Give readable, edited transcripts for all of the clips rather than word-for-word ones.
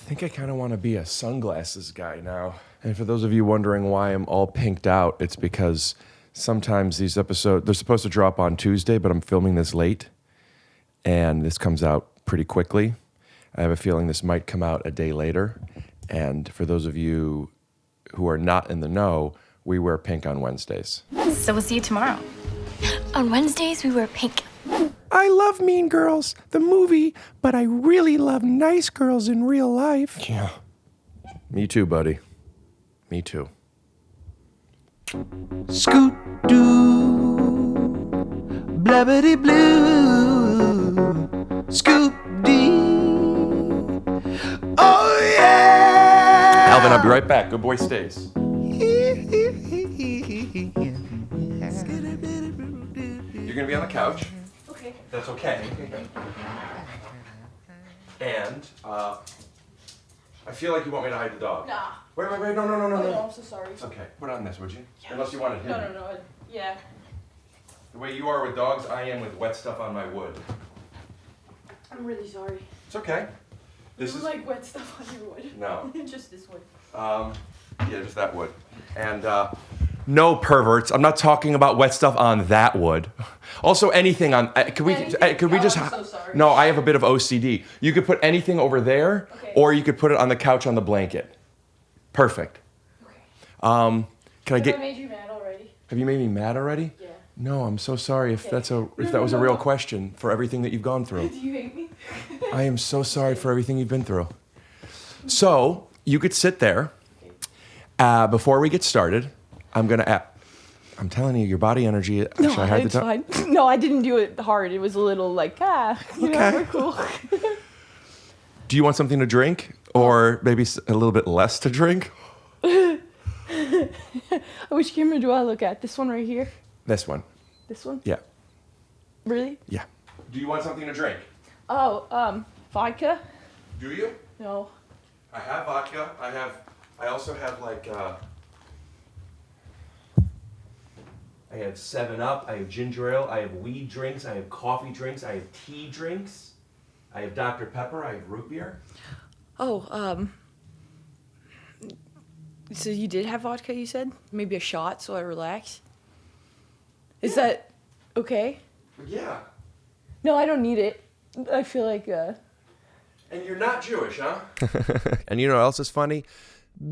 think I kind of want to be a sunglasses guy now. And for those of you wondering why I'm all pinked out, it's because sometimes these episodes, they're supposed to drop on Tuesday, but I'm filming this late. And this comes out pretty quickly. I have a feeling this might come out a day later. And for those of you who are not in the know, we wear pink on Wednesdays. So we'll see you tomorrow. On Wednesdays, we wear pink. I love Mean Girls, the movie, but I really love Nice Girls in real life. Yeah. Me too, buddy. Me too. Scoot doo, blabbity blue, scoop dee. Oh yeah! Alvin, I'll be right back. Good boy stays. You're gonna be on the couch. Okay. That's okay. And I feel like you want me to hide the dog. Nah. Wait, no. No, I'm so sorry. It's okay. Put it on this, would you? Yeah. Unless you want it hidden. No. Yeah. The way you are with dogs, I am with wet stuff on my wood. I'm really sorry. It's okay. This You is like wet stuff on your wood? No. Just this wood. Yeah, just that wood. And no perverts. I'm not talking about wet stuff on that wood. Also, anything on. Could we just? I'm so sorry. No, I have a bit of OCD. You could put anything over there, Okay. or you could put it on the couch on the blanket. Perfect. Okay. Can I Have get? I made you mad already? Have you made me mad already? Yeah. No, I'm so sorry if Okay. that was a real question for everything that you've gone through. Do you hate me? I am so sorry for everything you've been through. So you could sit there. Before we get started, I'm I'm telling you, your body energy. No, should I hide it's the dog? fine. No, I didn't do it hard. It was a little like, Okay. we're cool. Do you want something to drink, or maybe a little bit less to drink? Which camera do I look at? This one right here? This one. This one? Yeah. Really? Yeah. Do you want something to drink? Oh, vodka? Do you? No. I have vodka. I also have I have 7-Up, I have ginger ale, I have weed drinks, I have coffee drinks, I have tea drinks, I have Dr. Pepper, I have root beer. Oh, so you did have vodka, you said? Maybe a shot so I relax? Is that okay? Yeah. No, I don't need it. I feel like, And you're not Jewish, huh? And you know what else is funny?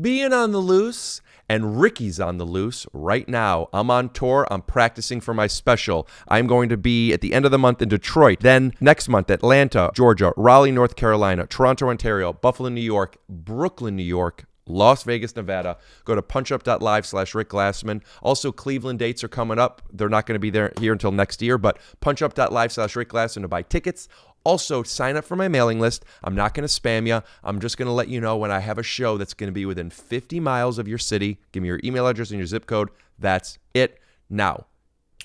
Being on the loose, and Ricky's on the loose right now. I'm on tour. I'm practicing for my special. I'm going to be at the end of the month in Detroit. Then next month, Atlanta, Georgia, Raleigh, North Carolina, Toronto, Ontario, Buffalo, New York, Brooklyn, New York, Las Vegas, Nevada. Go to punchup.live/Rick Glassman. Also, Cleveland dates are coming up. They're not going to be here until next year, but punchup.live/Rick Glassman to buy tickets. Also, sign up for my mailing list. I'm not going to spam you. I'm just going to let you know when I have a show that's going to be within 50 miles of your city. Give me your email address and your zip code. That's it. Now,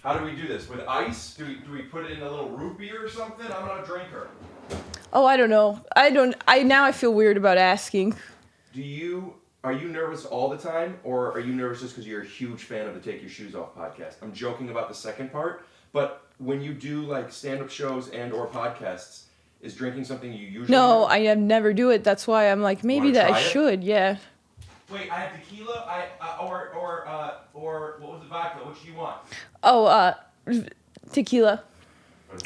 how do we do this? With ice? Do we put it in a little root beer or something? I'm not a drinker. oh, I don't know. Now I feel weird about asking. Are you nervous all the time, or are you nervous just because you're a huge fan of the Take Your Shoes Off podcast? I'm joking about the second part, but when you do like stand-up shows and or podcasts, is drinking something you usually No, do? I have never do it. That's why I'm like, maybe Wanna that I try it? should, yeah. Wait, I have tequila, or what was the vodka? Which do you want? Oh, tequila.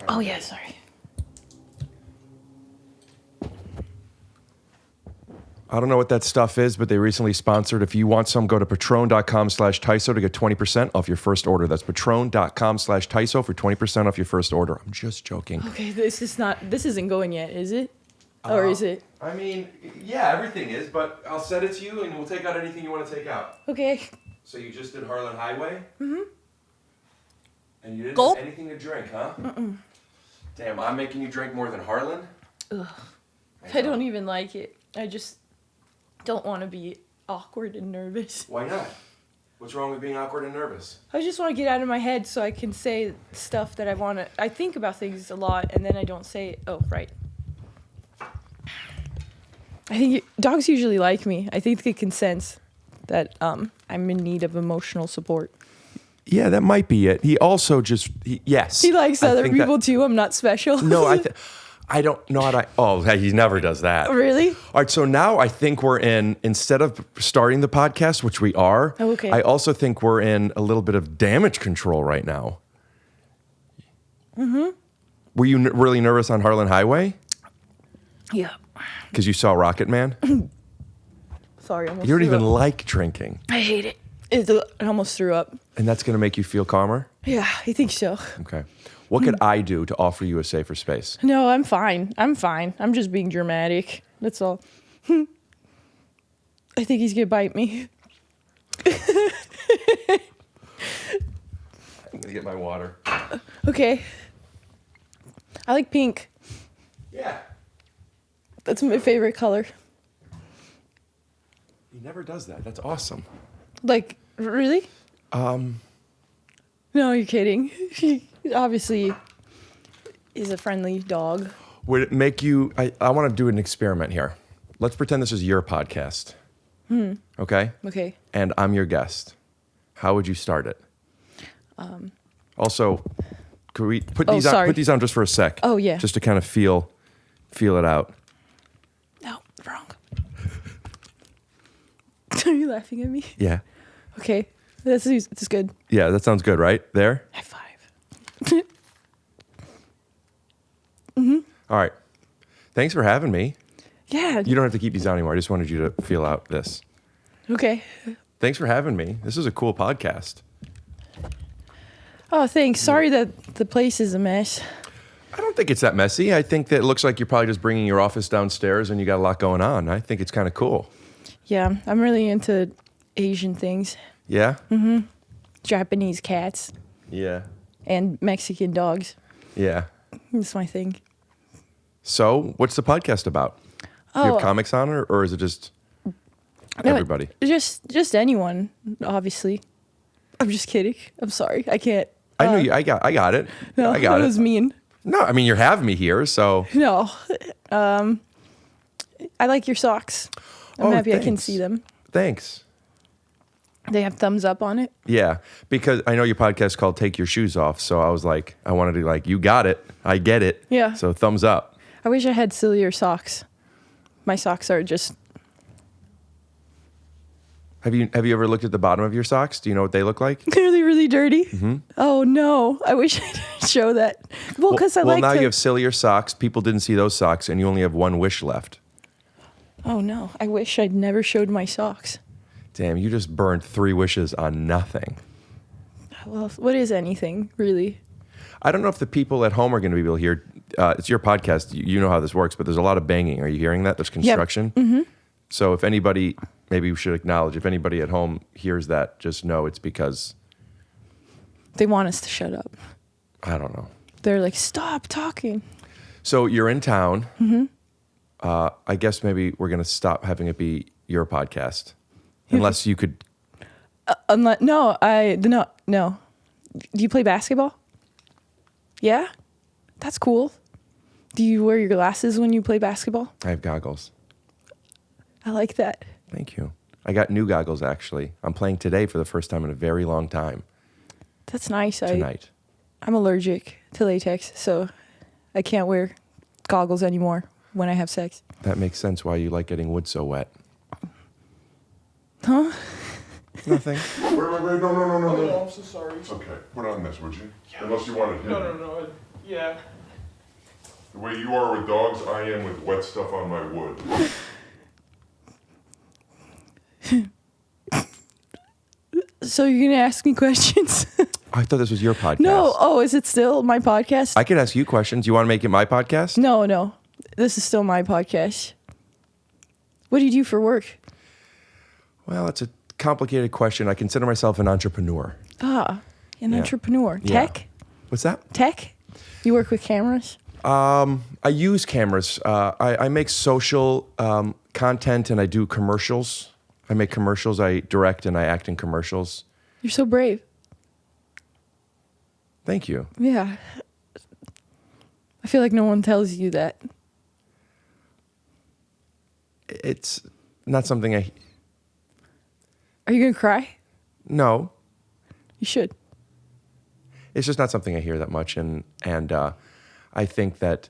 Oh, yeah, sorry. I don't know what that stuff is, but they recently sponsored. If you want some, go to patron.com/TYSO to get 20% off your first order. That's patron.com/TYSO for 20% off your first order. I'm just joking. Okay, this isn't going yet, is it? Or is it? I mean, yeah, everything is, but I'll send it to you and we'll take out anything you want to take out. Okay. So you just did Harlan Highway? Mm-hmm. And you didn't Gulp. have anything to drink, huh? Mm-mm. Damn, I'm making you drink more than Harlan? Ugh. I don't even like it. I just don't want to be awkward and nervous. Why not? What's wrong with being awkward and nervous? I just want to get out of my head so I can say stuff that I want to. I think about things a lot and then I don't say it. Oh, right. I think dogs usually like me. I think they can sense that I'm in need of emotional support. Yeah, that might be it. He also just, yes. He likes I other think people too. I'm not special. No, I don't know how to. Oh, he never does that. Really? All right, so now I think we're instead of starting the podcast, which we are, Oh, okay. I also think we're in a little bit of damage control right now. Mm-hmm. Were you really nervous on Harlan Highway? Yeah. Because you saw Rocket Man? Sorry, I almost You don't threw even up. like drinking. I hate it. I almost threw up. And that's going to make you feel calmer? Yeah, I think so. Okay. What could I do to offer you a safer space? No, I'm fine. I'm fine. I'm just being dramatic. That's all. I think he's gonna bite me. I'm going to get my water. Okay. I like pink. Yeah. That's my favorite color. He never does that. That's awesome. Like, really? No, you're kidding. He obviously is a friendly dog. Would it make you... I want to do an experiment here. Let's pretend this is your podcast. Okay? Okay. And I'm your guest. How would you start it? Also, could we put these on? sorry. Put these on just for a sec. Oh, yeah. Just to kind of feel it out. No, wrong. Are you laughing at me? Yeah. Okay. This is good. Yeah, that sounds good, right? There? High five. All right. Thanks for having me. Yeah. You don't have to keep these on anymore. I just wanted you to feel out this. Okay. Thanks for having me. This is a cool podcast. Oh, thanks. Sorry that the place is a mess. I don't think it's that messy. I think that it looks like you're probably just bringing your office downstairs and you got a lot going on. I think it's kind of cool. Yeah, I'm really into Asian things. Yeah? Japanese cats Yeah. and Mexican dogs. Yeah. That's my thing. So, what's the podcast about? Do you Oh. have comics on it, or is it just everybody? Just anyone, obviously. I'm just kidding. I'm sorry. I can't. I knew you. I got it. No, I got that it. was mean. No, I mean you're having me here, so No. I like your socks. I'm Oh, happy I can thanks. see them. thanks. They have thumbs up on it. Yeah, because I know your podcast is called "Take Your Shoes Off," so I was like, I wanted to like, you got it. I get it. Yeah. So thumbs up. I wish I had sillier socks. My socks are just Have you ever looked at the bottom of your socks? Do you know what they look like? really, really dirty. Oh no! I wish I didn't show that. Well, because I well, like now to. you have sillier socks. People didn't see those socks, and you only have one wish left. Oh no! I wish I'd never showed my socks. Damn, you just burned 3 wishes on nothing. Well, what is anything really? I don't know if the people at home are going to be able to hear. It's your podcast. You know how this works, but there's a lot of banging. Are you hearing that? There's construction. Mm-hmm. So if anybody, maybe we should acknowledge, if anybody at home hears that, just know it's because, They want us to shut up. I don't know. They're like, stop talking. So you're in town. Mm-hmm. I guess maybe we're going to stop having it be your podcast. Unless you could. Unless no. Do you play basketball? Yeah, that's cool. Do you wear your glasses when you play basketball? I have goggles. I like that. Thank you. I got new goggles, actually. I'm playing today for the first time in a very long time. That's nice. Tonight. I'm allergic to latex, so I can't wear goggles anymore when I have sex. That makes sense why you like getting wood so wet. Huh? Nothing. Wait, no. I'm so sorry. It's okay. Put on this, would you? Unless you want it hidden. No. Yeah. The way you are with dogs, I am with wet stuff on my wood. So you're gonna ask me questions? I thought this was your podcast. No. Oh, is it still my podcast? I could ask you questions. You want to make it my podcast? No. This is still my podcast. What do you do for work? Well, it's a complicated question. I consider myself an entrepreneur. An Yeah. entrepreneur. Yeah. Tech? What's that? Tech? You work with cameras? I use cameras. I make social content and I do commercials. I make commercials. I direct and I act in commercials. You're so brave. Thank you. Yeah. I feel like no one tells you that. It's not something I... Are you gonna cry? No. You should. It's just not something I hear that much. And I think that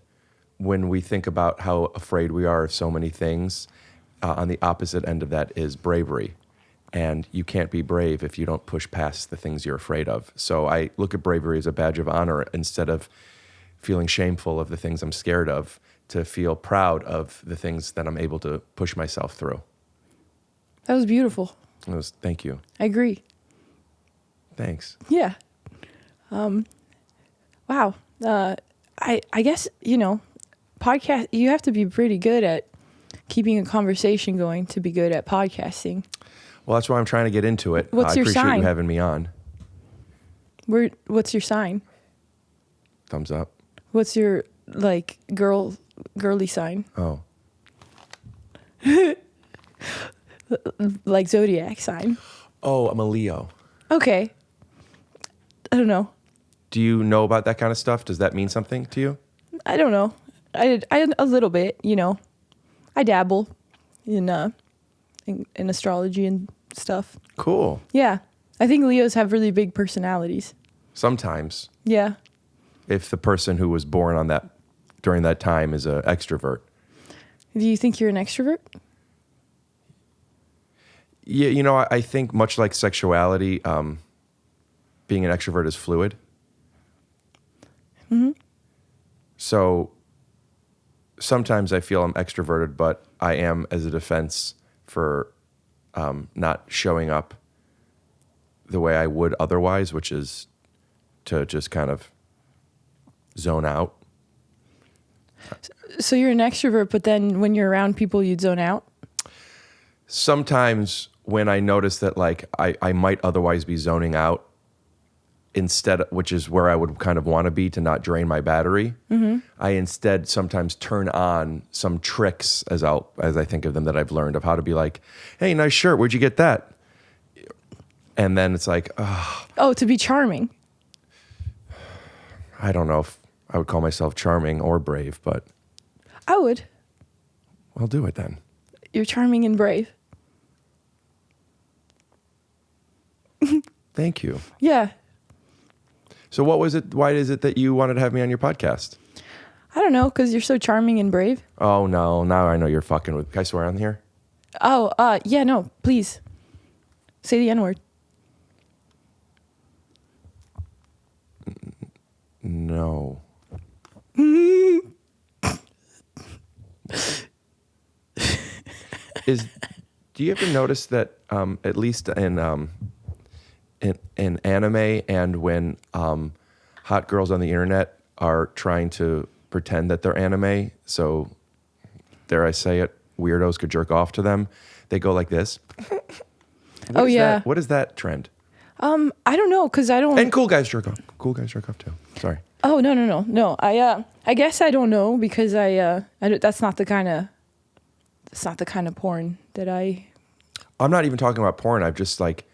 when we think about how afraid we are of so many things, on the opposite end of that is bravery. And you can't be brave if you don't push past the things you're afraid of. So I look at bravery as a badge of honor instead of feeling shameful of the things I'm scared of, to feel proud of the things that I'm able to push myself through. That was beautiful. Thank you. I agree. Thanks. Yeah. Wow. I guess, podcast, you have to be pretty good at keeping a conversation going to be good at podcasting. Well, that's why I'm trying to get into it. What's your appreciate sign? you having me on. What's your sign? Thumbs up. What's your, girly sign? Oh. Like zodiac sign? Oh, I'm a Leo. Okay. I don't know. Do you know about that kind of stuff? Does that mean something to you? I don't know. I a little bit, I dabble in astrology and stuff. Cool. Yeah. I think Leos have really big personalities. Sometimes, Yeah. if the person who was born during that time is an extrovert. Do you think you're an extrovert? Yeah, I think much like sexuality, being an extrovert is fluid. Mm-hmm. So sometimes I feel I'm extroverted, but I am as a defense for not showing up the way I would otherwise, which is to just kind of zone out. So you're an extrovert, but then when you're around people, you'd zone out? Sometimes when I notice that I might otherwise be zoning out, which is where I would kind of want to be to not drain my battery, I instead sometimes turn on some tricks as I think of them that I've learned of how to be like, hey, nice shirt, where'd you get that? And then it's like, Oh, to be charming. I don't know if I would call myself charming or brave, but I would. I'll do it then. You're charming and brave. Thank you. Yeah. So what was it? Why is it that you wanted to have me on your podcast? I don't know, because you're so charming and brave. Oh, no. Now I know you're fucking with... Can I swear on here? Oh, yeah, no, please. Say the N-word. No. Do you ever notice that at least in anime and when hot girls on the internet are trying to pretend that they're anime, so dare I say it, weirdos could jerk off to them, they go like this. What is that trend? I don't know, because I don't... And cool guys jerk off. Cool guys jerk off too. Sorry. Oh, no. I guess I don't know, because that's not the kind of porn that I'm not even talking about porn. I'm just like...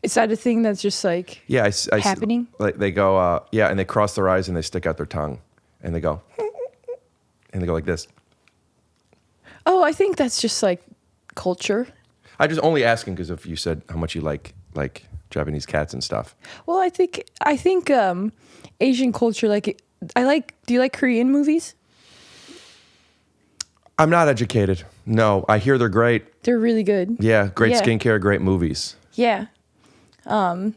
Is that a thing that's just yeah, I happening? Like they go, and they cross their eyes and they stick out their tongue and they go like this. Oh, I think that's just culture. I just only asking because if you said how much you like Japanese cats and stuff. Well, I think Asian culture, do you like Korean movies? I'm not educated. No, I hear they're great. They're really good. Yeah, great Yeah. skincare, great movies. Yeah. I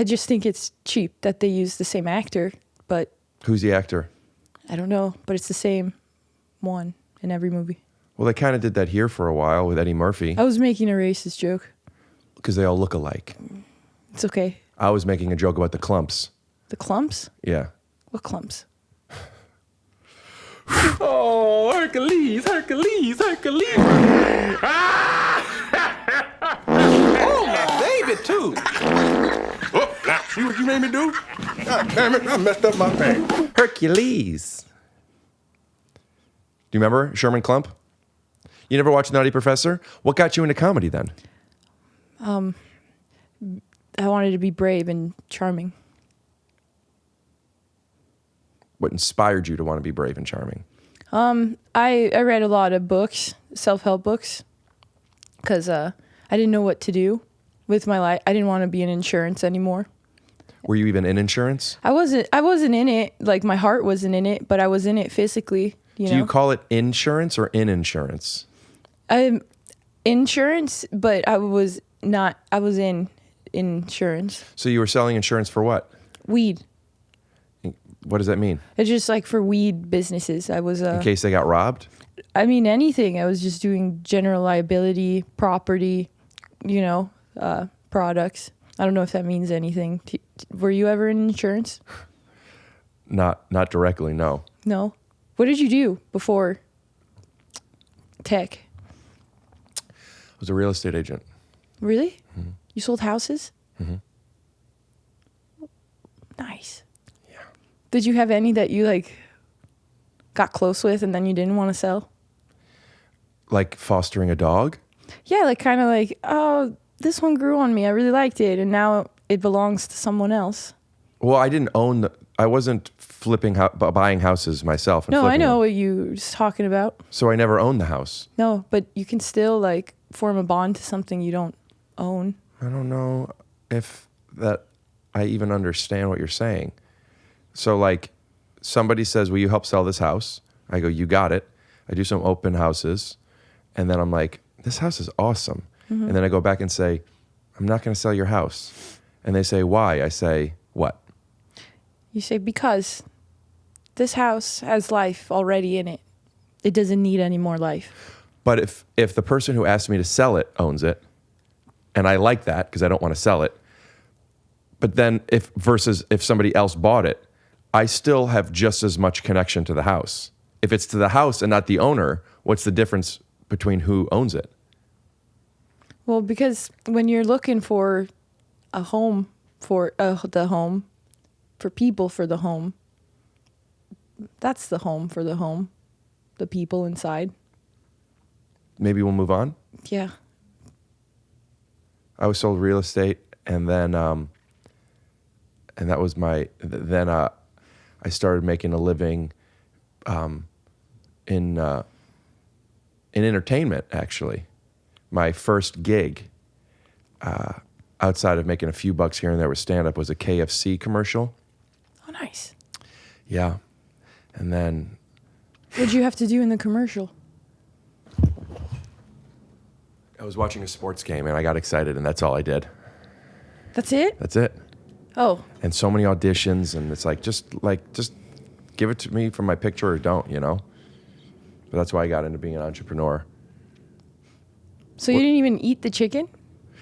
just think it's cheap that they use the same actor, but Who's the actor? I don't know, but it's the same one in every movie. Well, they kind of did that here for a while with Eddie Murphy I was making a racist joke. because they all look alike. It's okay. I was making a joke about the clumps. The clumps? Yeah. What clumps? Oh, Hercules. Baby, too. Oh, now, see what you made me do? God damn it, I messed up my thing. Hercules. Do you remember Sherman Klump? You never watched Nutty Professor? What got you into comedy then? I wanted to be brave and charming. What inspired you to want to be brave and charming? I read a lot of books, self-help books, because I didn't know what to do with my life. I didn't want to be in insurance anymore. Were you even in insurance? I wasn't in it. Like my heart wasn't in it, but I was in it physically. You Do know? you call it insurance or in insurance? Insurance, but I was not. I was in insurance. So you were selling insurance for what? Weed. What does that mean? It's just like for weed businesses. I was. In case they got robbed? I mean, anything. I was just doing general liability, property, products. I don't know if that means anything. Were you ever in insurance? Not directly, no. No. What did you do before tech? I was a real estate agent. Really? Mm-hmm. You sold houses? Mm-hmm. Nice. Yeah. Did you have any that you got close with and then you didn't want to sell? Like fostering a dog? Yeah, oh, this one grew on me. I really liked it, and now it belongs to someone else. Well, I wasn't buying houses myself. And no, I know them. what you were talking about. So I never owned the house. No, but you can still form a bond to something you don't own. I don't know if that I even understand what you're saying. So somebody says, will you help sell this house? I go, you got it. I do some open houses. And then I'm like, this house is awesome. Mm-hmm. And then I go back and say, I'm not going to sell your house. And they say, why? I say, what? You say, because this house has life already in it. It doesn't need any more life. But if the person who asked me to sell it owns it, and I like that because I don't want to sell it, but then if somebody else bought it, I still have just as much connection to the house. If it's to the house and not the owner, what's the difference between who owns it? Well, because when you're looking for a home for the home, for people for the home, that's the home for the home, the people inside. Maybe we'll move on? Yeah. I was sold real estate, and then and that was then I started making a living in entertainment, actually. My first gig, outside of making a few bucks here and there with stand-up, was a KFC commercial. Oh, nice. Yeah. And then... What'd you have to do in the commercial? I was watching a sports game, and I got excited, and that's all I did. That's it? That's it. Oh. And so many auditions, and it's just give it to me for my picture or don't, But that's why I got into being an entrepreneur. So you didn't even eat the chicken?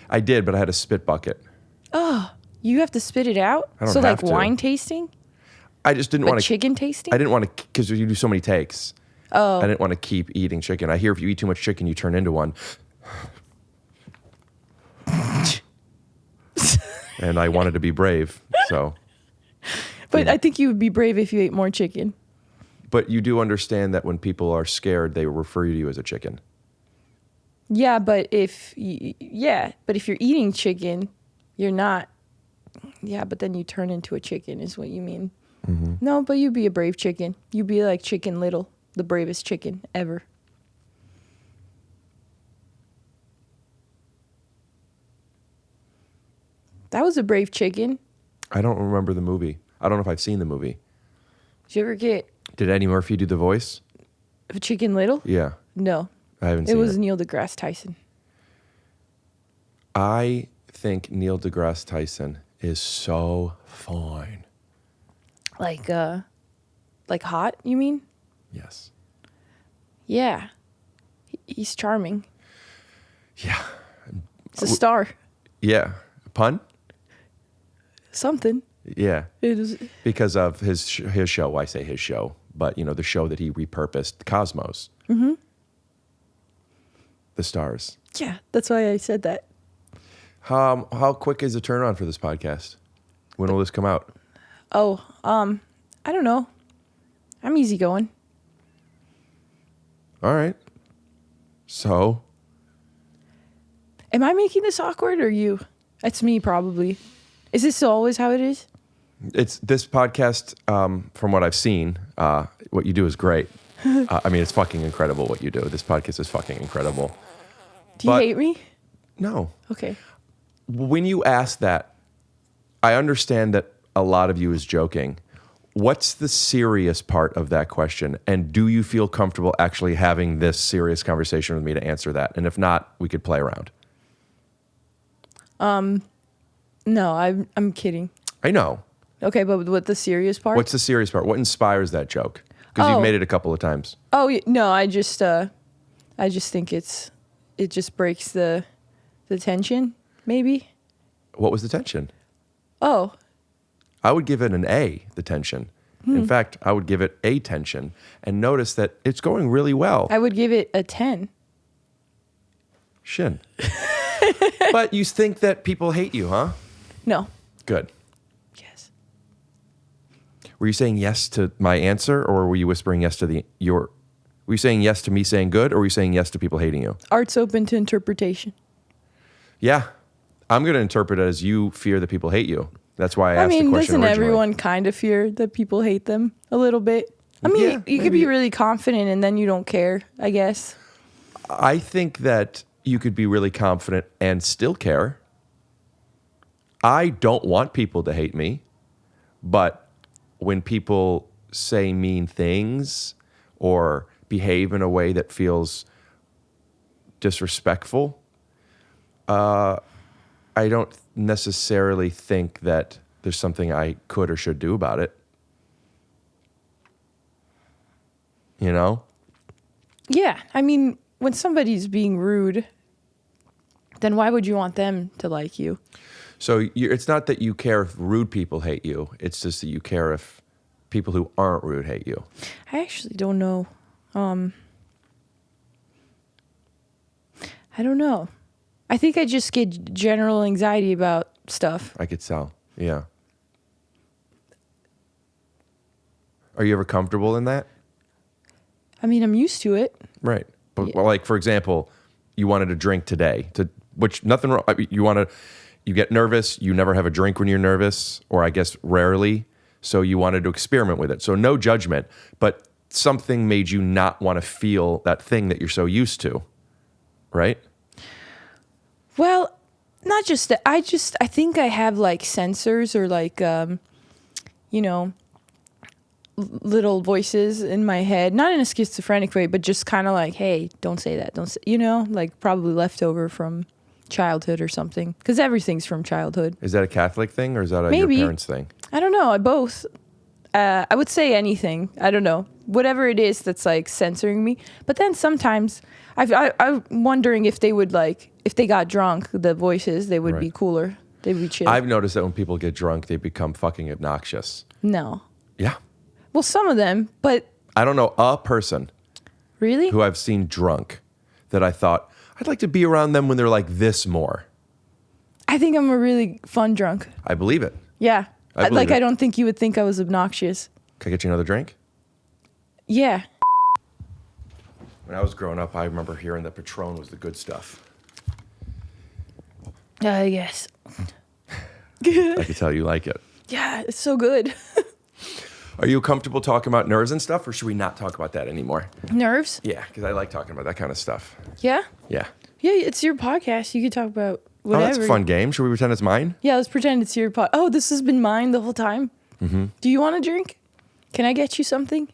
I did, but I had a spit bucket. Oh, you have to spit it out? I don't so have to. Wine tasting? I just didn't want to... chicken tasting? I didn't want to, because you do so many takes. Oh. I didn't want to keep eating chicken. I hear if you eat too much chicken, you turn into one. And I wanted to be brave, so... But I think you would be brave if you ate more chicken. But you do understand that when people are scared, they refer to you as a chicken. Yeah, but if you're eating chicken, you're not. Yeah, but then you turn into a chicken is what you mean. Mm-hmm. No, but you'd be a brave chicken. You'd be like Chicken Little, the bravest chicken ever. That was a brave chicken. I don't remember the movie. I don't know if I've seen the movie. Did you ever get... Did Eddie Murphy do the voice? Of Chicken Little? Yeah. No. I haven't seen it. It was Neil deGrasse Tyson. I think Neil deGrasse Tyson is so fine. Like hot, you mean? Yes. Yeah. He's charming. Yeah. It's a star. Yeah. Pun? Something. Yeah. It is. Because of his show. I say his show, but the show that he repurposed, Cosmos. Mm-hmm. The stars. Yeah, that's why I said that. How quick is the turnaround for this podcast? When will this come out? Oh, I don't know. I'm easygoing. All right. So? Am I making this awkward or you? It's me, probably. Is this always how it is? It's this podcast, from what I've seen, what you do is great. It's fucking incredible what you do. This podcast is fucking incredible. Do you hate me? No. Okay. When you asked that, I understand that a lot of you is joking. What's the serious part of that question? And do you feel comfortable actually having this serious conversation with me to answer that? And if not, we could play around. No, I'm kidding. I know. Okay, but what the serious part? What's the serious part? What inspires that joke? Because you've made it a couple of times. Oh no, I just think it just breaks the tension, maybe. What was the tension? Oh, I would give it an A, the tension. In fact, I would give it a tension. And notice that it's going really well. I would give it a 10. Shin. But you think that people hate you, huh? No. Good. Yes. Were you saying yes to my answer, or were you whispering yes to Were you saying yes to me saying good, or were you saying yes to people hating you? Art's open to interpretation. Yeah. I'm going to interpret it as you fear that people hate you. That's why I asked the question doesn't originally. everyone kind of fear that people hate them a little bit? I mean, Yeah, you could be really confident and then you don't care, I guess. I think that you could be really confident and still care. I don't want people to hate me, but when people say mean things or behave in a way that feels disrespectful, I don't necessarily think that there's something I could or should do about it. You know? Yeah, I mean, when somebody's being rude, then why would you want them to like you? So it's not that you care if rude people hate you. It's just that you care if people who aren't rude hate you. I actually don't know. I don't know. I think I just get general anxiety about stuff. I could tell. Yeah. Are you ever comfortable in that? I mean, I'm used to it. Right. But Yeah. well, like, for example, you wanted a drink today, which nothing wrong. I mean, you get nervous. You never have a drink when you're nervous, or I guess rarely. So you wanted to experiment with it. So no judgment, but something made you not want to feel that thing that you're so used to. Right? Well, not just that. I think I have like sensors or like, little voices in my head, not in a schizophrenic way, but just kind of like, hey, don't say that. Don't say, like probably leftover from childhood or something. Because everything's from childhood. Is that a Catholic thing, or is that your Maybe. parents' thing? I don't know. Both. I would say anything. I don't know. Whatever it is that's like censoring me. But then sometimes I'm wondering if they would like, if they got drunk, the voices, they would be Right. cooler. They'd be chill. I've noticed that when people get drunk, they become fucking obnoxious. No. Yeah. Well, some of them, but I don't know a person really? who I've seen drunk that I thought, I'd like to be around them when they're like this more. I think I'm a really fun drunk. I believe it. Yeah. I believe it. I don't think you would think I was obnoxious. Can I get you another drink? Yeah. When I was growing up, I remember hearing that Patron was the good stuff. Yes. I could tell you like it. Yeah, it's so good. Are you comfortable talking about nerves and stuff, or should we not talk about that anymore? Nerves? Yeah, because I like talking about that kind of stuff. Yeah. Yeah. Yeah, it's your podcast. You can talk about whatever. Oh, that's a fun game. Should we pretend it's mine? Yeah, let's pretend it's your pod. Oh, this has been mine the whole time? Mm-hmm. Do you want a drink? Can I get you something?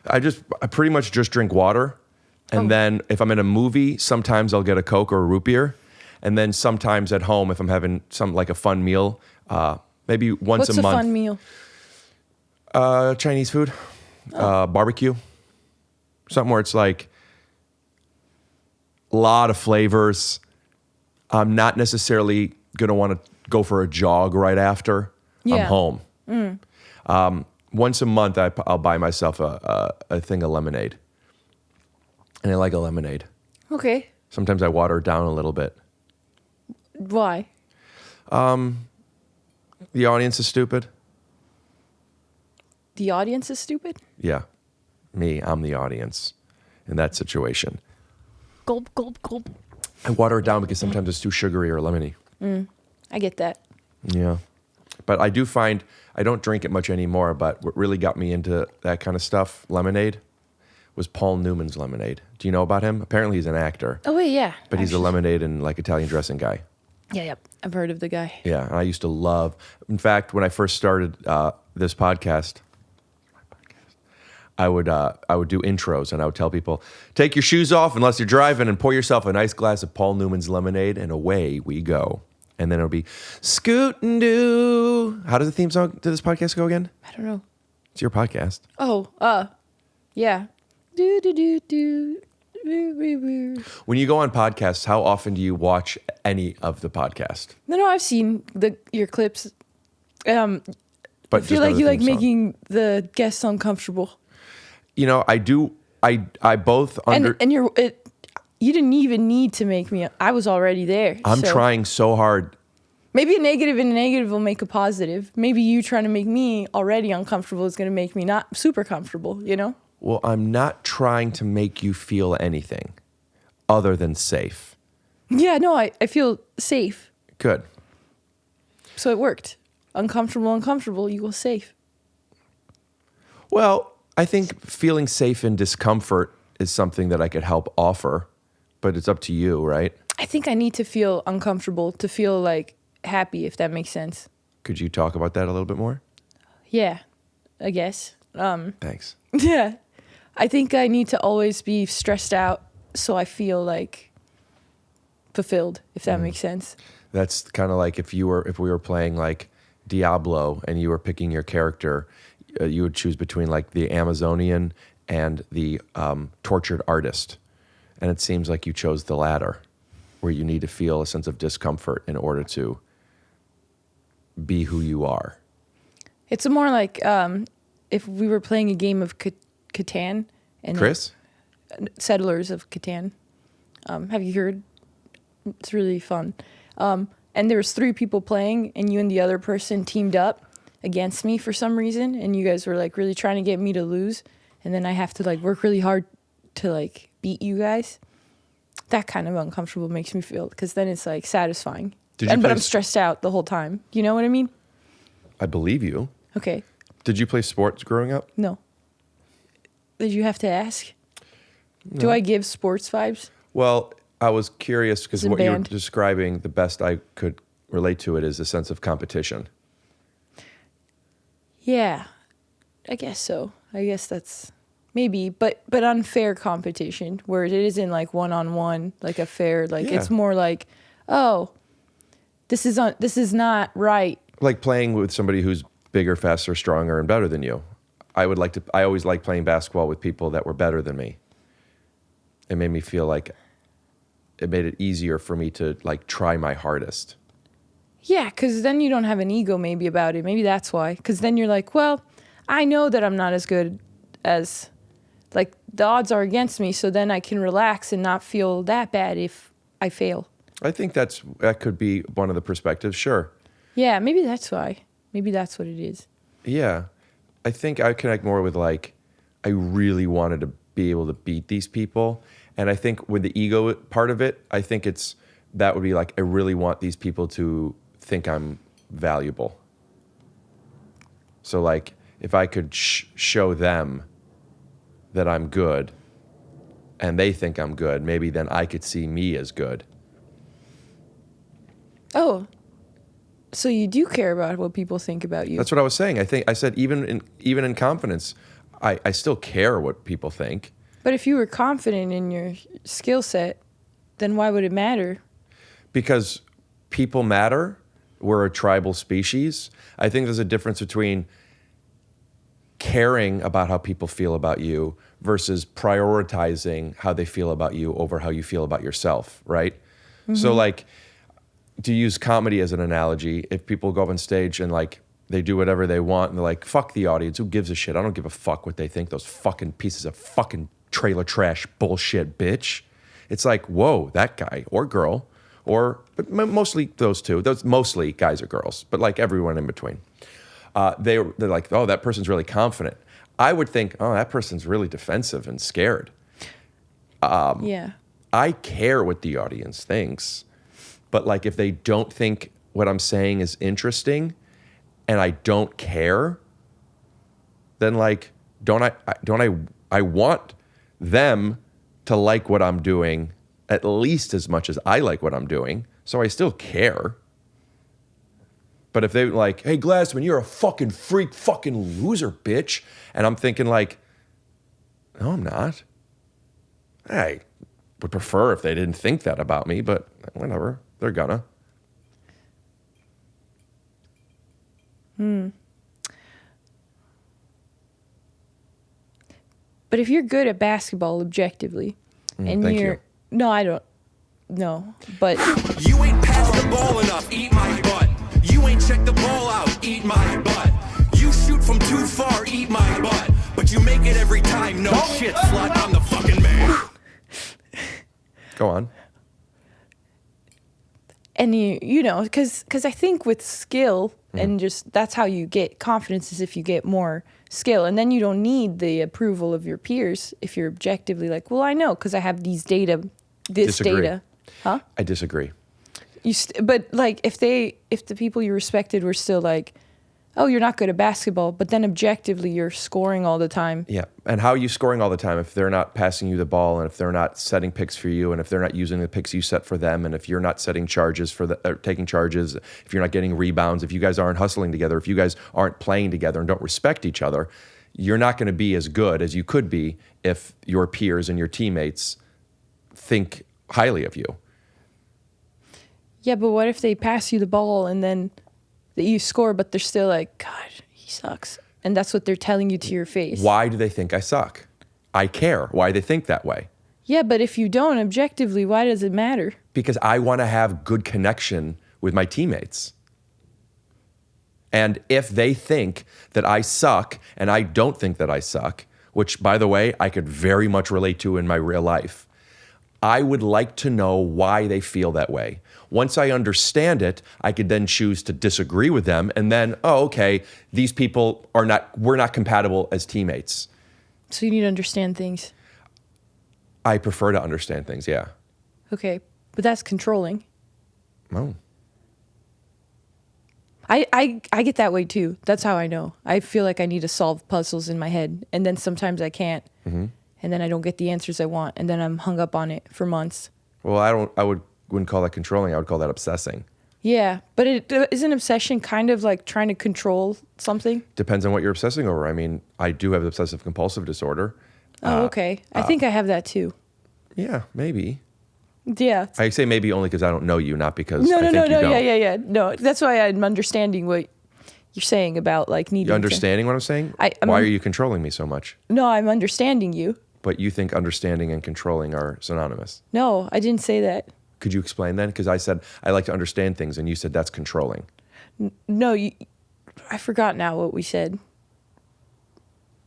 I pretty much just drink water. And then if I'm in a movie, sometimes I'll get a Coke or a root beer. And then sometimes at home, if I'm having like a fun meal, maybe once What's a month. What's a fun meal? Chinese food, barbecue, something where it's like a lot of flavors. I'm not necessarily going to want to go for a jog right after I'm Yeah. home. Once a month, I'll buy myself a thing of lemonade. And I like a lemonade. Okay. Sometimes I water it down a little bit. Why? The audience is stupid. The audience is stupid? Yeah. I'm the audience in that situation. Gulp, gulp, gulp. I water it down because sometimes it's too sugary or lemony. I get that. Yeah. But I do find I don't drink it much anymore, but what really got me into that kind of stuff, lemonade, was Paul Newman's lemonade. Do you know about him? Apparently he's an actor, Oh, wait, yeah. but he's a lemonade and like Italian dressing guy. Yeah. I've heard of the guy. Yeah, and I used to love. In fact, when I first started this podcast, I would do intros, and I would tell people, take your shoes off unless you're driving, and pour yourself a nice glass of Paul Newman's lemonade, and away we go. And then it'll be scoot and do. How does the theme song to this podcast go again? I don't know. It's your podcast. Oh, yeah. Do do do do. When you go on podcasts, how often do you watch any of the podcast? No, I've seen your clips. I But feel like you like making the guests uncomfortable. You know, I do. I both under. And you didn't even need to make me. I was already there. I'm trying so hard. Maybe a negative and a negative will make a positive. Maybe you trying to make me already uncomfortable is going to make me not super comfortable, you know? Well, I'm not trying to make you feel anything other than safe. Yeah, no, I feel safe. Good. So it worked. Uncomfortable equals safe. Well, I think feeling safe in discomfort is something that I could help offer, but it's up to you, right? I think I need to feel uncomfortable to feel like happy, if that makes sense. Could you talk about that a little bit more? Yeah, I guess. Thanks. Yeah. I think I need to always be stressed out so I feel like fulfilled, if that makes sense. That's kind of like if we were playing like Diablo and you were picking your character, you would choose between like the Amazonian and the tortured artist. And it seems like you chose the latter, where you need to feel a sense of discomfort in order to be who you are. It's more like if we were playing a game of Catan. And Chris? Settlers of Catan. Have you heard? It's really fun. And there was 3 people playing, and you and the other person teamed up against me for some reason, and you guys were like really trying to get me to lose, and then I have to like work really hard to like beat you guys. That kind of uncomfortable makes me feel, because then it's like satisfying. But I'm stressed out the whole time. You know what I mean? I believe you. Okay. Did you play sports growing up? No. Did you have to ask? No. Do I give sports vibes? Well, I was curious because It's a what you were band. describing, the best I could relate to it is a sense of competition. Yeah, I guess so. I guess that's maybe, but unfair competition where it isn't like one-on-one, like a fair, like Yeah. it's more like, oh, this is not right. Like playing with somebody who's bigger, faster, stronger, and better than you. I always liked playing basketball with people that were better than me. It made me feel like it made it easier for me to like try my hardest. Yeah, because then you don't have an ego maybe about it. Maybe that's why. Because then you're like, well, I know that I'm not as good as, like, the odds are against me, so then I can relax and not feel that bad if I fail. I think that could be one of the perspectives, sure. Yeah, maybe that's why. Maybe that's what it is. Yeah. I think I connect more with like, I really wanted to be able to beat these people. And I think with the ego part of it, I think that would be like, I really want these people to think I'm valuable. So like, if I could show them that I'm good and they think I'm good, maybe then I could see me as good. Oh, so you do care about what people think about you. That's what I was saying. I said even in confidence, I still care what people think. But if you were confident in your skill set, then why would it matter? Because people matter. We're a tribal species. I think there's a difference between caring about how people feel about you versus prioritizing how they feel about you over how you feel about yourself, right? Mm-hmm. So like, to use comedy as an analogy, if people go up on stage and like they do whatever they want and they're like, fuck the audience, who gives a shit? I don't give a fuck what they think, those fucking pieces of fucking trailer trash bullshit, bitch. It's like, whoa, that guy or girl, but mostly those two. Those mostly guys or girls, but like everyone in between. They're like, oh, that person's really confident. I would think, oh, that person's really defensive and scared. Yeah. I care what the audience thinks, but like if they don't think what I'm saying is interesting and I don't care, then like, I want them to like what I'm doing at least as much as I like what I'm doing. So I still care. But if they like, hey, Glassman, you're a fucking freak, fucking loser, bitch. And I'm thinking like, no, I'm not. I would prefer if they didn't think that about me, but whatever. They're gonna. But if you're good at basketball objectively, and thank you're... you. No, I don't. No, but... You ain't passed the ball enough, eat my butt. You ain't checked the ball out, eat my butt. You shoot from too far, eat my butt. But you make it every time, no shit, slut, I'm the fucking man. Go on. And you know, because I think with skill and just that's how you get confidence is if you get more skill. And then you don't need the approval of your peers if you're objectively like, well, I know because I have these data, this Disagree. data. Huh? I disagree. But like if the people you respected were still like, oh, you're not good at basketball, but then objectively you're scoring all the time. Yeah. And how are you scoring all the time if they're not passing you the ball and if they're not setting picks for you and if they're not using the picks you set for them and if you're not setting charges or taking charges, if you're not getting rebounds, if you guys aren't hustling together, if you guys aren't playing together and don't respect each other, you're not going to be as good as you could be if your peers and your teammates think highly of you. Yeah, but what if they pass you the ball and then that you score, but they're still like, God, he sucks. And that's what they're telling you to your face. Why do they think I suck? I care why they think that way. Yeah, but if you don't objectively, why does it matter? Because I want to have good connection with my teammates. And if they think that I suck and I don't think that I suck, which, by the way, I could very much relate to in my real life, I would like to know why they feel that way. Once I understand it, I could then choose to disagree with them and then, oh, okay, these people we're not compatible as teammates. So you need to understand things. I prefer to understand things, yeah. Okay, but that's controlling. Oh. I get that way too. That's how I know. I feel like I need to solve puzzles in my head, and then sometimes I can't. And then I don't get the answers I want, and then I'm hung up on it for months. Well, I wouldn't call that controlling. I would call that obsessing. Yeah, but isn't obsession kind of like trying to control something? Depends on what you're obsessing over. I mean, I do have obsessive compulsive disorder. Oh, okay. I think I have that too. Yeah, maybe. Yeah. I say maybe only because I don't know you, not because No, I think you don't. yeah. No, that's why I'm understanding what you're saying about like needing You understanding what I'm saying? Why are you controlling me so much? No, I'm understanding you. But you think understanding and controlling are synonymous. No, I didn't say that. Could you explain then? Because I said I like to understand things, and you said that's controlling. No, I forgot now what we said.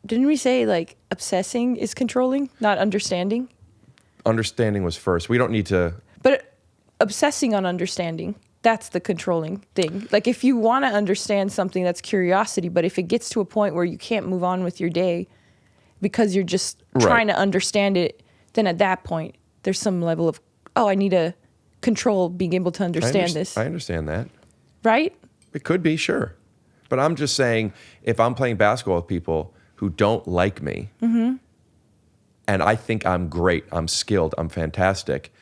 Didn't we say like obsessing is controlling, not understanding? Understanding was first. We don't need to... But obsessing on understanding, that's the controlling thing. Like if you want to understand something, that's curiosity. But if it gets to a point where you can't move on with your day because you're just trying to understand it, then at that point, there's some level of, oh, I need to control being able to understand this. I understand that. Right? It could be, sure. But I'm just saying, if I'm playing basketball with people who don't like me, and I think I'm great, I'm skilled, I'm fantastic,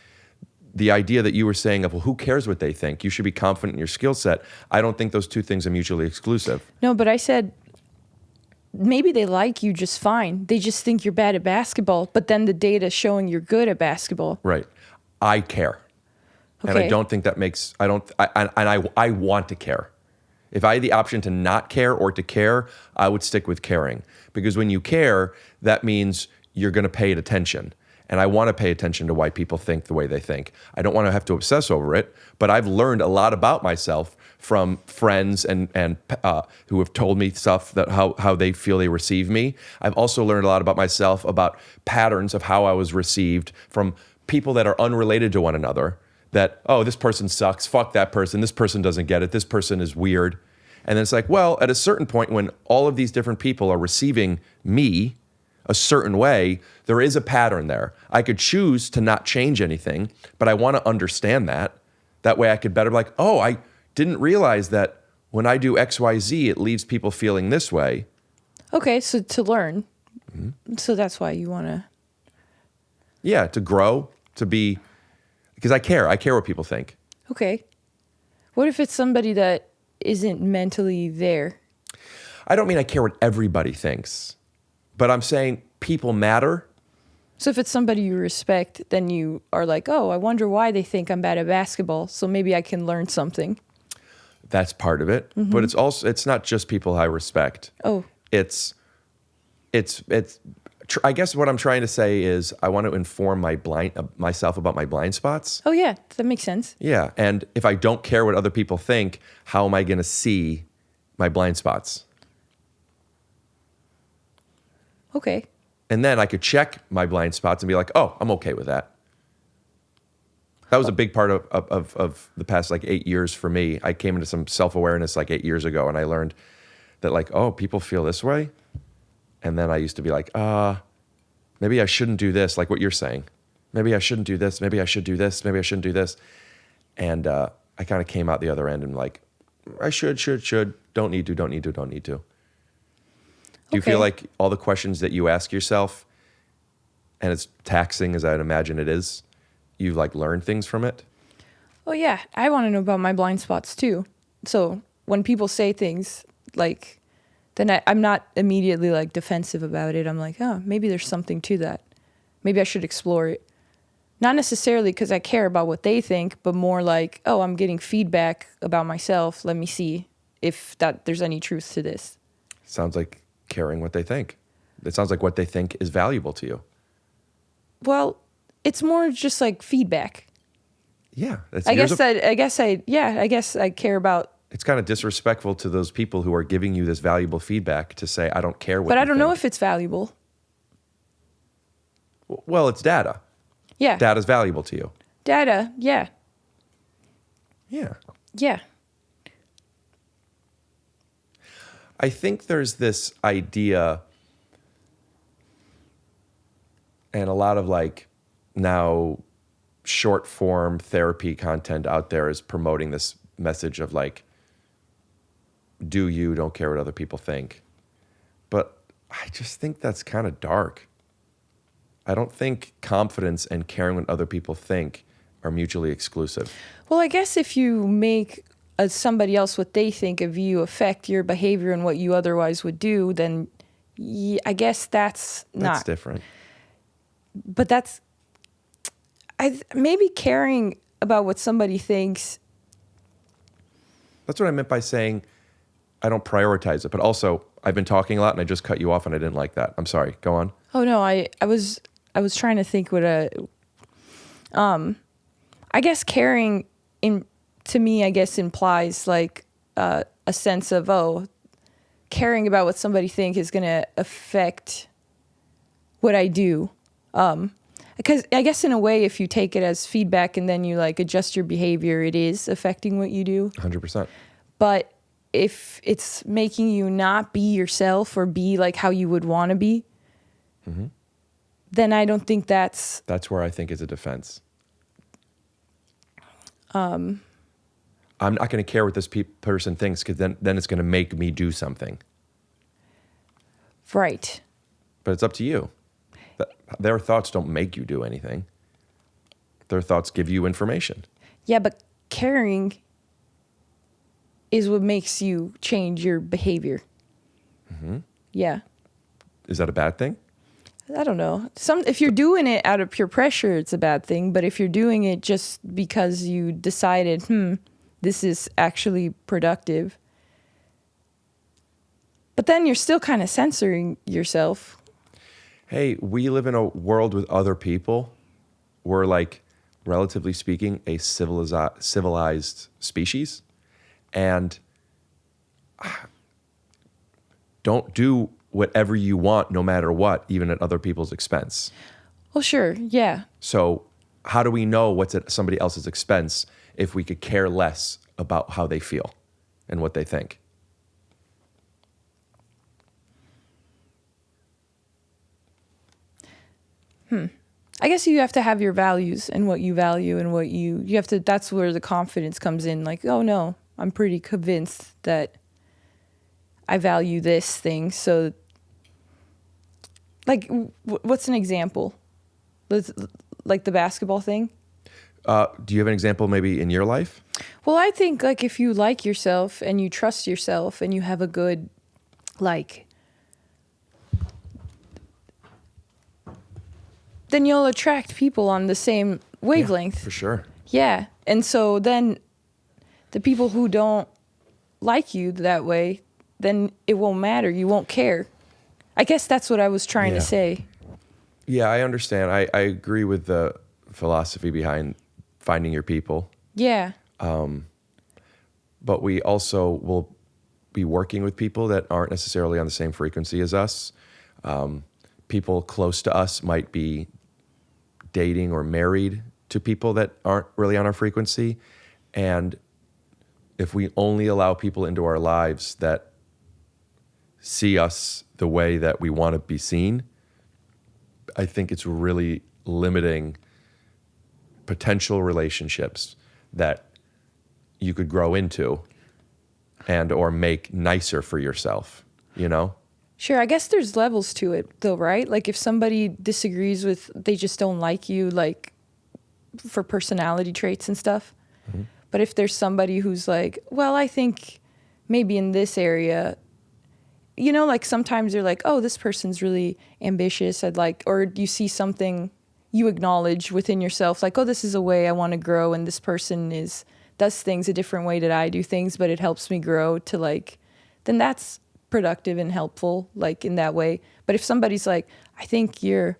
the idea that you were saying of, well, who cares what they think? You should be confident in your skill set. I don't think those two things are mutually exclusive. No, but I said, maybe they like you just fine. They just think you're bad at basketball, but then the data showing you're good at basketball. Right. I care. Okay. And I don't think that makes, I want to care. If I had the option to not care or to care, I would stick with caring. Because when you care, that means you're going to pay it attention. And I want to pay attention to why people think the way they think. I don't want to have to obsess over it, but I've learned a lot about myself from friends and who have told me stuff that how they feel they receive me. I've also learned a lot about myself, about patterns of how I was received from people that are unrelated to one another. That, oh, this person sucks, fuck that person, this person doesn't get it, this person is weird. And then it's like, well, at a certain point when all of these different people are receiving me a certain way, there is a pattern there. I could choose to not change anything, but I want to understand that. That way I could better be like, oh, I didn't realize that when I do X, Y, Z, it leaves people feeling this way. Okay, so to learn. So that's why you want to... Yeah, to grow, to be... Because I care. I care what people think. Okay. What if it's somebody that isn't mentally there? I don't mean I care what everybody thinks, but I'm saying people matter. So if it's somebody you respect, then you are like, oh, I wonder why they think I'm bad at basketball, so maybe I can learn something. That's part of it. But it's not just people I respect. Oh. It's I guess what I'm trying to say is I want to inform myself about my blind spots. Oh, yeah, that makes sense. Yeah. And if I don't care what other people think, how am I going to see my blind spots? Okay. And then I could check my blind spots and be like, oh, I'm okay with that. That was a big part of the past 8 years for me. I came into some self-awareness 8 years ago, and I learned that oh, people feel this way. And then I used to be like, maybe I shouldn't do this, like what you're saying. Maybe I shouldn't do this. Maybe I should do this. Maybe I shouldn't do this. And I kind of came out the other end and I should, don't need to. Do you feel like all the questions that you ask yourself, and it's taxing as I'd imagine it is, you learn things from it? Oh, yeah. I want to know about my blind spots, too. So when people say things, then I'm not immediately, defensive about it. I'm like, oh, maybe there's something to that. Maybe I should explore it. Not necessarily because I care about what they think, but more oh, I'm getting feedback about myself. Let me see if there's any truth to this. Sounds like caring what they think. It sounds like what they think is valuable to you. Well, it's more just feedback. Yeah. I guess I care about. It's kind of disrespectful to those people who are giving you this valuable feedback to say, I don't care what But you I don't know think. if it's valuable. Well, it's data. Yeah. Data's valuable to you. Data, yeah. Yeah. Yeah. I think there's this idea, and a lot of now short form therapy content out there is promoting this message of don't care what other people think. But I just think that's kind of dark. I don't think confidence and caring what other people think are mutually exclusive. Well, I guess if you make somebody else what they think of you affect your behavior and what you otherwise would do, then I guess that's different. But maybe caring about what somebody thinks. That's what I meant by saying I don't prioritize it. But also, I've been talking a lot and I just cut you off and I didn't like that. I'm sorry. Go on. Oh, no, I was trying to think what I guess caring to me, I guess, implies a sense of, caring about what somebody thinks is going to affect what I do. Because I guess in a way, if you take it as feedback and then you adjust your behavior, it is affecting what you do. 100%. But if it's making you not be yourself or be how you would want to be, then I don't think that's where I think is a defense. I'm not going to care what this person thinks because then it's going to make me do something. right. But it's up to you. Their thoughts don't make you do anything. Their thoughts give you information. Yeah, but caring is what makes you change your behavior. Yeah. Is that a bad thing? I don't know. If you're doing it out of pure pressure, it's a bad thing. But if you're doing it just because you decided, this is actually productive, but then you're still kind of censoring yourself. Hey, we live in a world with other people. We're relatively speaking, a civilized species. And don't do whatever you want, no matter what, even at other people's expense. Well, sure, yeah. So how do we know what's at somebody else's expense if we could care less about how they feel and what they think? I guess you have to have your values and what you value and what you have to, that's where the confidence comes in. Oh no, I'm pretty convinced that I value this thing. So what's an example? The basketball thing? Do you have an example maybe in your life? Well, I think like if you like yourself and you trust yourself and you have a good like, then you'll attract people on the same wavelength. For sure. Yeah. And so then the people who don't like you that way, then it won't matter. You won't care. I guess that's what I was trying to say. Yeah, I understand. I agree with the philosophy behind finding your people. Yeah. But we also will be working with people that aren't necessarily on the same frequency as us. People close to us might be dating or married to people that aren't really on our frequency. And if we only allow people into our lives that see us the way that we want to be seen, I think it's really limiting potential relationships that you could grow into and or make nicer for yourself, you know? Sure, I guess there's levels to it though, right? Like if somebody disagrees with, they just don't like you, like for personality traits and stuff. Mm-hmm. But if there's somebody who's like, well, I think maybe in this area, you know, like sometimes you're like, oh, this person's really ambitious. I'd like, or you see something you acknowledge within yourself, like, oh, this is a way I want to grow. And this person does things a different way that I do things, but it helps me grow to like, then that's productive and helpful, like in that way. But if somebody's like, I think you're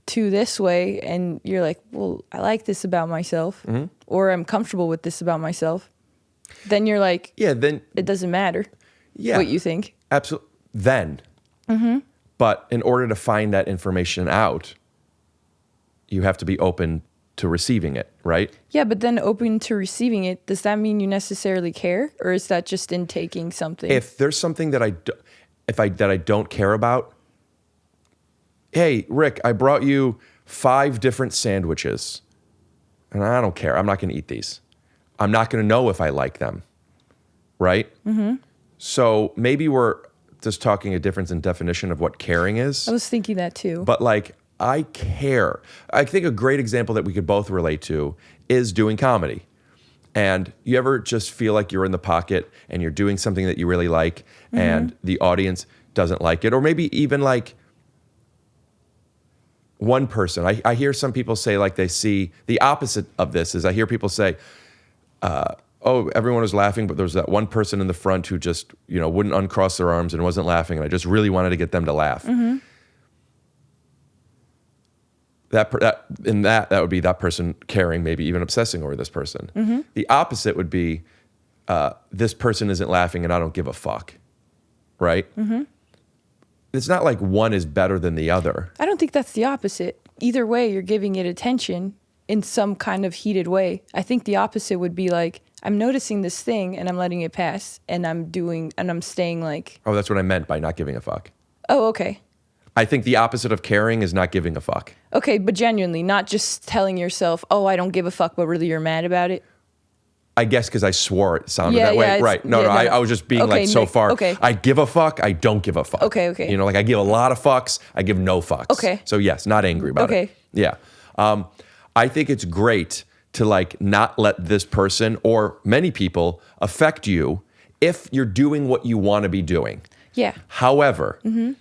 too this way, and you're like, well, I like this about myself, mm-hmm. or I'm comfortable with this about myself, then you're like, yeah, then it doesn't matter what you think. Absolutely. Then. Mm-hmm. But in order to find that information out, you have to be open to receiving it, right? Yeah, but then open to receiving it, does that mean you necessarily care? Or is that just in taking something? If there's something that I don't care about, hey, Rick, I brought you 5 different sandwiches, and I don't care. I'm not going to eat these. I'm not going to know if I like them, right? Mm-hmm. So maybe we're just talking a difference in definition of what caring is. I was thinking that too. But like, I care. I think a great example that we could both relate to is doing comedy. And you ever just feel like you're in the pocket and you're doing something that you really like, mm-hmm. and the audience doesn't like it? Or maybe even like one person. I hear some people say like they see the opposite of this is I hear people say, oh, everyone was laughing, but there was that one person in the front who just, you know, wouldn't uncross their arms and wasn't laughing. And I just really wanted to get them to laugh. Mm-hmm. That would be that person caring, maybe even obsessing over this person. Mm-hmm. The opposite would be this person isn't laughing and I don't give a fuck, right? Mm-hmm. It's not like one is better than the other. I don't think that's the opposite. Either way, you're giving it attention in some kind of heated way. I think the opposite would be like, I'm noticing this thing and I'm letting it pass and I'm staying like... Oh, that's what I meant by not giving a fuck. Oh, okay. I think the opposite of caring is not giving a fuck. Okay, but genuinely, not just telling yourself, oh, I don't give a fuck, but really you're mad about it? I guess because I swore it sounded that way. Right. No, I was just being okay, like so far. Okay. I give a fuck, I don't give a fuck. Okay. You know, like I give a lot of fucks, I give no fucks. Okay. So yes, not angry about it. Yeah. I think it's great to like not let this person or many people affect you if you're doing what you want to be doing. Yeah. However, mm-hmm.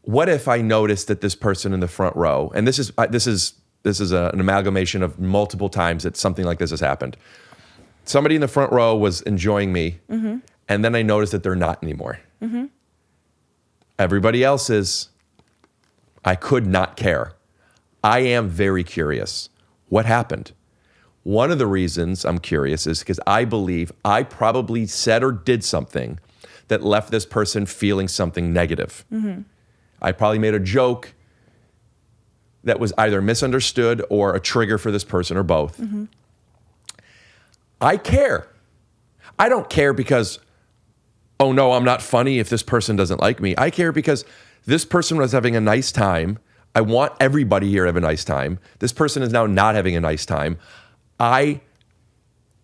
what if I noticed that this person in the front row, and this is an amalgamation of multiple times that something like this has happened. Somebody in the front row was enjoying me, mm-hmm. and then I noticed that they're not anymore. Mm-hmm. Everybody else is. I could not care. I am very curious. What happened? One of the reasons I'm curious is because I believe I probably said or did something that left this person feeling something negative. Mm-hmm. I probably made a joke that was either misunderstood or a trigger for this person or both. Mm-hmm. I care. I don't care because, oh no, I'm not funny if this person doesn't like me. I care because this person was having a nice time. I want everybody here to have a nice time. This person is now not having a nice time. I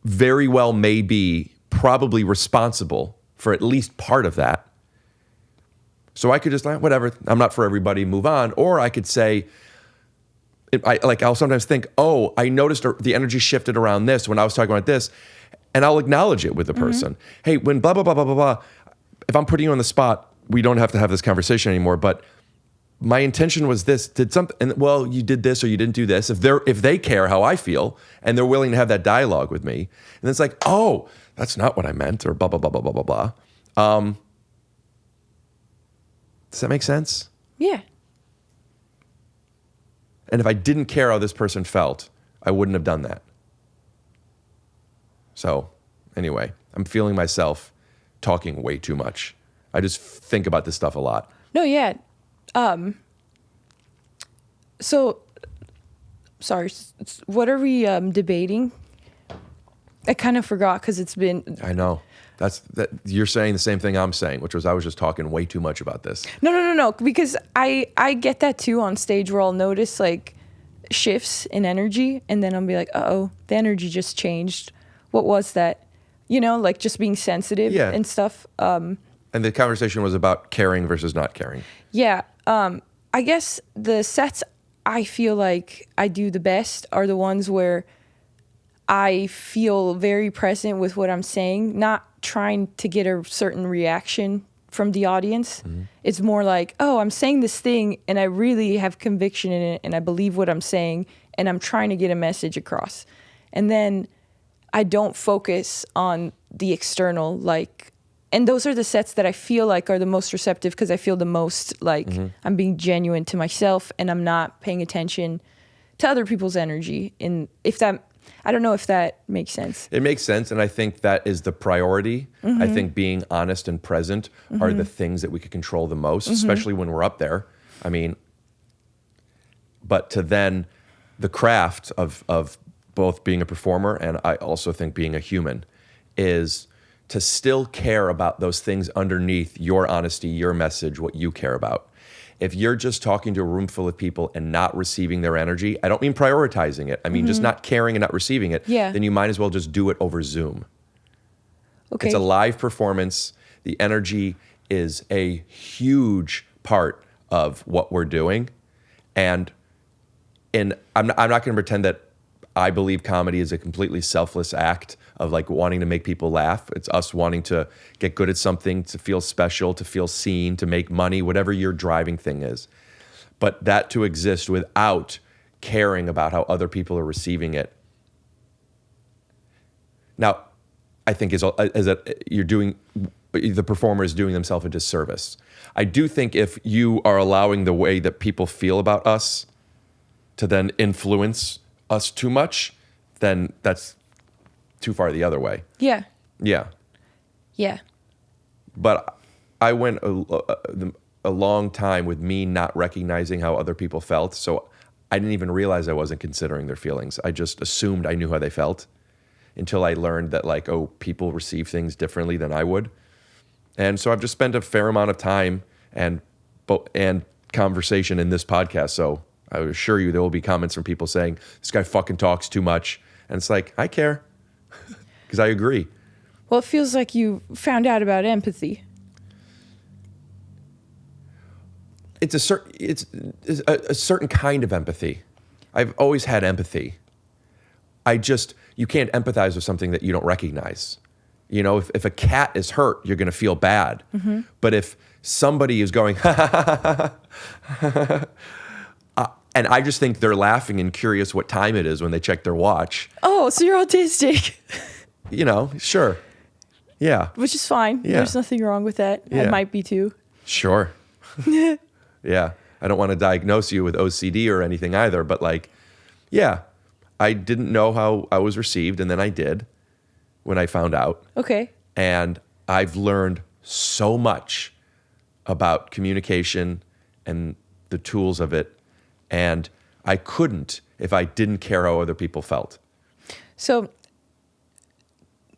very well may be probably responsible for at least part of that. So I could just like, whatever, I'm not for everybody, move on. Or I could say, I'll sometimes think, oh, I noticed the energy shifted around this when I was talking about this, and I'll acknowledge it with the person. Hey, when blah, blah, blah, blah, blah, blah, if I'm putting you on the spot, we don't have to have this conversation anymore, but my intention was this, did something, and well, you did this or you didn't do this. If they care how I feel and they're willing to have that dialogue with me, and it's like, oh, that's not what I meant, or blah, blah, blah, blah, blah, blah, blah. Does that make sense? Yeah. And if I didn't care how this person felt, I wouldn't have done that. So anyway, I'm feeling myself talking way too much. I just think about this stuff a lot. No, yeah. So, sorry, what are we debating? I kind of forgot because it's been... I know. You're saying the same thing I'm saying, which was I was just talking way too much about this. No, because I get that too on stage where I'll notice like shifts in energy and then I'll be like, uh-oh, the energy just changed. What was that? You know, like just being sensitive and stuff. And the conversation was about caring versus not caring. Yeah. I guess the sets I feel like I do the best are the ones where I feel very present with what I'm saying, not trying to get a certain reaction from the audience. Mm-hmm. It's more like, oh, I'm saying this thing and I really have conviction in it and I believe what I'm saying and I'm trying to get a message across. And then I don't focus on the external, like, and those are the sets that I feel like are the most receptive because I feel the most like I'm being genuine to myself and I'm not paying attention to other people's energy. And if that, I don't know if that makes sense. It makes sense, and I think that is the priority. I think being honest and present are the things that we could control the most, especially when we're up there. I mean, but to then the craft of both being a performer and I also think being a human is to still care about those things underneath your honesty, your message, what you care about. If you're just talking to a room full of people and not receiving their energy, I don't mean prioritizing it. I mean just not caring and not receiving it. Yeah. Then you might as well just do it over Zoom. Okay. It's a live performance. The energy is a huge part of what we're doing. And I'm not going to pretend that I believe comedy is a completely selfless act of like wanting to make people laugh. It's us wanting to get good at something, to feel special, to feel seen, to make money, whatever your driving thing is. But that to exist without caring about how other people are receiving it. Now, I think is that you're doing, the performer is doing themselves a disservice. I do think if you are allowing the way that people feel about us to then influence us too much, then that's too far the other way. Yeah. Yeah. Yeah. But I went a long time with me not recognizing how other people felt, so I didn't even realize I wasn't considering their feelings. I just assumed I knew how they felt until I learned that like, oh, people receive things differently than I would. And so I've just spent a fair amount of time and conversation in this podcast, so I would assure you there will be comments from people saying, this guy fucking talks too much. And it's like, I care. Because I agree. Well, it feels like you found out about empathy. It's a certain kind of empathy. I've always had empathy. You can't empathize with something that you don't recognize. You know, if a cat is hurt, you're going to feel bad. Mm-hmm. But if somebody is going, and I just think they're laughing and curious what time it is when they check their watch. Oh, so you're autistic. You know, sure. Yeah. Which is fine. Yeah. There's nothing wrong with that. Yeah. I might be too. Sure. Yeah. I don't want to diagnose you with OCD or anything either, but like, yeah, I didn't know how I was received, and then I did when I found out. Okay. And I've learned so much about communication and the tools of it. And I couldn't if I didn't care how other people felt. So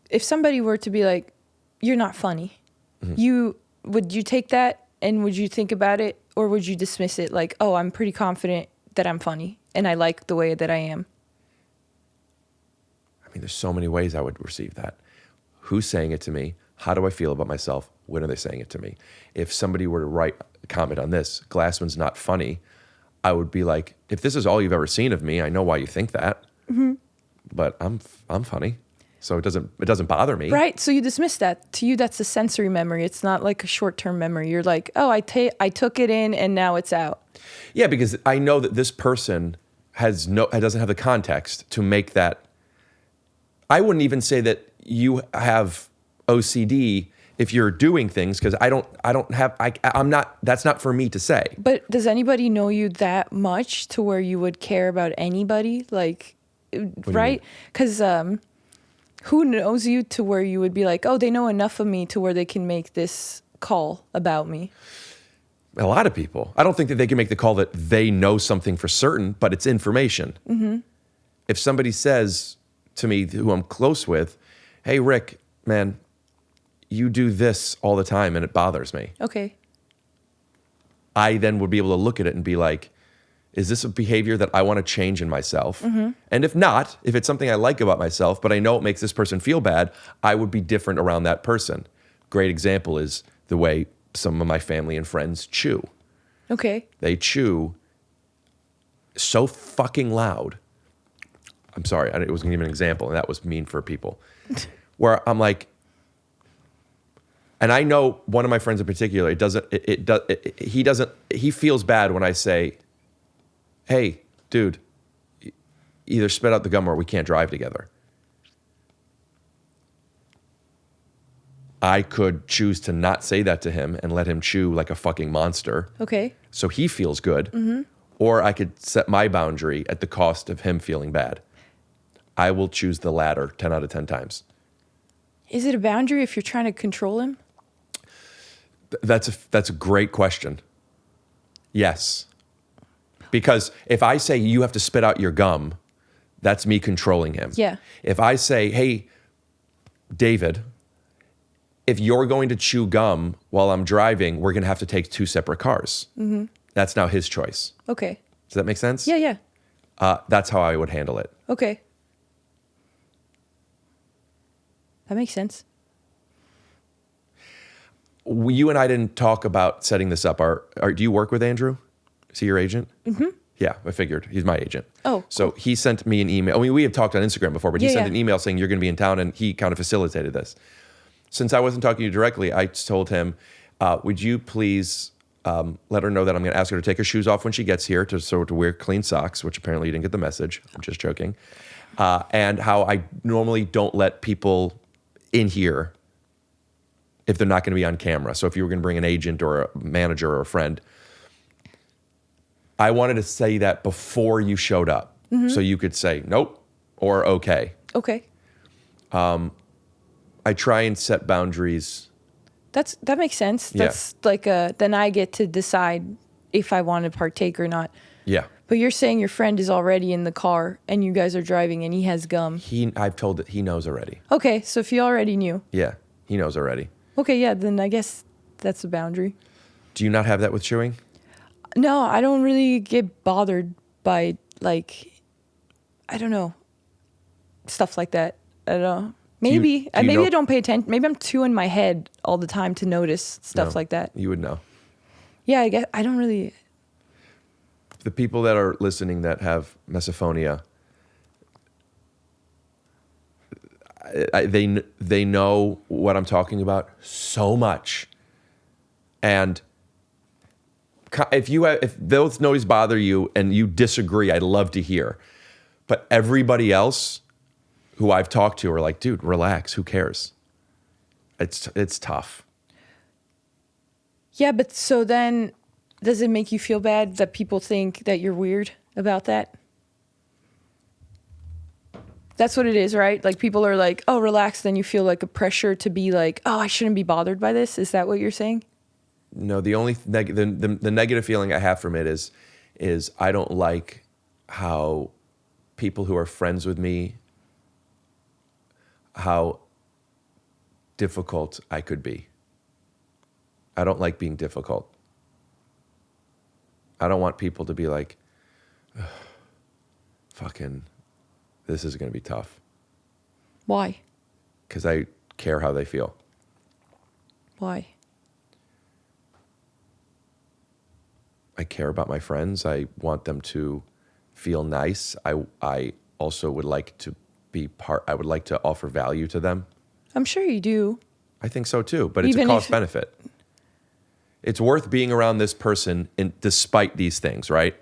if somebody were to be like, you're not funny, would you take that and would you think about it, or would you dismiss it like, oh, I'm pretty confident that I'm funny and I like the way that I am? I mean, there's so many ways I would receive that. Who's saying it to me? How do I feel about myself? When are they saying it to me? If somebody were to write a comment on this, Glassman's not funny, I would be like, if this is all you've ever seen of me, I know why you think that. But I'm funny. So it doesn't bother me. Right. So you dismiss that. To you, that's a sensory memory. It's not like a short-term memory. You're like, oh, I took it in and now it's out. Yeah, because I know that this person doesn't have the context to make that. I wouldn't even say that you have OCD if you're doing things, because I'm not, that's not for me to say. But does anybody know you that much to where you would care about anybody? Like, right? Because who knows you to where you would be like, oh, they know enough of me to where they can make this call about me? A lot of people. I don't think that they can make the call that they know something for certain, but it's information. If somebody says to me, who I'm close with, hey, Rick, man, you do this all the time and it bothers me. Okay. I then would be able to look at it and be like, is this a behavior that I want to change in myself? And if not, if it's something I like about myself, but I know it makes this person feel bad, I would be different around that person. Great example is the way some of my family and friends chew. Okay. They chew so fucking loud. I'm sorry, it was going to give an example, and that was mean for people. Where I'm like, and I know one of my friends in particular, he feels bad when I say, hey, dude, either spit out the gum or we can't drive together. I could choose to not say that to him and let him chew like a fucking monster. Okay. So he feels good. Or I could set my boundary at the cost of him feeling bad. I will choose the latter 10 out of 10 times. Is it a boundary if you're trying to control him? That's a great question. Yes. Because if I say you have to spit out your gum, that's me controlling him. Yeah. If I say, hey, David, if you're going to chew gum while I'm driving, we're going to have to take 2 separate cars. That's now his choice. Okay. Does that make sense? Yeah. That's how I would handle it. Okay. That makes sense. You and I didn't talk about setting this up. Do you work with Andrew? Is he your agent? Yeah, I figured. He's my agent. Oh, So he sent me an email. I mean, we have talked on Instagram before, but he sent an email saying you're going to be in town, and he kind of facilitated this. Since I wasn't talking to you directly, I told him, would you please let her know that I'm going to ask her to take her shoes off when she gets here to wear clean socks, which apparently you didn't get the message. I'm just joking. And how I normally don't let people in here if they're not going to be on camera. So if you were going to bring an agent or a manager or a friend, I wanted to say that before you showed up. So you could say nope or okay. Okay. I try and set boundaries. That makes sense. Yeah. That's like then I get to decide if I want to partake or not. Yeah. But you're saying your friend is already in the car and you guys are driving and he has gum. I've told that he knows already. Okay, so if he already knew. Yeah, he knows already. Okay, yeah, then I guess that's a boundary. Do you not have that with chewing? No, I don't really get bothered by, like, I don't know, stuff like that. I don't know. Maybe. Do you Maybe know- I don't pay attention. Maybe I'm too in my head all the time to notice stuff No, like that. You would know. Yeah, I guess I don't really. The people that are listening that have misophonia, they know what I'm talking about so much. And if those noise bother you and you disagree, I'd love to hear. But everybody else who I've talked to are like, dude, relax. Who cares? It's tough. Yeah, but so then, does it make you feel bad that people think that you're weird about that? That's what it is, right? Like people are like, oh, relax. Then you feel like a pressure to be like, oh, I shouldn't be bothered by this. Is that what you're saying? No, the only the negative feeling I have from it is I don't like how people who are friends with me, how difficult I could be. I don't like being difficult. I don't want people to be like, fucking, this is going to be tough. Why? Because I care how they feel. Why? I care about my friends. I want them to feel nice. I also would like to I would like to offer value to them. I'm sure you do. I think so too, but it's Even a cost if- benefit. It's worth being around this person despite these things, right?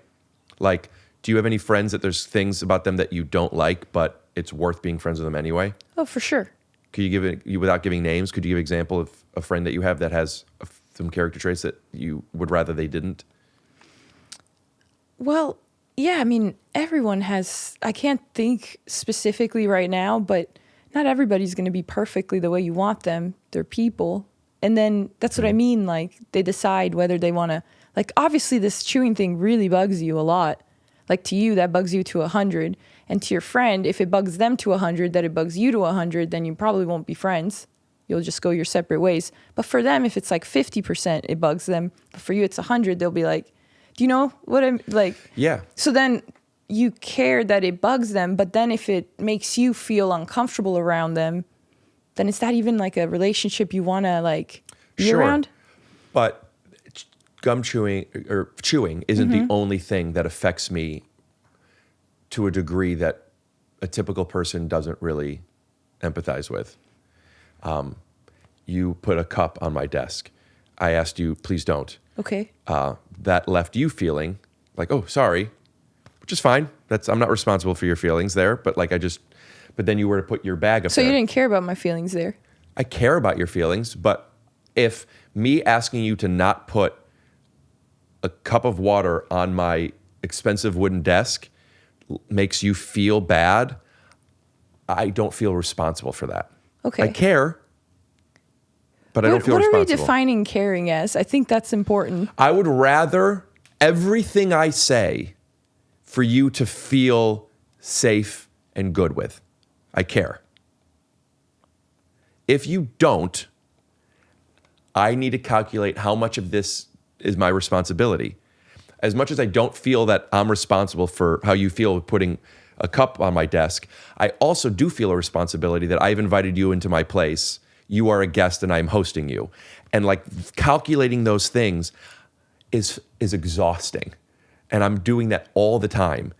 Like, do you have any friends that there's things about them that you don't like, but it's worth being friends with them anyway? Oh, for sure. Could you without giving names, could you give an example of a friend that you have that has some character traits that you would rather they didn't? Well, yeah, I mean, everyone has, I can't think specifically right now, but not everybody's going to be perfectly the way you want them. They're people. And then that's what I mean. Like, they decide whether they want to, like, obviously this chewing thing really bugs you a lot. Like, to you, that bugs you to 100. And to your friend, if it bugs them to 100, that it bugs you to 100, then you probably won't be friends. You'll just go your separate ways. But for them, if it's like 50%, it bugs them. But for you, it's 100. They'll be like, do you know what I'm like? Yeah. So then you care that it bugs them. But then if it makes you feel uncomfortable around them, then is that even like a relationship you want to like be around? But gum chewing or chewing isn't the only thing that affects me to a degree that a typical person doesn't really empathize with. You put a cup on my desk. I asked you, please don't. Okay. That left you feeling like, oh, sorry, which is fine. I'm not responsible for your feelings there, but but then you were to put your bag up So there. you didn't care about my feelings there. I care about your feelings, but if me asking you to not put a cup of water on my expensive wooden desk makes you feel bad, I don't feel responsible for that. Okay. I care, but I don't feel responsible. What are we defining caring as? I think that's important. I would rather everything I say for you to feel safe and good with. I care. If you don't, I need to calculate how much of this is my responsibility. As much as I don't feel that I'm responsible for how you feel with putting a cup on my desk, I also do feel a responsibility that I've invited you into my place. You are a guest and I'm hosting you. And like calculating those things is exhausting. And I'm doing that all the time.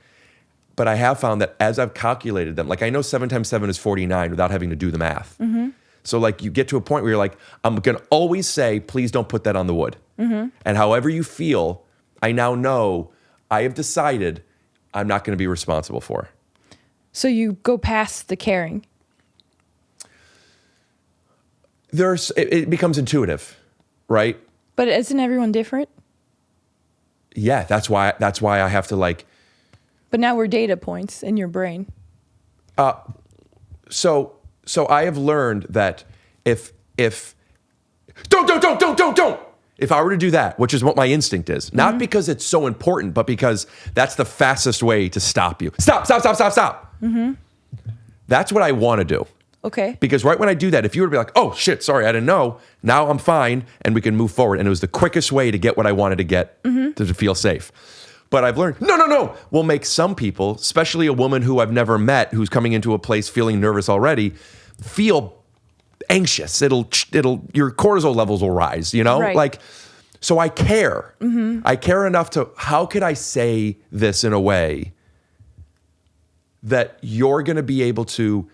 But I have found that as I've calculated them, like I know 7 times 7 is 49 without having to do the math. So like you get to a point where you're like, I'm going to always say, please don't put that on the wood. And however you feel, I now know I have decided I'm not going to be responsible for. So you go past the caring. It becomes intuitive, right? But isn't everyone different? Yeah, that's why I have to like. But now we're data points in your brain. So I have learned that if don't. If I were to do that, which is what my instinct is, not because it's so important, but because that's the fastest way to stop you. Stop. That's what I want to do. Okay. Because right when I do that, if you were to be like, oh shit, sorry, I didn't know. Now I'm fine and we can move forward. And it was the quickest way to get what I wanted to get to feel safe. But I've learned, no, will make some people, especially a woman who I've never met, who's coming into a place feeling nervous already, feel anxious. Your cortisol levels will rise, you know? Right. Like, so I care. I care enough to, how could I say this in a way that you're going to be able to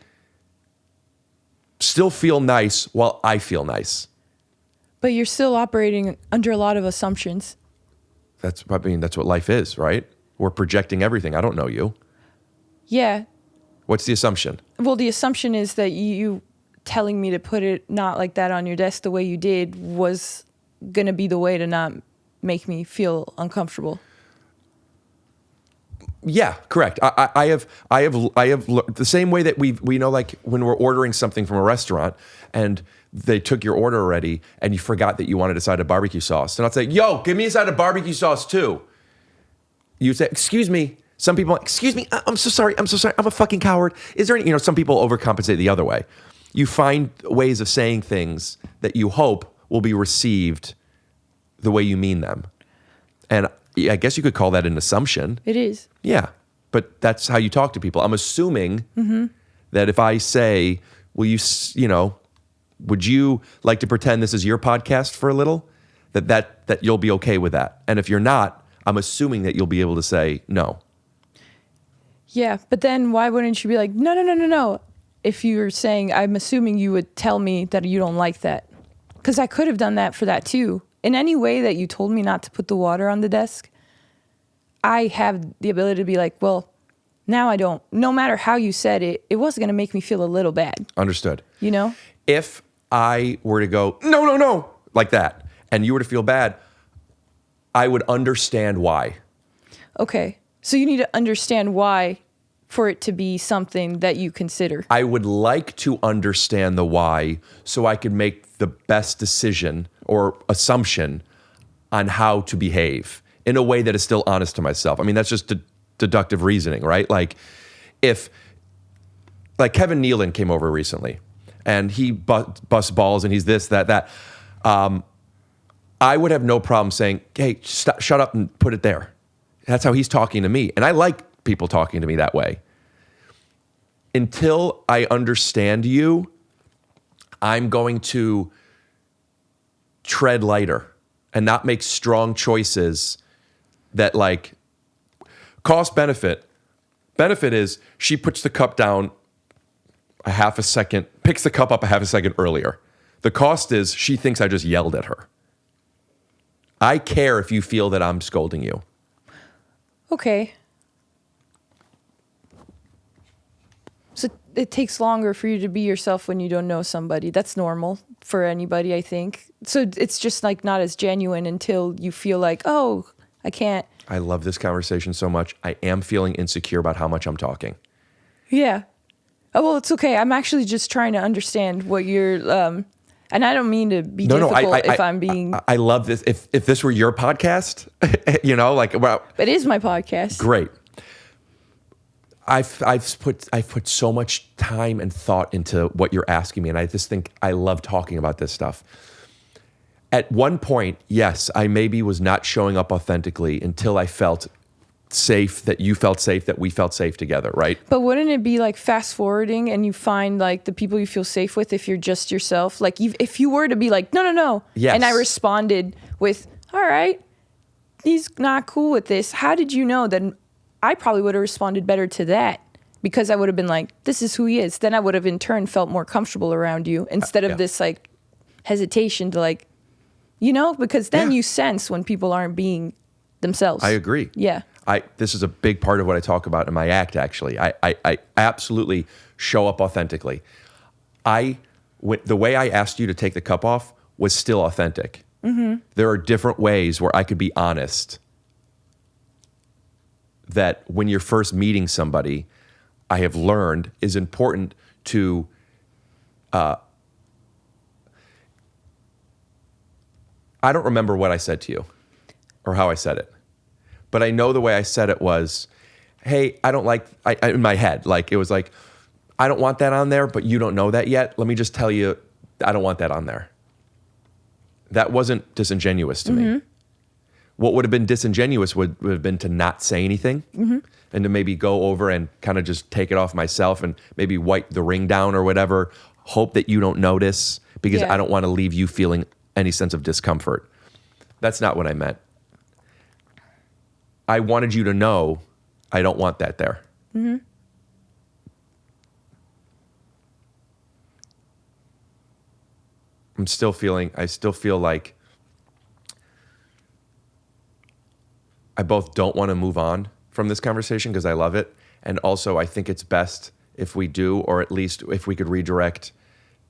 still feel nice while I feel nice? But you're still operating under a lot of assumptions. That's what life is, right? We're projecting everything. I don't know you. Yeah. What's the assumption? Well, the assumption is that you telling me to put it not like that on your desk the way you did was going to be the way to not make me feel uncomfortable. Yeah, correct. I have the same way that we know, like when we're ordering something from a restaurant and they took your order already and you forgot that you wanted a side of barbecue sauce. And I'll say, yo, give me a side of barbecue sauce too. You say, excuse me. Some people, excuse me, I'm so sorry. I'm a fucking coward. Is there any, some people overcompensate the other way. You find ways of saying things that you hope will be received the way you mean them. And I guess you could call that an assumption. It is. Yeah, but that's how you talk to people. I'm assuming that if I say, will you, would you like to pretend this is your podcast for a little? That you'll be okay with that. And if you're not, I'm assuming that you'll be able to say no. Yeah, but then why wouldn't you be like, no? If you were saying, I'm assuming you would tell me that you don't like that. Because I could have done that for that too. In any way that you told me not to put the water on the desk, I have the ability to be like, well, now I don't. No matter how you said it, it was going to make me feel a little bad. Understood. You know? If I were to go, no, like that, and you were to feel bad, I would understand why. Okay. So you need to understand why for it to be something that you consider. I would like to understand the why so I could make the best decision or assumption on how to behave in a way that is still honest to myself. I mean, that's just deductive reasoning, right? Like Kevin Nealon came over recently and he busts balls and he's this, that. I would have no problem saying, hey, shut up and put it there. That's how he's talking to me. And I like people talking to me that way. Until I understand you, I'm going to tread lighter and not make strong choices that like cost benefit. Benefit is she puts the cup down a half a second, picks the cup up a half a second earlier. The cost is she thinks I just yelled at her. I care if you feel that I'm scolding you. Okay. So it takes longer for you to be yourself when you don't know somebody. That's normal for anybody, I think. So it's just like not as genuine until you feel like, oh, I can't. I love this conversation so much. I am feeling insecure about how much I'm talking. Yeah. Oh, well, it's okay. I'm actually just trying to understand what you're, and I don't mean to be difficult if I'm being. I love this. If this were your podcast, you know, like, well, it is my podcast. Great. I've put so much time and thought into what you're asking me, and I just think I love talking about this stuff. At one point, yes, I maybe was not showing up authentically until I felt safe, that you felt safe, that we felt safe together, right? But wouldn't it be like fast forwarding and you find like the people you feel safe with if you're just yourself? Like if you were to be like, no. Yes. And I responded with, all right, he's not cool with this. How did you know? Then I probably would have responded better to that because I would have been like, this is who he is. Then I would have in turn felt more comfortable around you instead of this like hesitation to like, you know, because then you sense when people aren't being themselves. I agree. Yeah. This is a big part of what I talk about in my act, actually. I absolutely show up authentically. The way I asked you to take the cup off was still authentic. Mm-hmm. There are different ways where I could be honest that when you're first meeting somebody, I have learned is important to I don't remember what I said to you or how I said it. But I know the way I said it was, hey, I don't like, in my head, like it was like, I don't want that on there, but you don't know that yet. Let me just tell you, I don't want that on there. That wasn't disingenuous to me. What would have been disingenuous would have been to not say anything and to maybe go over and kind of just take it off myself and maybe wipe the ring down or whatever, hope that you don't notice because I don't want to leave you feeling any sense of discomfort. That's not what I meant. I wanted you to know I don't want that there. Mm-hmm. I still feel like I both don't want to move on from this conversation because I love it. And also I think it's best if we do, or at least if we could redirect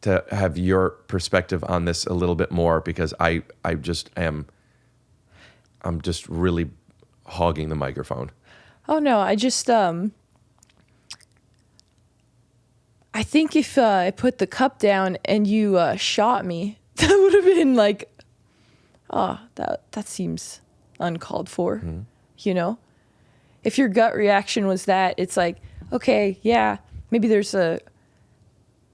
to have your perspective on this a little bit more because I'm just really hogging the microphone. Oh no, I just I think if I put the cup down and you shot me, that would have been like, oh, that seems uncalled for. Mm-hmm. You know, if your gut reaction was that, it's like, okay, yeah, maybe there's a.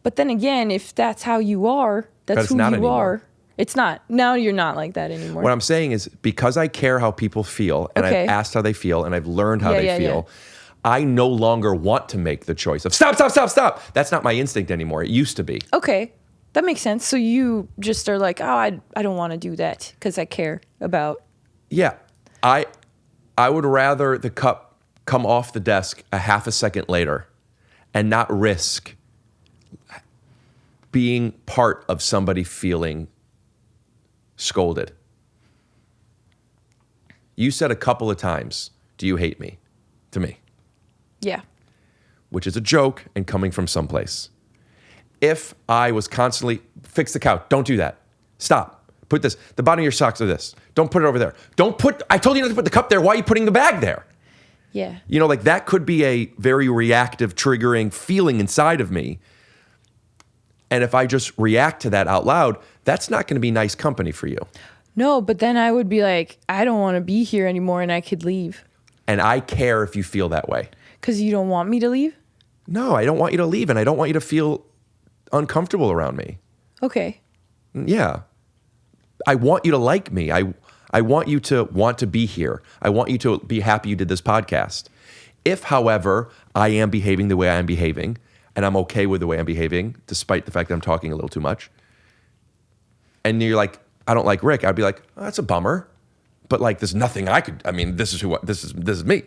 But then again, if that's how you are, that's who you anymore. Are. It's not. Now you're not like that anymore. What I'm saying is because I care how people feel and I've asked how they feel and I've learned how they feel, I no longer want to make the choice of stop. That's not my instinct anymore. It used to be. Okay. That makes sense. So you just are like, oh, I don't want to do that because I care about. Yeah. I would rather the cup come off the desk a half a second later and not risk being part of somebody feeling scolded. You said a couple of times, "Do you hate me?" to me, Yeah. which is a joke and coming from someplace. If I was constantly, "Fix the couch, don't do that. Stop. Put this, the bottom of your socks are this. Don't put it over there. I told you not to put the cup there. Why are you putting the bag there?" Yeah. You know, like that could be a very reactive, triggering feeling inside of me. And if I just react to that out loud, that's not going to be nice company for you. No, but then I would be like, I don't want to be here anymore and I could leave. And I care if you feel that way. Because you don't want me to leave? No, I don't want you to leave, and I don't want you to feel uncomfortable around me. Okay. Yeah. I want you to like me. I want you to want to be here. I want you to be happy you did this podcast. If, however, I am behaving the way I am behaving, and I'm okay with the way I'm behaving, despite the fact that I'm talking a little too much, and you're like, "I don't like Rick," I'd be like, "Oh, that's a bummer." But like, there's nothing I could, I mean, this is me.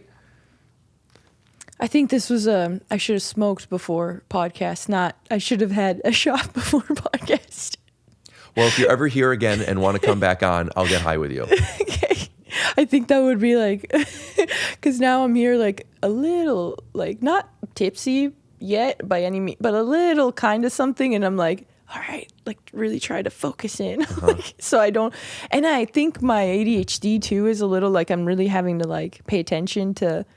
I think this was I should have smoked before podcast, not I should have had a shot before podcast. Well, if you're ever here again and want to come back on, I'll get high with you. Okay. I think that would be like, because now I'm here like a little, like not tipsy yet by any means, but a little kind of something. And I'm like, all right, like really try to focus in. Like, so I don't, and I think my ADHD too is a little like I'm really having to like pay attention to,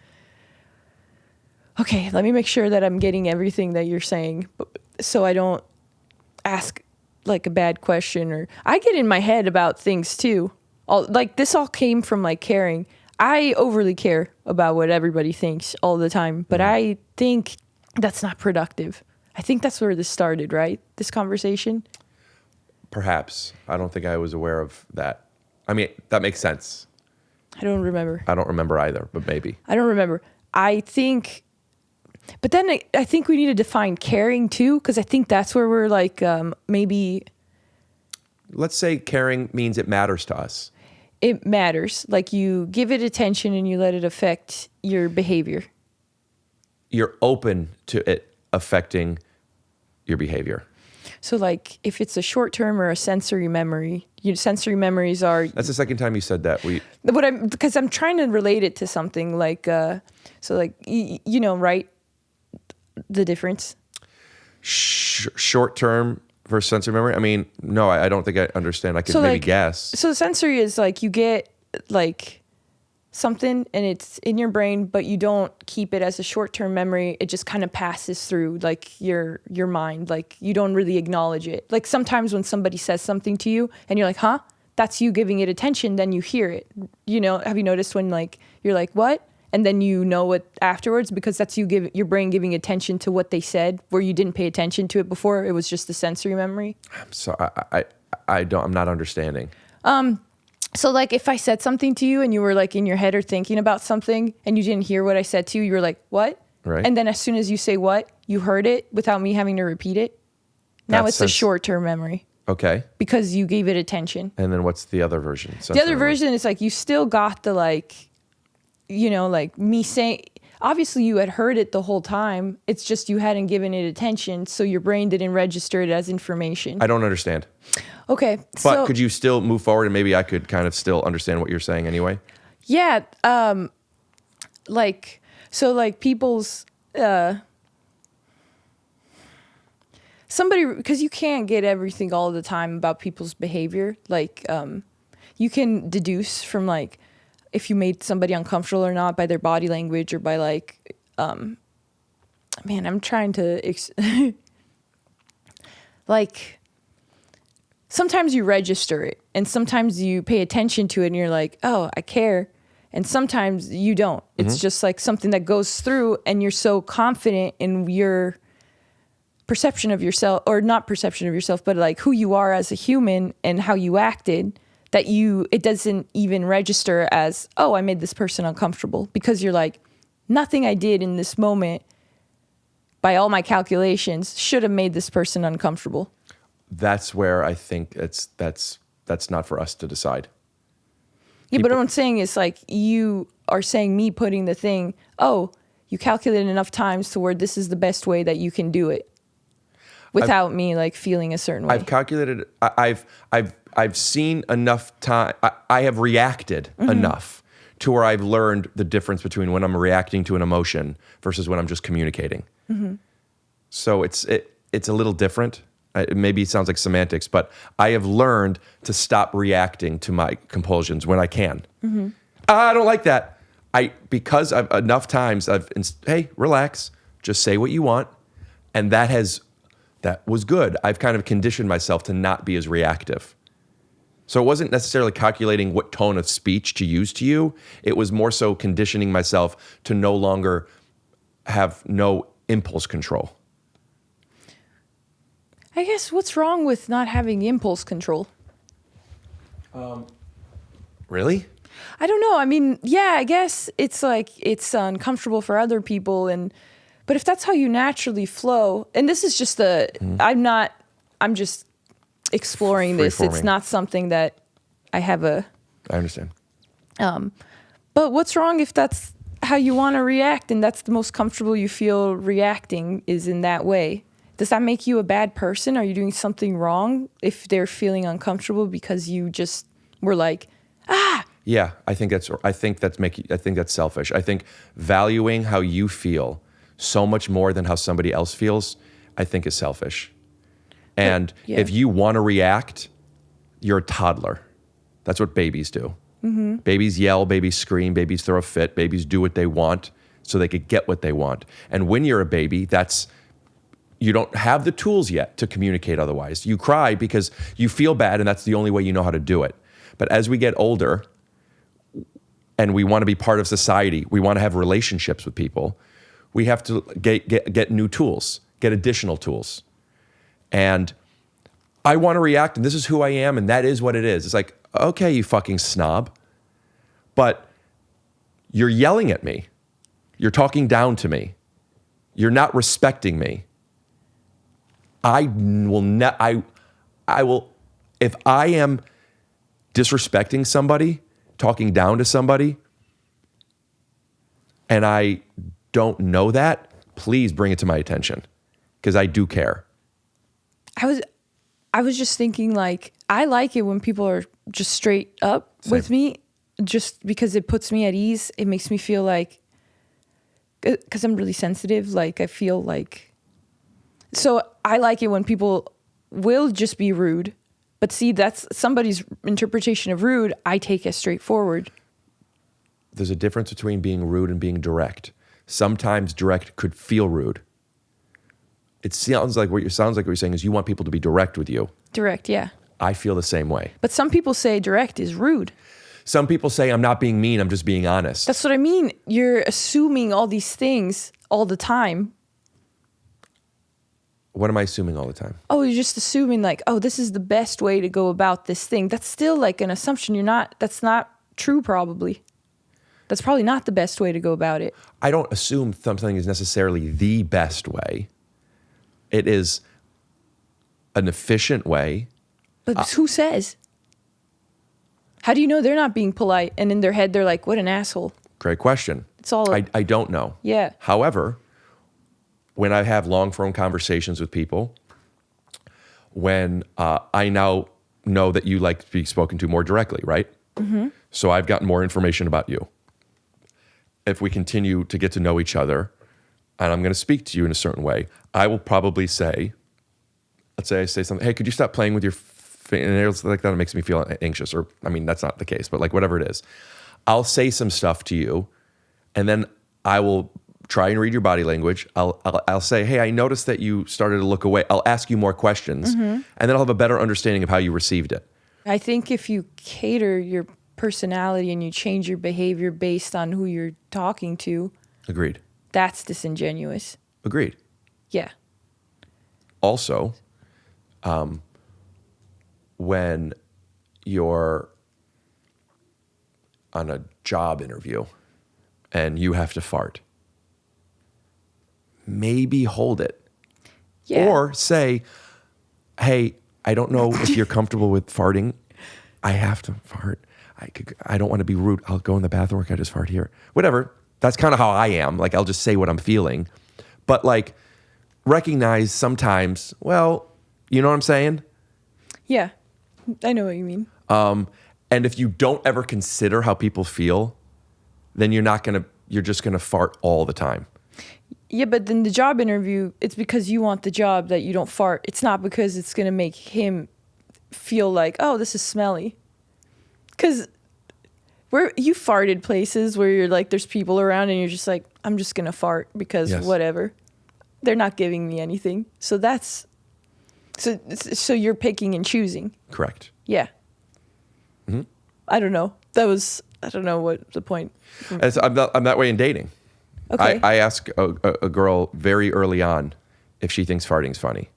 okay, let me make sure that I'm getting everything that you're saying so I don't ask like a bad question, or I get in my head about things too. This all came from like caring. I overly care about what everybody thinks all the time, but I think that's not productive. I think that's where this started, right? This conversation. Perhaps. I don't think I was aware of that. I mean, that makes sense. I don't remember. I don't remember either, but maybe. I don't remember. I think, but then I think we need to define caring too, because I think that's where we're like maybe. Let's say caring means it matters to us. It matters. Like you give it attention and you let it affect your behavior. You're open to it affecting your behavior. So like if it's a short term or a sensory memory, sensory memories are. That's the second time you said that. Because I'm trying to relate it to something like, so like, you know, right? The difference. Short term versus sensory memory? I mean, no, I don't think I understand. I could maybe guess. So sensory is like you get like something and it's in your brain, but you don't keep it as a short-term memory. It just kind of passes through like your mind. Like you don't really acknowledge it. Like sometimes when somebody says something to you and you're like, huh? That's you giving it attention, then you hear it. You know, have you noticed when like you're like, what? And then you know it afterwards because that's your brain giving attention to what they said where you didn't pay attention to it before. It was just the sensory memory. I'm sorry. I'm not understanding. So like if I said something to you and you were like in your head or thinking about something and you didn't hear what I said to you, you were like, what? Right. And then as soon as you say what, you heard it without me having to repeat it. Now it's a short-term memory. Okay. Because you gave it attention. And then what's the other version? The other version is like you still got the like, you know, like me saying, obviously you had heard it the whole time. It's just you hadn't given it attention. So your brain didn't register it as information. I don't understand. Okay. But could you still move forward and maybe I could kind of still understand what you're saying anyway? Yeah. Like, so like people's, because you can't get everything all the time about people's behavior. Like, you can deduce from like, if you made somebody uncomfortable or not by their body language or by like, man, I'm trying to, like, sometimes you register it and sometimes you pay attention to it and you're like, oh, I care. And sometimes you don't. It's just like something that goes through and you're so confident in your perception of yourself, or not perception of yourself, but like who you are as a human and how you acted, that it doesn't even register as, oh, I made this person uncomfortable, because you're like, nothing I did in this moment by all my calculations should have made this person uncomfortable. That's where I think that's not for us to decide. Yeah, but what I'm saying is like you are saying me putting the thing, oh, you calculated enough times to where this is the best way that you can do it without me like feeling a certain way. I've calculated. I've seen enough time. I have reacted enough to where I've learned the difference between when I'm reacting to an emotion versus when I'm just communicating. So it's a little different. Maybe it sounds like semantics, but I have learned to stop reacting to my compulsions when I can. I don't like that. Because I've enough times hey, relax, just say what you want, and that was good. I've kind of conditioned myself to not be as reactive. So it wasn't necessarily calculating what tone of speech to use to you. It was more so conditioning myself to no longer have no impulse control. I guess what's wrong with not having impulse control? Really? I don't know. I mean, yeah, I guess it's like it's uncomfortable for other people, but if that's how you naturally flow, and this is just I'm just exploring this. It's not something that I have I understand. But what's wrong if that's how you want to react and that's the most comfortable you feel reacting is in that way? Does that make you a bad person? Are you doing something wrong if they're feeling uncomfortable because you just were like, Yeah, I think that's selfish. I think valuing how you feel so much more than how somebody else feels, I think is selfish. And if you want to react, you're a toddler. That's what babies do. Babies yell, babies scream, babies throw a fit, babies do what they want so they could get what they want. And when you're a baby, you don't have the tools yet to communicate otherwise. You cry because you feel bad and that's the only way you know how to do it. But as we get older and we want to be part of society, we want to have relationships with people, we have to get new tools, get additional tools. And I want to react and this is who I am and that is what it is. It's like, okay, you fucking snob, but you're yelling at me. You're talking down to me. You're not respecting me. I will, if I am disrespecting somebody, talking down to somebody, and I don't know that, please bring it to my attention because I do care. I was just thinking like, I like it when people are just straight up with me just because it puts me at ease. It makes me feel like, because I'm really sensitive, like I feel like, so I like it when people will just be rude. But see, that's somebody's interpretation of rude. I take as straightforward. There's a difference between being rude and being direct. Sometimes direct could feel rude. It sounds like what you're saying is you want people to be direct with you. Direct, yeah. I feel the same way. But some people say direct is rude. Some people say I'm not being mean, I'm just being honest. That's what I mean. You're assuming all these things all the time. What am I assuming all the time? Oh, you're just assuming like, oh, this is the best way to go about this thing. That's still like an assumption. That's not true probably. That's probably not the best way to go about it. I don't assume something is necessarily the best way. It is an efficient way. But who says? How do you know they're not being polite and in their head they're like, what an asshole? Great question. It's all I don't know. Yeah. However, when I have long-form conversations with people, when I now know that you like to be spoken to more directly, right? Mm-hmm. So I've gotten more information about you. If we continue to get to know each other, and I'm going to speak to you in a certain way, I will probably say, let's say I say something, hey, could you stop playing with your fingernails like that? It makes me feel anxious. Or, I mean, that's not the case, but like whatever it is. I'll say some stuff to you, and then I will try and read your body language. I'll say, hey, I noticed that you started to look away. I'll ask you more questions, and then I'll have a better understanding of how you received it. I think if you cater your personality and you change your behavior based on who you're talking to. Agreed. That's disingenuous. Agreed. Yeah. Also, when you're on a job interview and you have to fart, maybe hold it. Yeah. Or say, hey, I don't know if you're comfortable with farting. I have to fart. I don't want to be rude. I'll go in the bathroom. Can I just fart here? Whatever. That's kind of how I am. Like, I'll just say what I'm feeling. But like, recognize sometimes, well, you know what I'm saying? Yeah, I know what you mean. And if you don't ever consider how people feel, then you're just gonna fart all the time. Yeah, but then the job interview, it's because you want the job that you don't fart. It's not because it's going to make him feel like, oh, this is smelly. Because you farted places where you're like, there's people around and you're just like, I'm just going to fart because whatever. They're not giving me anything. So so you're picking and choosing. Correct. Yeah. Mm-hmm. I don't know. I don't know what the point. I'm that way in dating. Okay. I ask a girl very early on if she thinks farting's funny.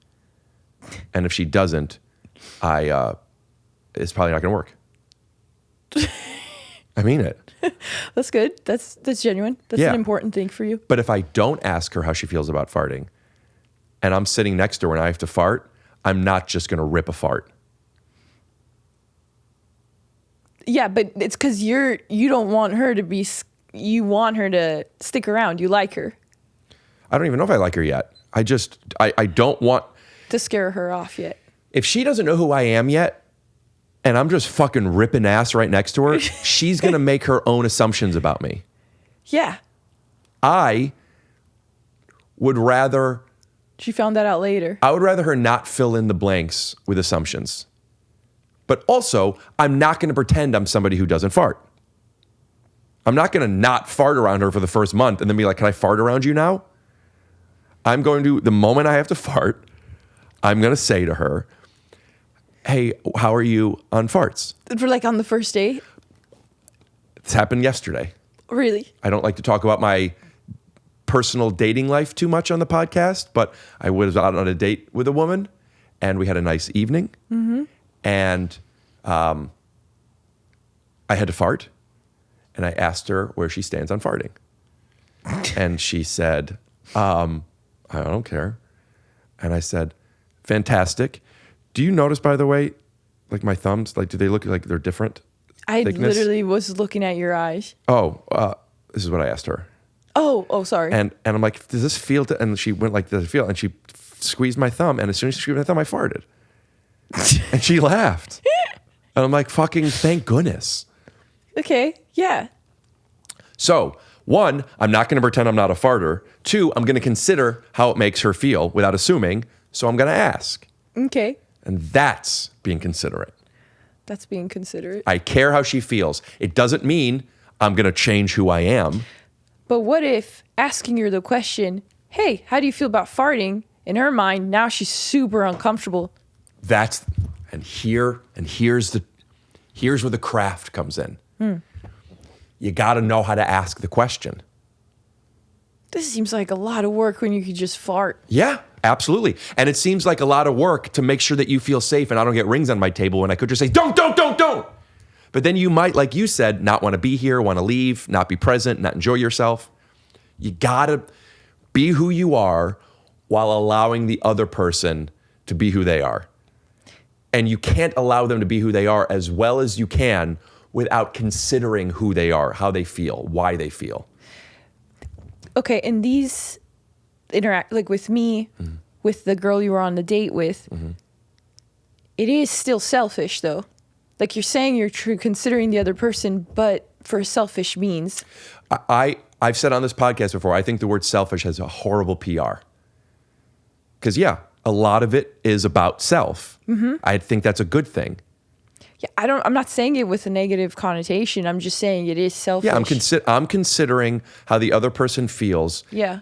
And if she doesn't, it's probably not going to work. I mean it. That's good. That's genuine. That's an important thing for you. But if I don't ask her how she feels about farting, and I'm sitting next to her and I have to fart, I'm not just going to rip a fart. Yeah, but it's because you don't want her to be... You want her to stick around. You like her. I don't even know if I like her yet. I don't want... To scare her off yet. If she doesn't know who I am yet, and I'm just fucking ripping ass right next to her, she's going to make her own assumptions about me. Yeah. I would rather... She found that out later. I would rather her not fill in the blanks with assumptions. But also, I'm not going to pretend I'm somebody who doesn't fart. I'm not going to not fart around her for the first month and then be like, can I fart around you now? I'm going to, the moment I have to fart, I'm going to say to her, hey, how are you on farts? For like on the first date? It's happened yesterday. Really? I don't like to talk about my personal dating life too much on the podcast, but I was out on a date with a woman and we had a nice evening. Mm-hmm. And I had to fart. And I asked her where she stands on farting. And she said, I don't care. And I said, fantastic. Do you notice, by the way, like my thumbs, like do they look like they're different? I thickness? literally was looking at your eyes. Oh, this is what I asked her. Oh, sorry. And I'm like, does this feel? And she went like, does it feel? And she squeezed my thumb. And as soon as she squeezed my thumb, I farted. And she laughed. And I'm like, fucking thank goodness. Okay, yeah. So, 1, I'm not going to pretend I'm not a farter. 2, I'm going to consider how it makes her feel without assuming, so I'm going to ask. Okay. And that's being considerate. That's being considerate. I care how she feels. It doesn't mean I'm going to change who I am. But what if asking her the question, hey, how do you feel about farting? In her mind, now she's super uncomfortable. Here's where the craft comes in. You got to know how to ask the question. This seems like a lot of work when you could just fart. Yeah, absolutely. And it seems like a lot of work to make sure that you feel safe and I don't get rings on my table when I could just say, don't. But then you might, like you said, not want to be here, want to leave, not be present, not enjoy yourself. You got to be who you are while allowing the other person to be who they are. And you can't allow them to be who they are as well as you can without considering who they are, how they feel, why they feel. Okay, and these interact, like with me, with the girl you were on the date with, it is still selfish though. Like you're saying you're considering the other person, but for selfish means. I've said on this podcast before, I think the word selfish has a horrible PR. Because a lot of it is about self. I think that's a good thing. Yeah, I'm not saying it with a negative connotation. I'm just saying it is selfish. Yeah, I'm considering how the other person feels. Yeah.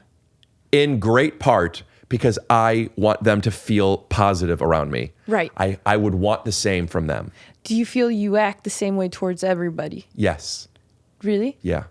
In great part because I want them to feel positive around me. Right. I would want the same from them. Do you feel you act the same way towards everybody? Yes. Really? Yeah.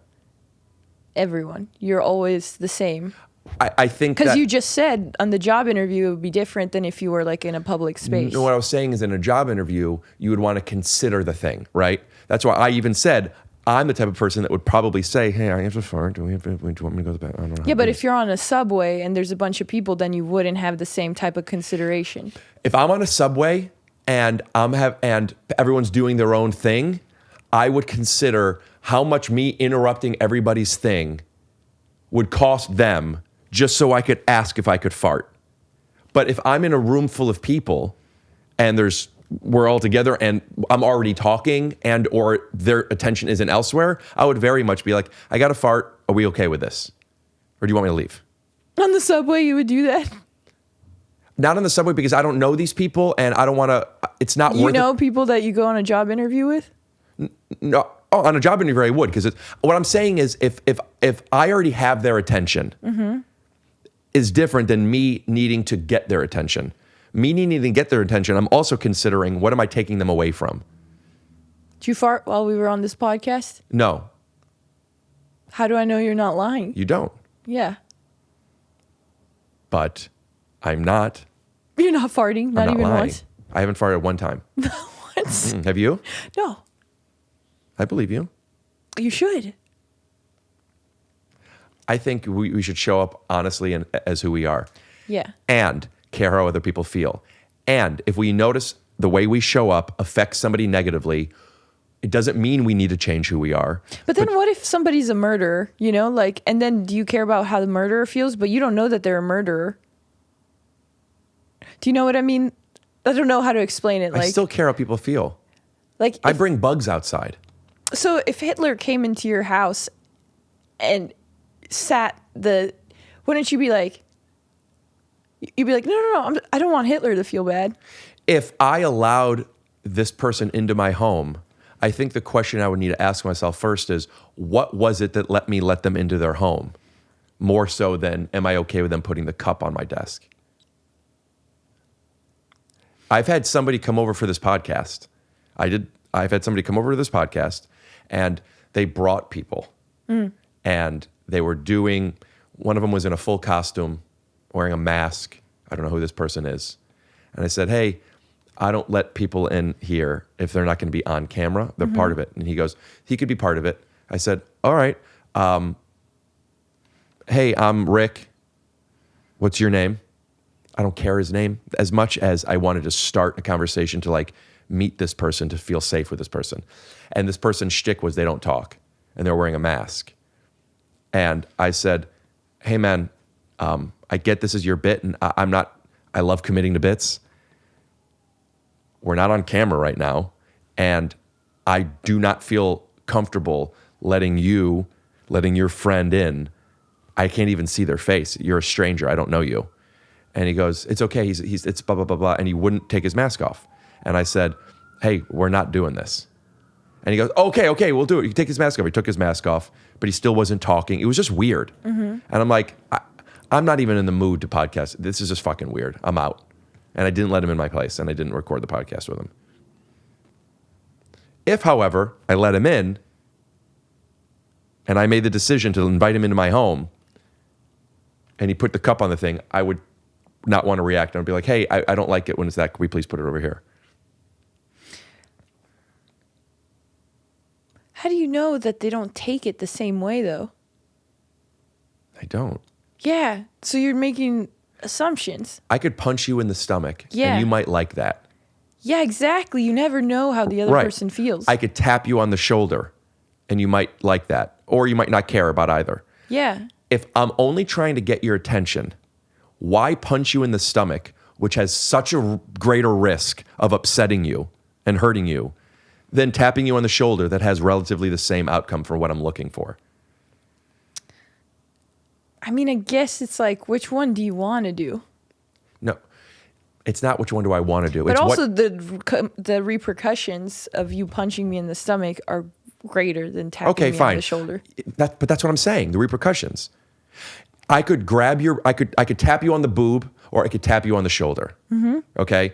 Everyone. You're always the same. I think because you just said on the job interview it would be different than if you were like in a public space. No, what I was saying is in a job interview, you would want to consider the thing, right? That's why I even said I'm the type of person that would probably say, hey, I have to fart. Do you want me to go to the bathroom? I don't know. Yeah, but if you're on a subway and there's a bunch of people, then you wouldn't have the same type of consideration. If I'm on a subway and everyone's doing their own thing, I would consider how much me interrupting everybody's thing would cost them just so I could ask if I could fart. But if I'm in a room full of people and we're all together and I'm already talking and or their attention isn't elsewhere, I would very much be like, I got to fart. Are we okay with this? Or do you want me to leave? On the subway, you would do that? Not on the subway because I don't know these people and I don't want to, it's not worth it. You know people that you go on a job interview with? No, on a job interview I would, because what I'm saying is if I already have their attention, is different than me needing to get their attention. Me needing to get their attention, I'm also considering what am I taking them away from? Did you fart while we were on this podcast? No, How do I know you're not lying? you don't. Yeah. But I'm not. You're not farting, I'm not even lying. once? I haven't farted one time. Once? Have you? No. I believe you. You should. I think we should show up honestly and as who we are. Yeah. And care how other people feel. And if we notice the way we show up affects somebody negatively, it doesn't mean we need to change who we are. But then what if somebody's a murderer, and then do you care about how the murderer feels, but you don't know that they're a murderer? Do you know what I mean? I don't know how to explain it. I still care how people feel. I bring bugs outside. So if Hitler came into your house and wouldn't you be like, you'd be like, no, I don't want Hitler to feel bad. If I allowed this person into my home, I think the question I would need to ask myself first is, what was it that let me let them into their home? More so than, am I okay with them putting the cup on my desk? I've had somebody come over for this podcast. I've had somebody come over to this podcast and they brought people. And they were one of them was in a full costume, wearing a mask. I don't know who this person is. And I said, hey, I don't let people in here if they're not going to be on camera. They're part of it. And he goes, he could be part of it. I said, all right. Hey, I'm Rick. What's your name? I don't care his name as much as I wanted to start a conversation to meet this person, to feel safe with this person. And this person's shtick was they don't talk and they're wearing a mask. And I said, hey man, I get this is your bit and I love committing to bits. We're not on camera right now. And I do not feel comfortable letting your friend in. I can't even see their face. You're a stranger. I don't know you. And he goes, it's okay. It's blah, blah, blah, blah. And he wouldn't take his mask off. And I said, hey, we're not doing this. And he goes, okay, we'll do it. You can take his mask off. He took his mask off, but he still wasn't talking. It was just weird. And I'm like, I'm not even in the mood to podcast. This is just fucking weird. I'm out. And I didn't let him in my place and I didn't record the podcast with him. If, however, I let him in and I made the decision to invite him into my home and he put the cup on the thing, I would not want to react. I'd be like, hey, I don't like it when it's that. Can we please put it over here? How do you know that they don't take it the same way, though? I don't. Yeah. So you're making assumptions. I could punch you in the stomach Yeah. and you might like that. Yeah, exactly. You never know how the other person feels. I could tap you on the shoulder and you might like that. Or you might not care about either. Yeah. If I'm only trying to get your attention, why punch you in the stomach, which has such a greater risk of upsetting you and hurting you, than tapping you on the shoulder that has relatively the same outcome for what I'm looking for? I mean, I guess it's like, which one do you want to do? No, it's not which one do I want to do. But it's also the repercussions of you punching me in the stomach are greater than tapping me on the shoulder. But that's what I'm saying, the repercussions. I could grab I could tap you on the boob or I could tap you on the shoulder. Okay?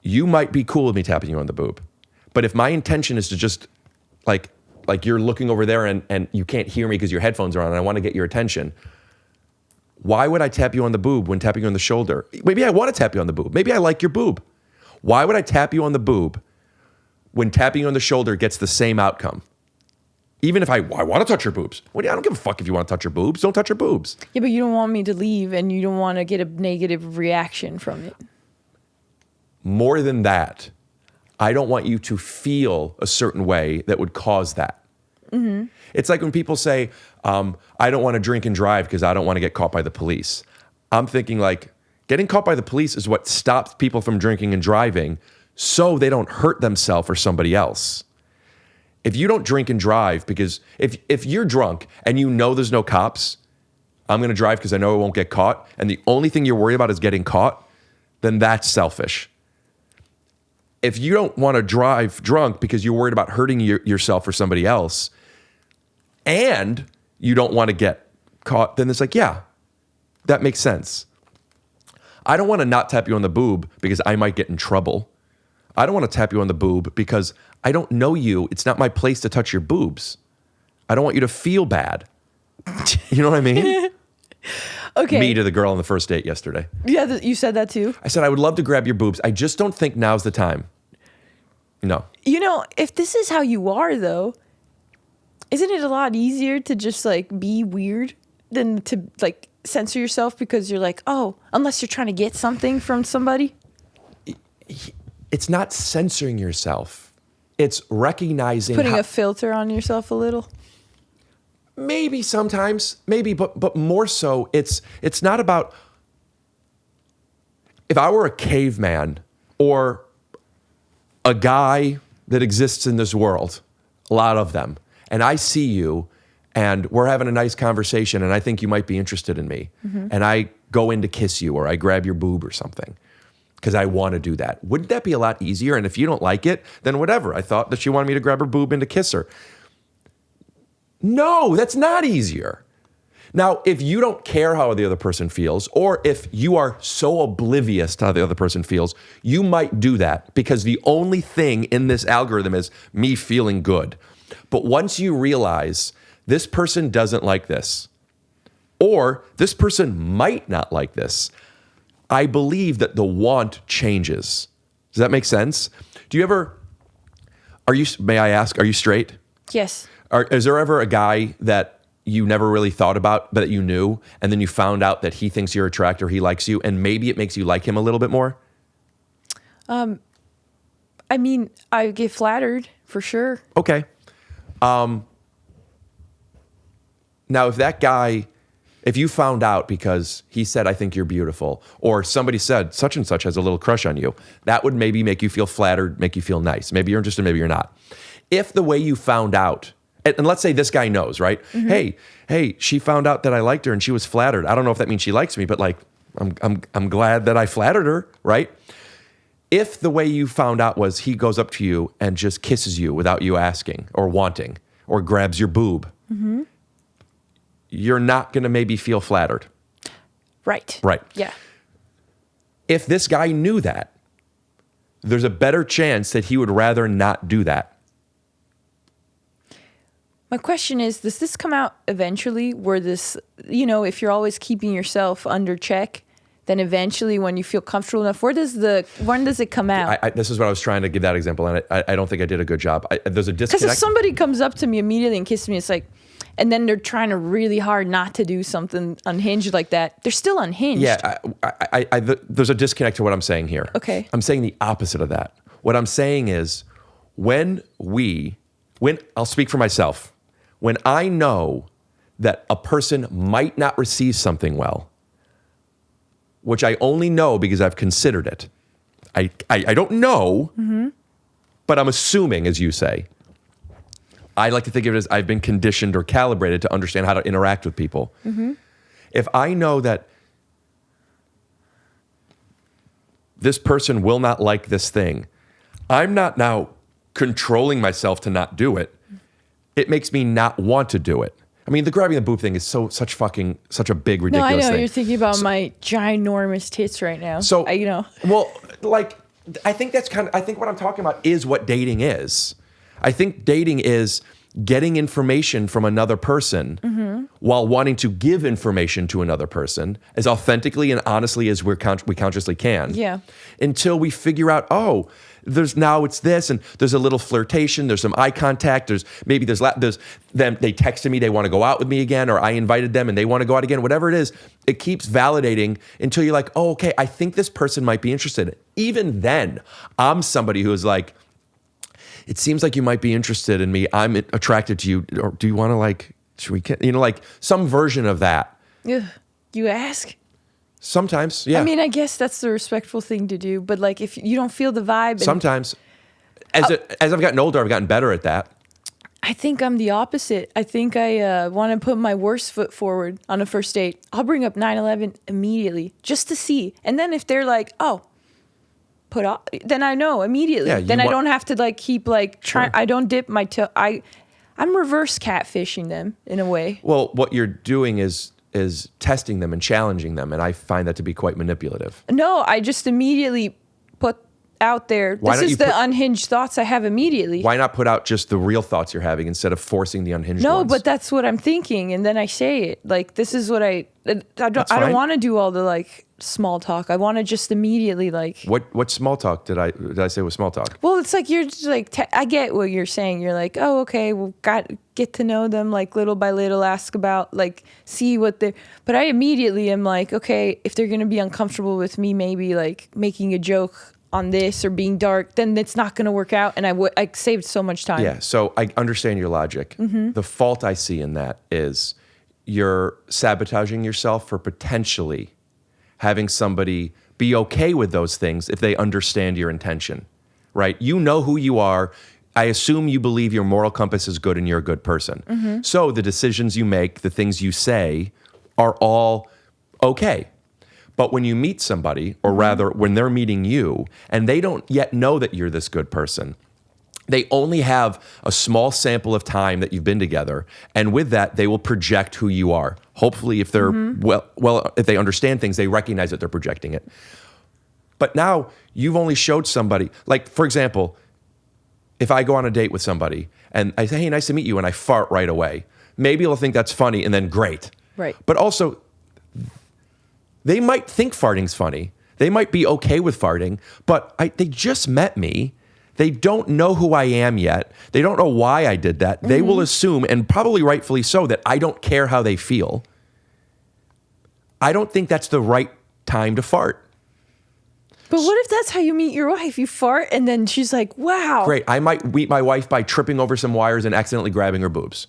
You might be cool with me tapping you on the boob. But if my intention is to just like you're looking over there and you can't hear me because your headphones are on and I want to get your attention, why would I tap you on the boob when tapping you on the shoulder? Maybe I want to tap you on the boob. Maybe I like your boob. Why would I tap you on the boob when tapping you on the shoulder gets the same outcome? Even if I want to touch your boobs. I don't give a fuck if you want to touch your boobs. Don't touch your boobs. Yeah, but you don't want me to leave and you don't want to get a negative reaction from it. More than that, I don't want you to feel a certain way that would cause that. Mm-hmm. It's like when people say, I don't want to drink and drive because I don't want to get caught by the police. I'm thinking like, getting caught by the police is what stops people from drinking and driving so they don't hurt themselves or somebody else. If you don't drink and drive, because if you're drunk and you know there's no cops, I'm going to drive because I know I won't get caught, and the only thing you're worried about is getting caught, then that's selfish. If you don't want to drive drunk because you're worried about hurting yourself or somebody else, and you don't want to get caught, then it's like, yeah, that makes sense. I don't want to not tap you on the boob because I might get in trouble. I don't want to tap you on the boob because I don't know you. It's not my place to touch your boobs. I don't want you to feel bad. You know what I mean? Okay. Me to the girl on the first date yesterday. Yeah, you said that too. I said, I would love to grab your boobs. I just don't think now's the time. No. You know, if this is how you are, though, isn't it a lot easier to just like be weird than to like censor yourself because you're like, oh, unless you're trying to get something from somebody? It's not censoring yourself. It's recognizing Putting a filter on yourself a little. Maybe sometimes, maybe, but more so, it's not about, if I were a caveman or a guy that exists in this world, a lot of them, and I see you and we're having a nice conversation and I think you might be interested in me, and I go in to kiss you or I grab your boob or something because I want to do that. Wouldn't that be a lot easier? And if you don't like it, then whatever. I thought that she wanted me to grab her boob and to kiss her. No, that's not easier. Now, if you don't care how the other person feels, or if you are so oblivious to how the other person feels, you might do that because the only thing in this algorithm is me feeling good. But once you realize this person doesn't like this, or this person might not like this, I believe that the want changes. Does that make sense? Do you ever, may I ask, are you straight? Yes. Is there ever a guy that you never really thought about, but that you knew, and then you found out that he thinks you're attractive, or he likes you, and maybe it makes you like him a little bit more? I mean, I get flattered for sure. Okay. Now, if that guy, if you found out because he said, I think you're beautiful, or somebody said such and such has a little crush on you, that would maybe make you feel flattered, make you feel nice. Maybe you're interested, maybe you're not. If the way you found out, and let's say this guy knows, right? Mm-hmm. Hey, she found out that I liked her and she was flattered. I don't know if that means she likes me, but like, I'm glad that I flattered her, right? If the way you found out was he goes up to you and just kisses you without you asking or wanting, or grabs your boob, you're not going to maybe feel flattered. Right. Right. Yeah. If this guy knew that, there's a better chance that he would rather not do that. My question is, does this come out eventually where this, you know, if you're always keeping yourself under check, then eventually when you feel comfortable enough, when does it come out? This is what I was trying to give that example, and I don't think I did a good job. There's a disconnect. Because if somebody comes up to me immediately and kisses me, it's like, and then they're trying to really hard not to do something unhinged like that, they're still unhinged. Yeah, there's a disconnect to what I'm saying here. Okay. I'm saying the opposite of that. What I'm saying is when I'll speak for myself, when I know that a person might not receive something well, which I only know because I've considered it. I don't know, but I'm assuming, as you say. I like to think of it as I've been conditioned or calibrated to understand how to interact with people. If I know that this person will not like this thing, I'm not now controlling myself to not do it. It makes me not want to do it. I mean, the grabbing the boob thing is such a big, ridiculous thing. No, I know. You're thinking about my ginormous tits right now. So, you know. Well, like, I think what I'm talking about is what dating is. I think dating is getting information from another person while wanting to give information to another person as authentically and honestly as we consciously can. Yeah. Until we figure out, it's this, and there's a little flirtation, there's some eye contact, there's them, they texted me, they want to go out with me again, or I invited them and they want to go out again, whatever it is, it keeps validating until you're like, oh, okay, I think this person might be interested. Even then, I'm somebody who is like, it seems like you might be interested in me. I'm attracted to you. Or do you want to like, should we, like some version of that? Ugh. You ask? Sometimes, yeah. I mean, I guess that's the respectful thing to do. But like, if you don't feel the vibe. Sometimes. As I've gotten older, I've gotten better at that. I think I'm the opposite. I think I want to put my worst foot forward on a first date. I'll bring up 9/11 immediately just to see. And then if they're like, oh, put off, then I know immediately. Yeah, then I don't have to like keep like trying. Sure. I don't dip my toe. I'm reverse catfishing them in a way. Well, what you're doing is testing them and challenging them. And I find that to be quite manipulative. No, I just immediately put out there. Why This don't is you the put- unhinged thoughts I have immediately. Why not put out just the real thoughts you're having instead of forcing the unhinged No, ones? but that's what I'm thinking, and then I say it. Like, this is what I don't. That's I don't fine. want to do all the like small talk. I want to just immediately like. What small talk did I say was small talk? Well, it's like you're just like I get what you're saying. You're like, oh, okay, well, get to know them like little by little. Ask about like see what they're. But I immediately am like, okay, if they're gonna be uncomfortable with me, maybe like making a joke on this or being dark, then it's not gonna work out. And I saved so much time. Yeah, so I understand your logic. Mm-hmm. The fault I see in that is you're sabotaging yourself for potentially having somebody be okay with those things if they understand your intention, right? You know who you are. I assume you believe your moral compass is good and you're a good person. Mm-hmm. So the decisions you make, the things you say are all okay. But when you meet somebody, or rather when they're meeting you, and they don't yet know that you're this good person, they only have a small sample of time that you've been together, and with that, they will project who you are. Hopefully, if they're well, if they understand things, they recognize that they're projecting it. But now you've only showed somebody, like for example, if I go on a date with somebody and I say, "Hey, nice to meet you," and I fart right away, maybe they'll think that's funny, and then great. Right. But also, they might think farting's funny. They might be okay with farting, but they just met me. They don't know who I am yet. They don't know why I did that. They will assume, and probably rightfully so, that I don't care how they feel. I don't think that's the right time to fart. But what if that's how you meet your wife? You fart and then she's like, wow. Great. I might meet my wife by tripping over some wires and accidentally grabbing her boobs.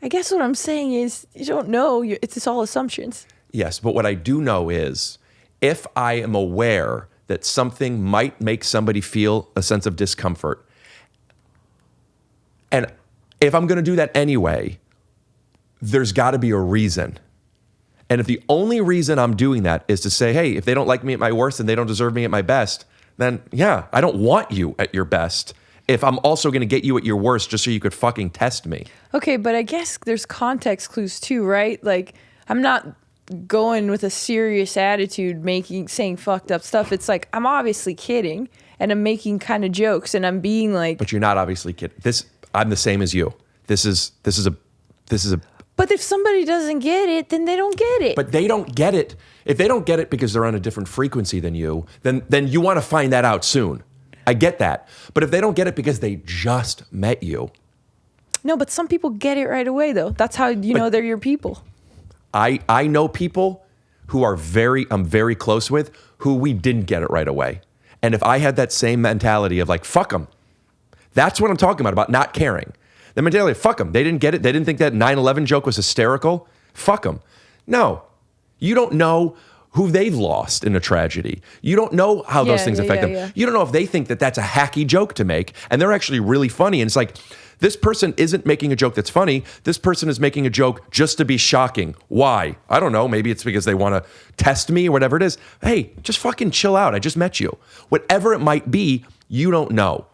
I guess what I'm saying is you don't know. It's all assumptions. Yes, but what I do know is if I am aware that something might make somebody feel a sense of discomfort, and if I'm going to do that anyway, there's got to be a reason. And if the only reason I'm doing that is to say, hey, if they don't like me at my worst and they don't deserve me at my best, then yeah, I don't want you at your best. If I'm also going to get you at your worst just so you could fucking test me. Okay, but I guess there's context clues too, right? Like, I'm not going with a serious attitude, saying fucked up stuff. It's like, I'm obviously kidding and I'm making kind of jokes and I'm being like. But you're not obviously kidding. I'm the same as you. This is a. But if somebody doesn't get it, then they don't get it. But they don't get it. If they don't get it because they're on a different frequency than you, then you want to find that out soon. I get that. But if they don't get it because they just met you. No, but some people get it right away, though. That's how you know they're your people. I know people who I'm very close with who we didn't get it right away. And if I had that same mentality of like, fuck them, that's what I'm talking about not caring. The mentality of fuck them. They didn't get it. They didn't think that 9/11 joke was hysterical. Fuck them. No, you don't know who they've lost in a tragedy. You don't know how those things affect them. Yeah. You don't know if they think that that's a hacky joke to make and they're actually really funny. And it's like, this person isn't making a joke that's funny. This person is making a joke just to be shocking. Why? I don't know. Maybe it's because they want to test me or whatever it is. Hey, just fucking chill out. I just met you. Whatever it might be, you don't know.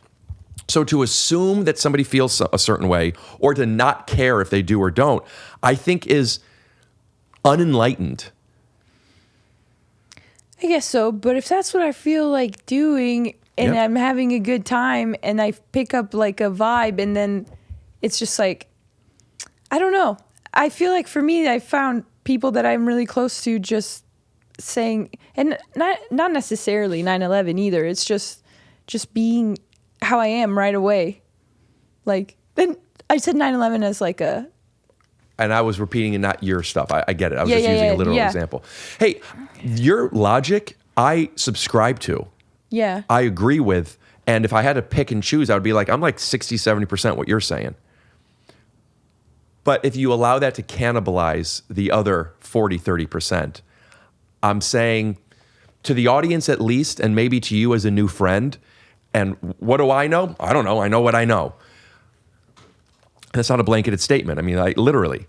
So to assume that somebody feels a certain way or to not care if they do or don't, I think is unenlightened. I guess so. But if that's what I feel like doing and I'm having a good time and I pick up like a vibe and then it's just like, I don't know. I feel like for me, I found people that I'm really close to just saying, and not necessarily 9/11 either. It's just being how I am right away. Like, then I said 9/11 as like a. And I was repeating and not your stuff. I get it. I was Yeah, just using a literal yeah. example. Hey, your logic, I subscribe to. Yeah. I agree with. And if I had to pick and choose, I would be like, I'm like 60, 70% what you're saying. But if you allow that to cannibalize the other 40, 30%, I'm saying to the audience at least, and maybe to you as a new friend, and what do I know? I don't know. I know what I know. That's not a blanketed statement. I mean, like literally.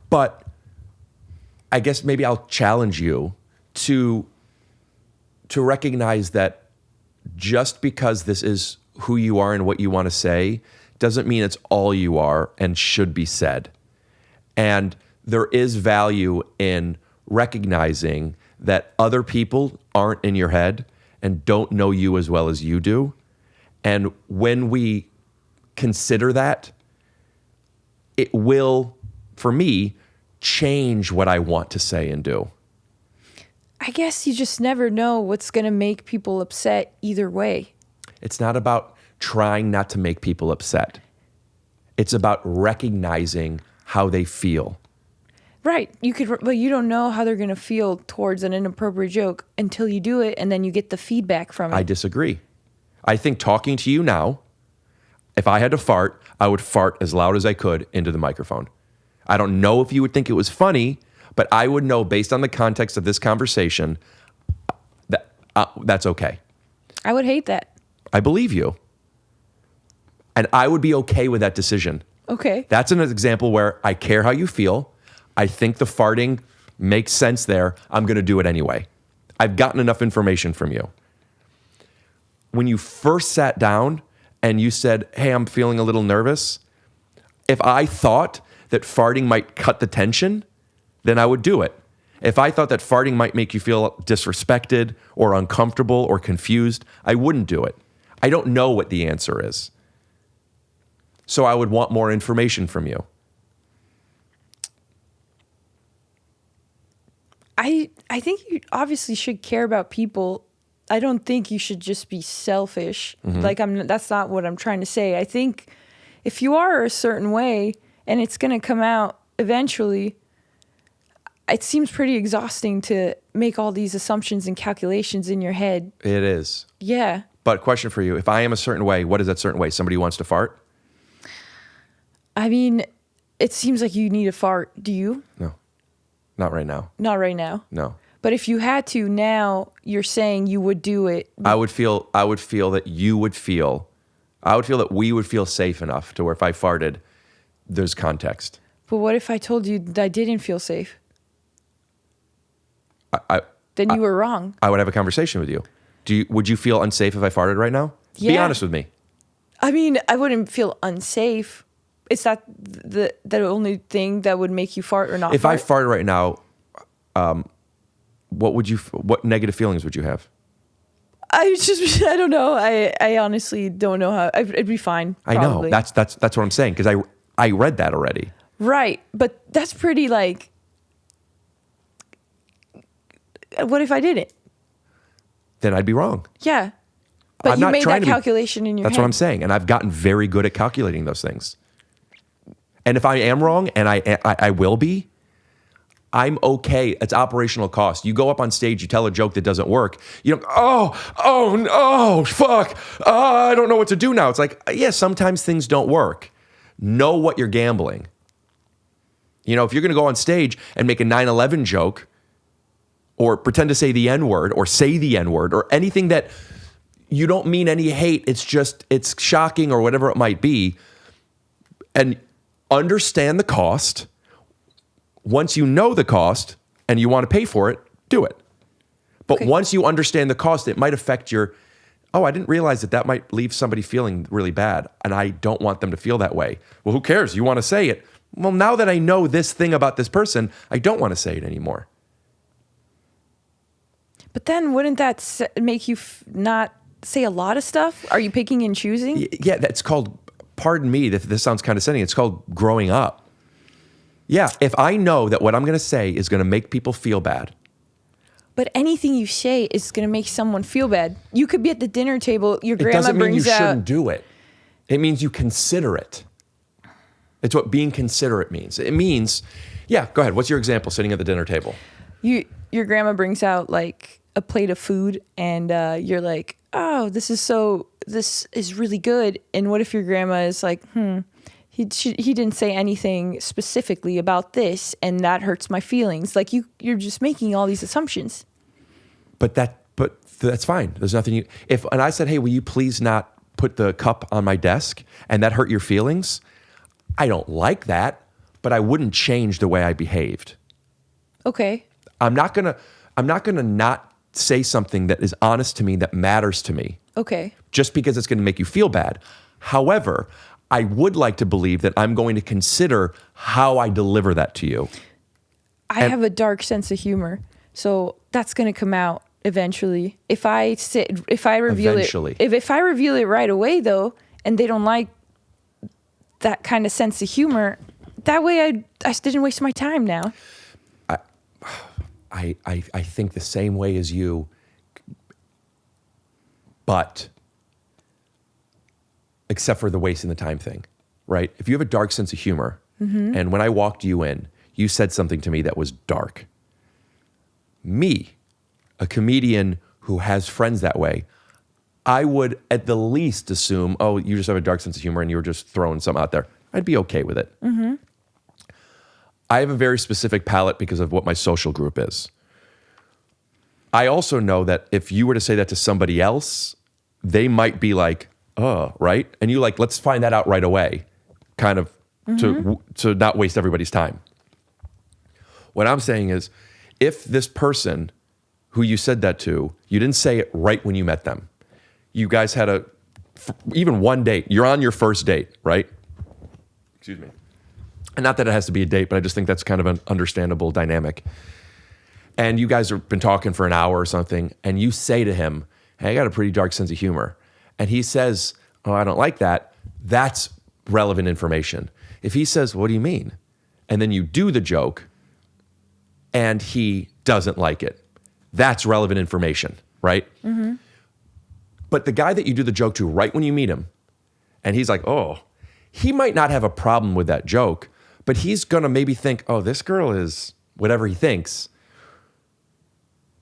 But I guess maybe I'll challenge you to recognize that just because this is who you are and what you want to say doesn't mean it's all you are and should be said. And there is value in recognizing that other people aren't in your head and don't know you as well as you do. And when we consider that, it will, for me, change what I want to say and do. I guess you just never know what's going to make people upset either way. It's not about trying not to make people upset. It's about recognizing how they feel. Right. But you don't know how they're going to feel towards an inappropriate joke until you do it, and then you get the feedback from it. I disagree. I think talking to you now, if I had to fart, I would fart as loud as I could into the microphone. I don't know if you would think it was funny, but I would know based on the context of this conversation that that's okay. I would hate that. I believe you. And I would be okay with that decision. Okay. That's an example where I care how you feel. I think the farting makes sense there. I'm going to do it anyway. I've gotten enough information from you. When you first sat down and you said, hey, I'm feeling a little nervous, if I thought that farting might cut the tension, then I would do it. If I thought that farting might make you feel disrespected or uncomfortable or confused, I wouldn't do it. I don't know what the answer is. So I would want more information from you. I think you obviously should care about people. I don't think you should just be selfish. That's not what I'm trying to say. I think if you are a certain way and it's going to come out eventually, it seems pretty exhausting to make all these assumptions and calculations in your head. It is. Yeah. But question for you, if I am a certain way, what is that certain way? Somebody who wants to fart? I mean, it seems like you need a fart. Do you? No, not right now. Not right now. No. But if you had to now, you're saying you would do it. I would feel that you would feel, I would feel that we would feel safe enough to where if I farted, there's context. But what if I told you that I didn't feel safe? Then you were wrong. I would have a conversation with you. Would you feel unsafe if I farted right now? Yeah. Be honest with me. I mean, I wouldn't feel unsafe. Is that the only thing that would make you fart or not If fart? I farted right now, what negative feelings would you have? I don't know. I honestly don't know how. It'd be fine. Probably. I know. That's what I'm saying because I read that already. Right, but that's pretty like. What if I didn't? Then I'd be wrong. Yeah, but I'm you not made trying that to be- calculation in your head. That's what I'm saying, and I've gotten very good at calculating those things. And if I am wrong, and I will be, I'm okay. It's operational cost. You go up on stage, you tell a joke that doesn't work. You don't, oh no, fuck. I don't know what to do now. It's like, yeah, sometimes things don't work. Know what you're gambling. You know, if you're going to go on stage and make a 9/11 joke or pretend to say the N-word or say the N-word or anything that you don't mean any hate, it's shocking or whatever it might be, and understand the cost. Once you know the cost and you want to pay for it, do it. But once you understand the cost, it might affect your, I didn't realize that might leave somebody feeling really bad, and I don't want them to feel that way. Well, who cares? You want to say it. Well, now that I know this thing about this person, I don't want to say it anymore. But then wouldn't that make you not say a lot of stuff? Are you picking and choosing? Yeah, that's called, pardon me if this sounds condescending, it's called growing up. Yeah, if I know that what I'm going to say is going to make people feel bad. But anything you say is going to make someone feel bad. You could be at the dinner table, your It grandma doesn't mean you brings out... shouldn't do it. It means you consider it. It's what being considerate means. It means, yeah, go ahead. What's your example sitting at the dinner table? Your grandma brings out like a plate of food and you're like, oh, this is so this is really good. And what if your grandma is like, he didn't say anything specifically about this, and that hurts my feelings. Like you're just making all these assumptions. But that's fine. There's nothing and I said, hey, will you please not put the cup on my desk, and that hurt your feelings? I don't like that, but I wouldn't change the way I behaved. Okay. I'm not gonna not say something that is honest to me, that matters to me. Okay. Just because it's gonna make you feel bad. However, I would like to believe that I'm going to consider how I deliver that to you. I have a dark sense of humor, so that's going to come out eventually. If I reveal Eventually. it, if I reveal it right away though, and they don't like that kind of sense of humor, that way I didn't waste my time now. I think the same way as you, but except for the wasting the time thing, right? If you have a dark sense of humor, and when I walked you in, you said something to me that was dark. Me, a comedian who has friends that way, I would at the least assume, oh, you just have a dark sense of humor and you were just throwing something out there. I'd be okay with it. I have a very specific palate because of what my social group is. I also know that if you were to say that to somebody else, they might be like, oh, right? And you like, let's find that out right away, kind of to not waste everybody's time. What I'm saying is, if this person who you said that to, you didn't say it right when you met them. You guys had even one date. You're on your first date, right? Excuse me. And not that it has to be a date, but I just think that's kind of an understandable dynamic. And you guys have been talking for an hour or something, and you say to him, hey, I got a pretty dark sense of humor. And he says, oh, I don't like that. That's relevant information. If he says, what do you mean? And then you do the joke, and he doesn't like it, that's relevant information, right? But the guy that you do the joke to right when you meet him, and he's like, oh, he might not have a problem with that joke, but he's going to maybe think, oh, this girl is whatever he thinks.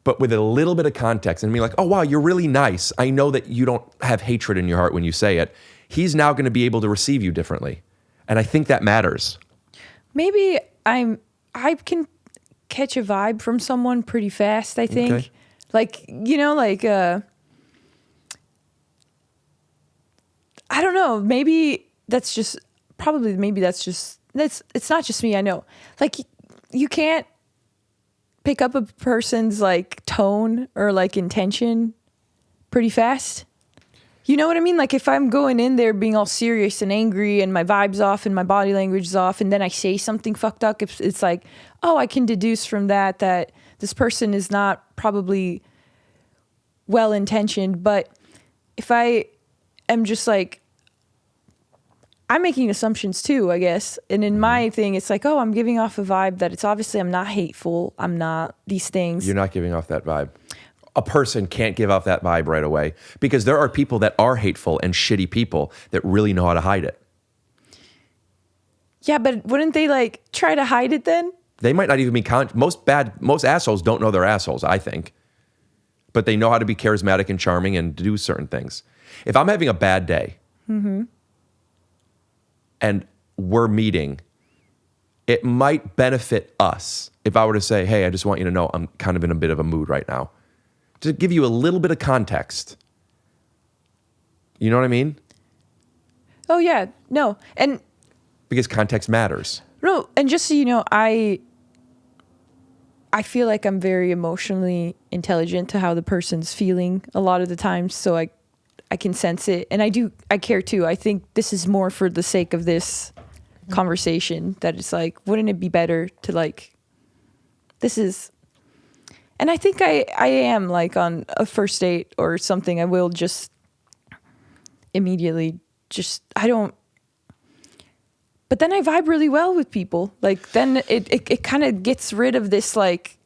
But with a little bit of context and be like, oh, wow, you're really nice. I know that you don't have hatred in your heart when you say it. He's now going to be able to receive you differently. And I think that matters. Maybe I can catch a vibe from someone pretty fast, I think. Okay. Like, I don't know, maybe that's just it's not just me, I know. Like, you can't pick up a person's like tone or like intention pretty fast. You know what I mean? Like, if I'm going in there being all serious and angry and my vibe's off and my body language is off, and then I say something fucked up, it's like, oh, I can deduce from that this person is not probably well-intentioned. But if I am just like, I'm making assumptions too, I guess. And in my thing, it's like, oh, I'm giving off a vibe that it's obviously I'm not hateful. I'm not these things. You're not giving off that vibe. A person can't give off that vibe right away because there are people that are hateful and shitty people that really know how to hide it. Yeah, but wouldn't they like try to hide it then? They might not even be most assholes don't know they're assholes, I think. But they know how to be charismatic and charming and do certain things. If I'm having a bad day, and we're meeting, it might benefit us if I were to say, hey, I just want you to know I'm kind of in a bit of a mood right now. To give you a little bit of context. You know what I mean? Oh, yeah. No. And because context matters. no, and just so you know, I feel like I'm very emotionally intelligent to how the person's feeling a lot of the times, so I can sense it. And I care too. I think this is more for the sake of this conversation, that it's like, wouldn't it be better to like, and I think I am like on a first date or something, I will just immediately but then I vibe really well with people. Like, then it kind of gets rid of this like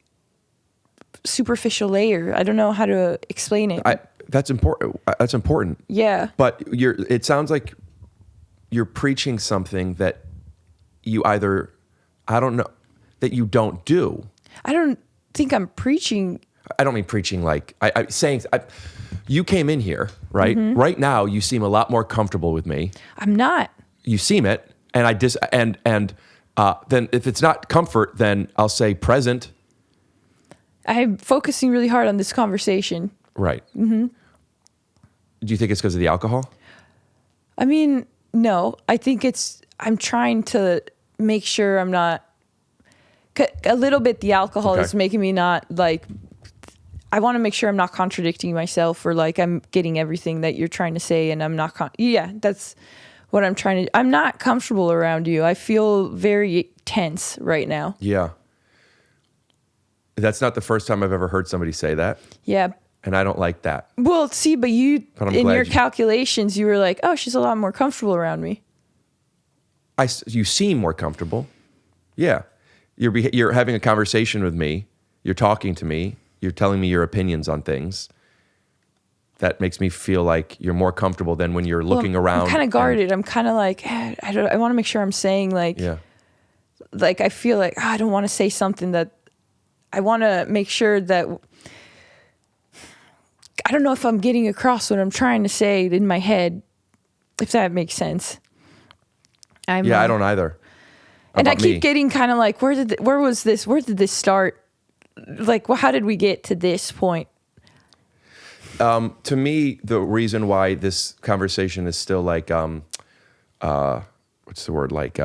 superficial layer. I don't know how to explain it. That's important. That's important. Yeah. But it sounds like you're preaching something that you either, I don't know, that you don't do. I don't think I'm preaching I don't mean preaching like I saying. You came in here, right? Mm-hmm. Right now, you seem a lot more comfortable with me. I'm not. You seem it, and then if it's not comfort, then I'll say present. I'm focusing really hard on this conversation. Right. Mm-hmm. Do you think it's because of the alcohol? I mean, no. I think I'm trying to make sure I'm not. A little bit the alcohol is making me not like. I want to make sure I'm not contradicting myself or like I'm getting everything that you're trying to say and I'm not. That's what I'm trying to. I'm not comfortable around you. I feel very tense right now. Yeah. That's not the first time I've ever heard somebody say that. Yeah. And I don't like that. Well, see, but in your calculations, you were like, oh, she's a lot more comfortable around me. You seem more comfortable. Yeah. You're having a conversation with me. You're talking to me. You're telling me your opinions on things. That makes me feel like you're more comfortable than when you're looking around. I'm kind of guarded. I'm kind of like, I want to make sure I'm saying like, like I feel like I don't want to say something that I want to make sure that I don't know if I'm getting across what I'm trying to say in my head, if that makes sense. I don't either. And I keep getting kind of like, where did this start? Like, well, how did we get to this point? To me, the reason why this conversation is still like, what's the word? Like,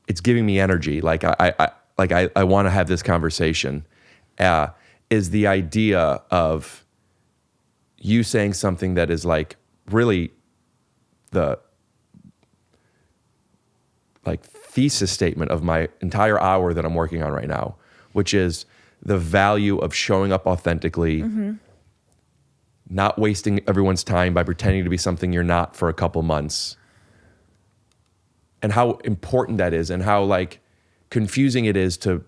it's giving me energy. Like I want to have this conversation. Is the idea of you saying something that is like really the like thesis statement of my entire hour that I'm working on right now, which is the value of showing up authentically, not wasting everyone's time by pretending to be something you're not for a couple months, and how important that is and how like confusing it is to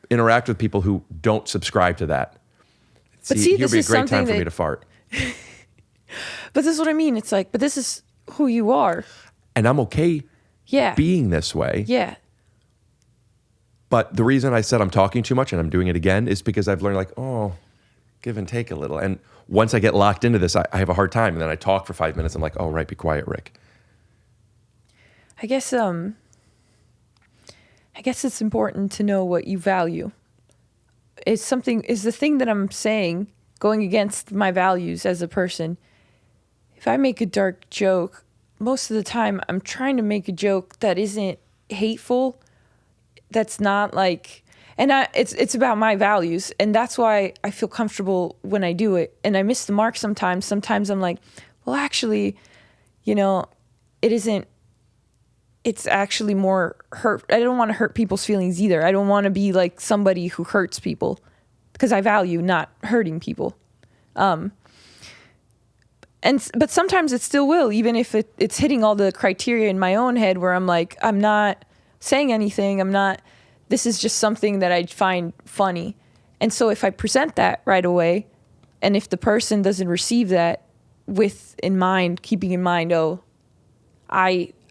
interact with people who don't subscribe to that. But see, here'd be a great time for me to fart. But this is what I mean. It's like, but this is who you are. And I'm okay being this way. Yeah. But the reason I said I'm talking too much and I'm doing it again is because I've learned like, give and take a little. And once I get locked into this, I have a hard time. And then I talk for 5 minutes. I'm like, right, be quiet, Rick. I guess it's important to know what you value. Is the thing that I'm saying going against my values as a person? If I make a dark joke, most of the time I'm trying to make a joke that isn't hateful, that's not like, and it's about my values, and that's why I feel comfortable when I do it. And I miss the mark sometimes. Sometimes I'm like, well, actually, it isn't. It's actually more hurt. I don't want to hurt people's feelings either. I don't want to be like somebody who hurts people because I value not hurting people. But sometimes it still will, even if it's hitting all the criteria in my own head where I'm like, I'm not saying anything. This is just something that I find funny. And so if I present that right away, and if the person doesn't receive that keeping in mind,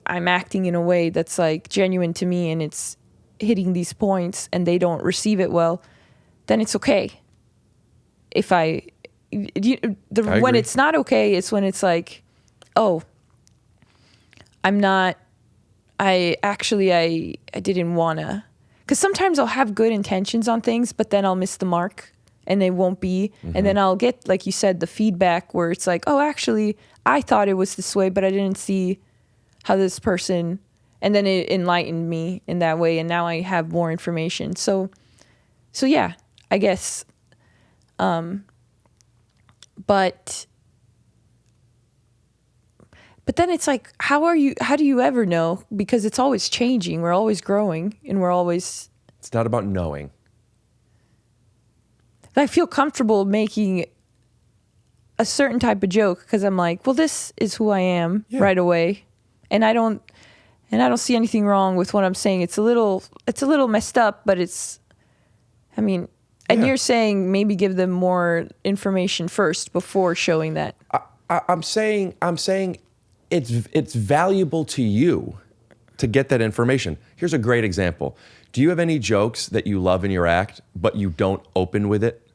I'm acting in a way that's like genuine to me and it's hitting these points and they don't receive it well, then it's okay. When it's not okay, it's when it's like, I didn't want to. Because sometimes I'll have good intentions on things, but then I'll miss the mark and they won't be. Mm-hmm. And then I'll get, like you said, the feedback where it's like, actually, I thought it was this way, but I didn't see how this person, and then it enlightened me in that way, and now I have more information. So yeah, I guess. But then it's like, how do you ever know? Because it's always changing. We're always growing, and it's not about knowing. I feel comfortable making a certain type of joke because I'm like, well, this is who I am right away. And I don't see anything wrong with what I'm saying. It's a little messed up, but and you're saying maybe give them more information first before showing that. I'm saying it's valuable to you to get that information. Here's a great example. Do you have any jokes that you love in your act, but you don't open with it?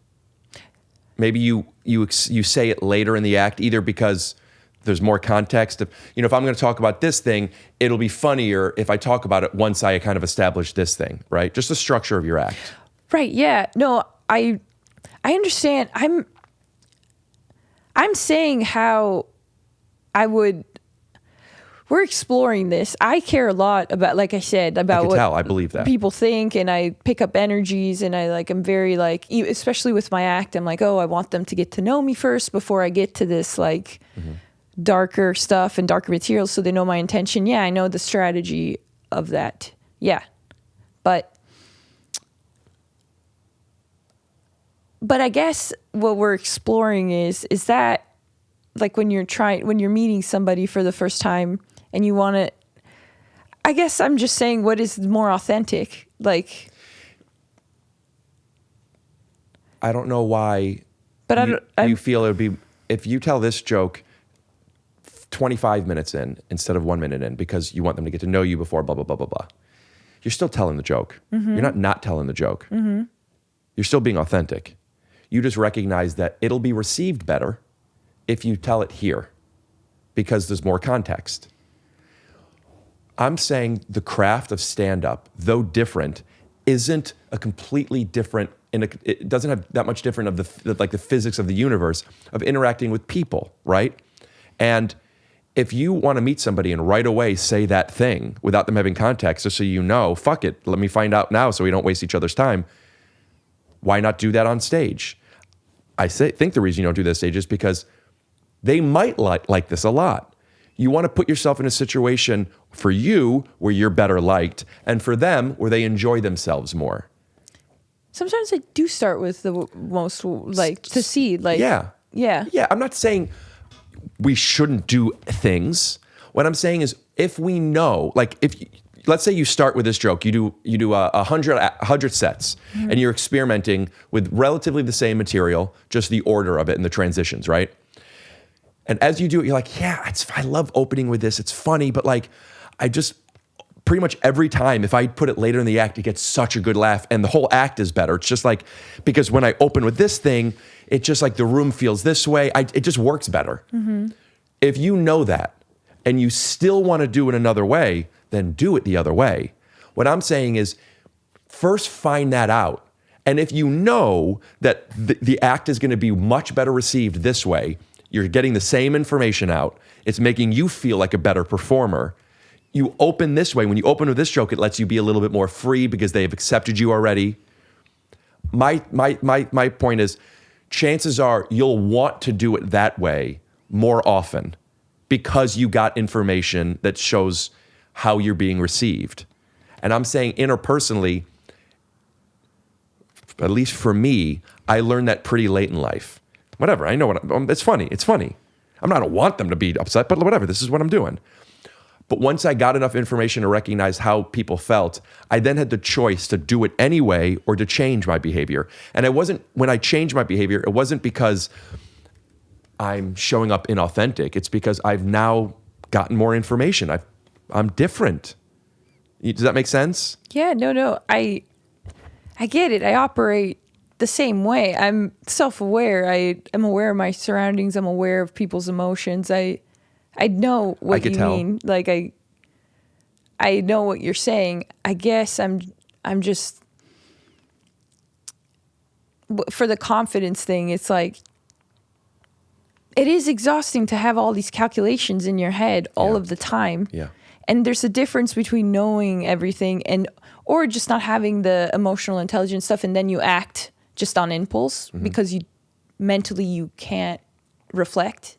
Maybe you say it later in the act, either because there's more context. If I'm going to talk about this thing, it'll be funnier if I talk about it once I kind of establish this thing, right? Just the structure of your act. Right. Yeah. No, I understand. I'm saying how we're exploring this. I care a lot about, like I said, about what I believe that. people think, and I pick up energies, and I'm very especially with my act, I'm like, oh, I want them to get to know me first before I get to this darker stuff and darker materials, so they know my intention. Yeah, I know the strategy of that. Yeah. But I guess what we're exploring is that when you're meeting somebody for the first time and you want to, I guess I'm just saying, what is more authentic? I don't know why. But you feel it would be, if you tell this joke 25 minutes in instead of 1 minute in, because you want them to get to know you before blah, blah, blah, blah, blah. You're still telling the joke. Mm-hmm. You're not telling the joke. Mm-hmm. You're still being authentic. You just recognize that it'll be received better if you tell it here, because there's more context. I'm saying the craft of stand-up, though different, isn't a completely different, it doesn't have that much different of the physics of the universe of interacting with people, right? And if you want to meet somebody and right away say that thing without them having context, just so fuck it, let me find out now so we don't waste each other's time, why not do that on stage? I think the reason you don't do that on stage is because they might like this a lot. You want to put yourself in a situation for you where you're better liked, and for them where they enjoy themselves more. Sometimes I do start with the most to see Yeah. I'm not saying we shouldn't do things. What I'm saying is, if we know, let's say you start with this joke, you do 100 sets, mm-hmm. and you're experimenting with relatively the same material, just the order of it and the transitions, right? And as you do it, you're like, yeah, I love opening with this. It's funny, but I just pretty much every time, if I put it later in the act, it gets such a good laugh, and the whole act is better. It's just because when I open with this thing, it just the room feels this way. It just works better. Mm-hmm. If you know that and you still want to do it another way, then do it the other way. What I'm saying is, first find that out. And if you know that the act is going to be much better received this way, you're getting the same information out, it's making you feel like a better performer, you open this way. When you open with this joke, it lets you be a little bit more free because they've accepted you already. My point is, chances are you'll want to do it that way more often because you got information that shows how you're being received. And I'm saying interpersonally, at least for me, I learned that pretty late in life. Whatever, I know it's funny. I don't want them to be upset, but whatever, this is what I'm doing. But once I got enough information to recognize how people felt, I then had the choice to do it anyway or to change my behavior. And when I changed my behavior, it wasn't because I'm showing up inauthentic. It's because I've now gotten more information. I'm different. Does that make sense? Yeah, no. I get it. I operate the same way. I'm self-aware. I'm aware of my surroundings. I'm aware of people's emotions. I know what you mean. I know what you're saying. I guess I'm just, for the confidence thing, it's it is exhausting to have all these calculations in your head all of the time. Yeah. And there's a difference between knowing everything or just not having the emotional intelligence stuff, and then you act just on impulse, mm-hmm. because you can't reflect.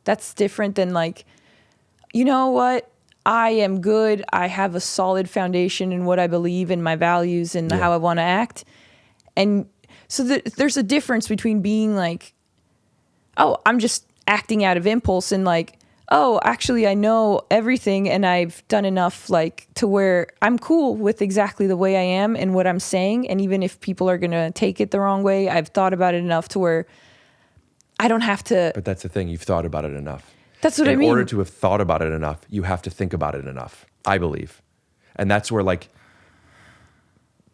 That's different than you know what? I am good. I have a solid foundation in what I believe in, my values, and how I want to act. And so there's a difference between being oh, I'm just acting out of impulse, and oh, actually I know everything and I've done enough to where I'm cool with exactly the way I am and what I'm saying. And even if people are going to take it the wrong way, I've thought about it enough to where I don't have to. But that's the thing. You've thought about it enough. That's what I mean. In order to have thought about it enough, you have to think about it enough. I believe. And that's where like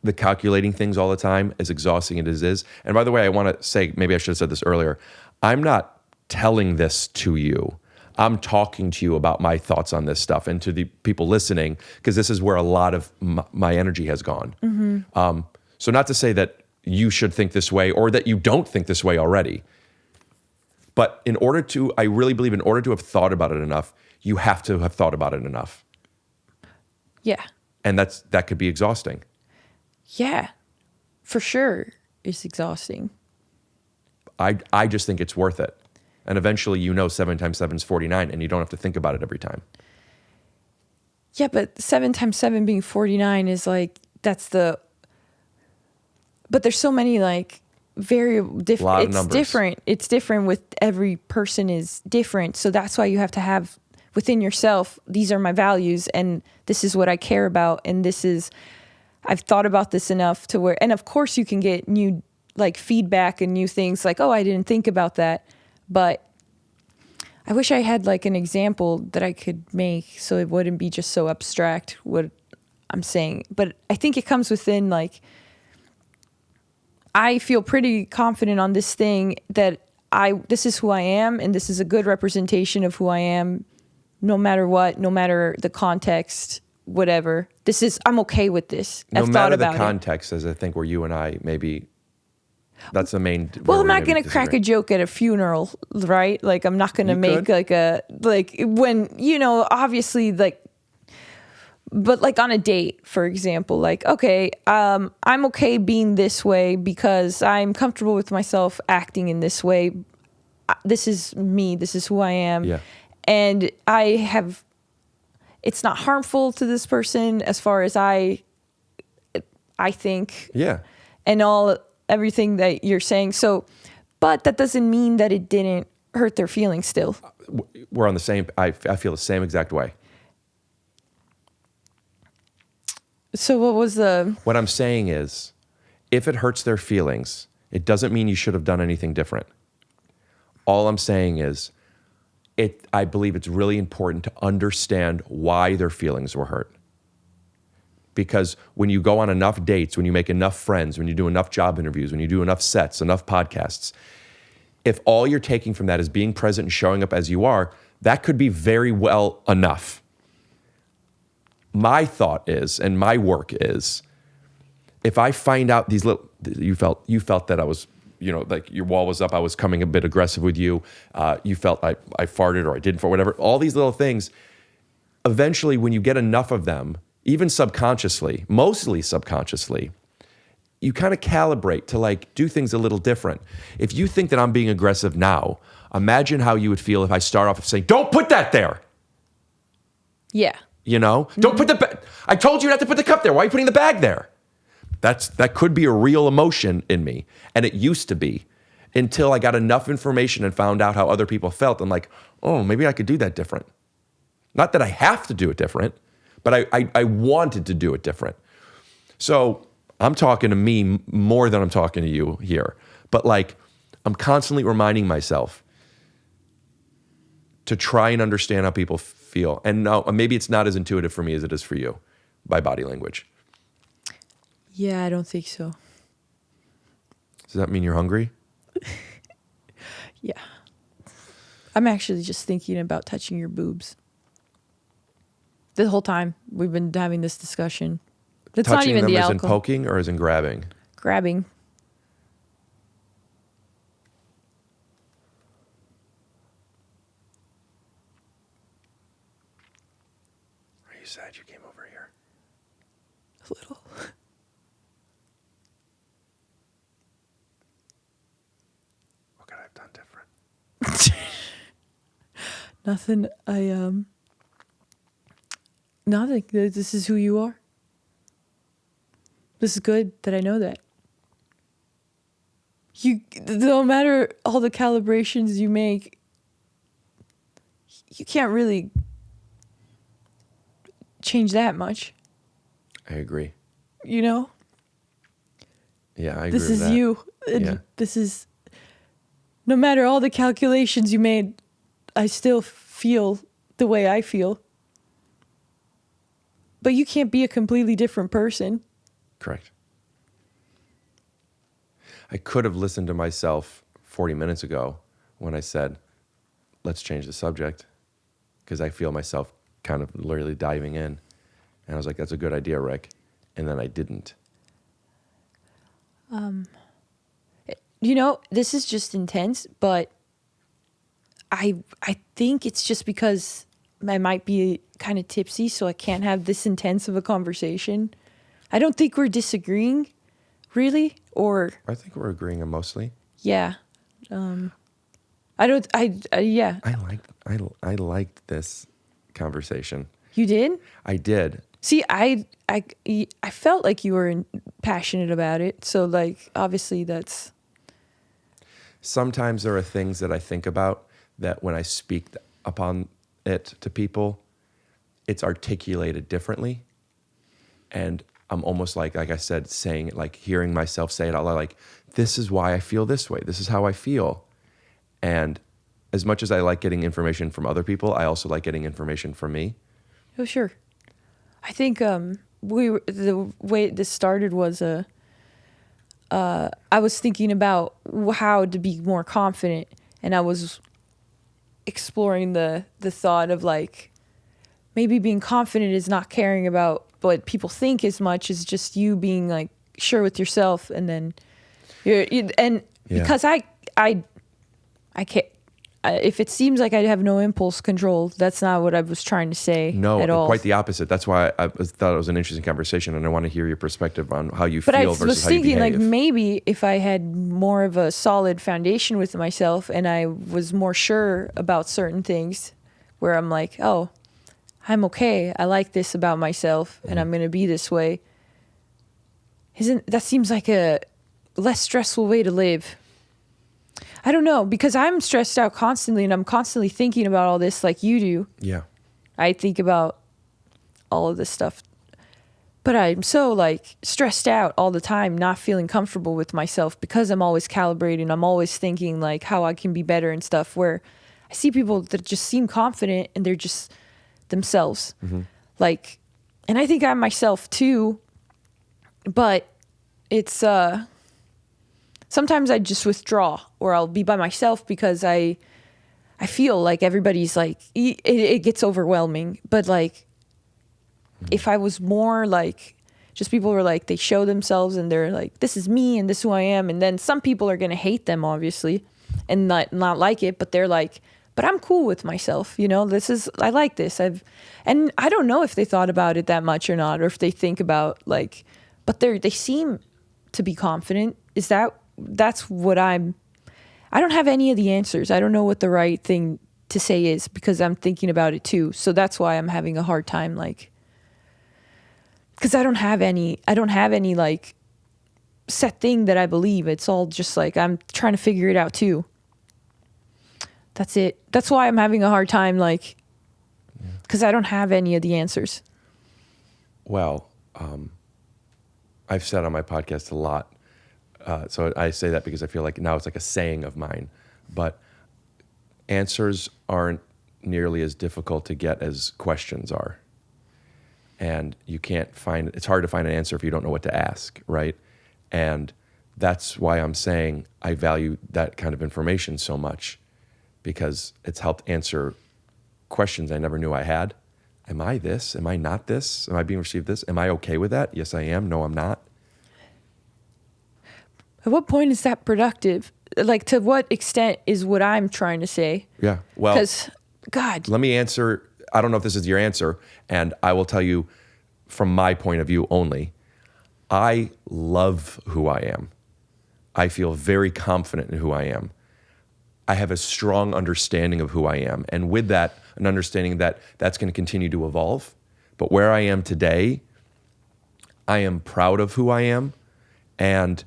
the calculating things all the time, as exhausting as it is. And by the way, I want to say, maybe I should have said this earlier. I'm not telling this to you. I'm talking to you about my thoughts on this stuff and to the people listening, because this is where a lot of my energy has gone. So not to say that you should think this way or that you don't think this way already. But I really believe in order to have thought about it enough, you have to have thought about it enough. Yeah. And that could be exhausting. Yeah, for sure. It's exhausting. I just think it's worth it. And eventually 7 times 7 is 49 and you don't have to think about it every time. Yeah, but 7 times 7 being 49 is like, but there's so many like different. It's numbers. different. It's different with every person is different. So that's why you have to have within yourself, these are my values and this is what I care about. And I've thought about this enough to where, and of course you can get new like feedback and new things like, oh, I didn't think about that. But I wish I had like an example that I could make so it wouldn't be just so abstract what I'm saying. But I think it comes within like, I feel pretty confident on this thing that this is who I am and this is a good representation of who I am no matter what, no matter the context, whatever. I'm okay with this. No I've thought matter about the context, as I think where you and I maybe, that's the main. Well, I'm not going to crack a joke at a funeral, right? Like, I'm not going to make obviously, like, but like on a date, for example, like, okay, I'm okay being this way because I'm comfortable with myself acting in this way. This is me. This is who I am. Yeah. And it's not harmful to this person as far as I think. Yeah. And everything that you're saying. So, but that doesn't mean that it didn't hurt their feelings still. We're on the same, I feel the same exact way. So what I'm saying is, if it hurts their feelings, it doesn't mean you should have done anything different. All I'm saying is, I believe it's really important to understand why their feelings were hurt. Because when you go on enough dates, when you make enough friends, when you do enough job interviews, when you do enough sets, enough podcasts, if all you're taking from that is being present and showing up as you are, that could be very well enough. My thought is, and my work is, if I find out these little, you felt that I was, like your wall was up, I was coming a bit aggressive with you, you felt I farted or I didn't fart, whatever, all these little things, eventually when you get enough of them, even subconsciously, mostly subconsciously, you kind of calibrate to like do things a little different. If you think that I'm being aggressive now, imagine how you would feel if I start off saying, don't put that there. Yeah. Don't put I told you not to put the cup there. Why are you putting the bag there? That could be a real emotion in me. And it used to be until I got enough information and found out how other people felt. I'm like, oh, maybe I could do that different. Not that I have to do it different, but I wanted to do it different. So I'm talking to me more than I'm talking to you here. But like, I'm constantly reminding myself to try and understand how people feel. And now maybe it's not as intuitive for me as it is for you by body language. Yeah, I don't think so. Does that mean you're hungry? Yeah. I'm actually just thinking about touching your boobs. The whole time we've been having this discussion. It's touching not even them the as alcohol. in poking or as in grabbing? Grabbing. Are you sad you came over here? A little. What could I have done different? Nothing. Nothing. This is who you are. This is good that I know that. No matter all the calibrations you make, you can't really change that much. I agree. Yeah, I agree this with is that. you. Yeah. This is, no matter all the calculations you made, I still feel the way I feel. But you can't be a completely different person. Correct. I could have listened to myself 40 minutes ago when I said, let's change the subject, because I feel myself kind of literally diving in. And I was like, that's a good idea, Rick. And then I didn't. You know, this is just intense, but I think it's just because I might be kind of tipsy, so I can't have this intense of a conversation. I don't think we're disagreeing, really, or... I think we're agreeing mostly. Yeah. Yeah. I liked this conversation. You did? I did. See, I felt like you were passionate about it, so, like, obviously that's... Sometimes there are things that I think about that when I speak upon it to people, it's articulated differently. And I'm almost like I said, saying it, like hearing myself say it out loud, like, this is why I feel this way. This is how I feel. And as much as I like getting information from other people, I also like getting information from me. Oh, sure. I think the way this started was I was thinking about how to be more confident, and I was exploring the thought of like maybe being confident is not caring about what people think as much as just you being like sure with yourself, and then because I can't. If it seems like I have no impulse control, that's not what I was trying to say at all. Quite the opposite. That's why I thought it was an interesting conversation, and I want to hear your perspective on how you but feel I versus was how you thinking, behave. like, maybe if I had more of a solid foundation with myself and I was more sure about certain things where I'm like, oh, I'm okay. I like this about myself, and I'm going to be this way. That seems like a less stressful way to live. I don't know, because I'm stressed out constantly, and I'm constantly thinking about all this like you do. Yeah. I think about all of this stuff. But I'm so like stressed out all the time, not feeling comfortable with myself because I'm always calibrating. I'm always thinking like how I can be better and stuff, where I see people that just seem confident and they're just themselves. Mm-hmm. Like, and I think I'm myself too, but it's, sometimes I just withdraw, or I'll be by myself because I feel like everybody's like, it gets overwhelming. But like, if I was more like, just people were like, they show themselves and they're like, this is me and this is who I am. And then some people are going to hate them, obviously, and not like it, but they're like, but I'm cool with myself. You know, I like this. And I don't know if they thought about it that much or not, or if they think about like, but they seem to be confident. That's what I don't have any of the answers. I don't know what the right thing to say is because I'm thinking about it too. So that's why I'm having a hard time, like, because I don't have any like set thing that I believe. It's all just like, I'm trying to figure it out too. That's it. That's why I'm having a hard time, like, because I don't have any of the answers. Well, I've said on my podcast a lot. So I say that because I feel like now it's like a saying of mine, but answers aren't nearly as difficult to get as questions are. And it's hard to find an answer if you don't know what to ask, right? And that's why I'm saying I value that kind of information so much, because it's helped answer questions I never knew I had. Am I this? Am I not this? Am I being received this? Am I okay with that? Yes, I am. No, I'm not. At what point is that productive? Like, to what extent is what I'm trying to say? Yeah, well, because, God. Let me answer. I don't know if this is your answer, and I will tell you from my point of view only. I love who I am. I feel very confident in who I am. I have a strong understanding of who I am, and with that, an understanding that that's going to continue to evolve. But where I am today, I am proud of who I am, and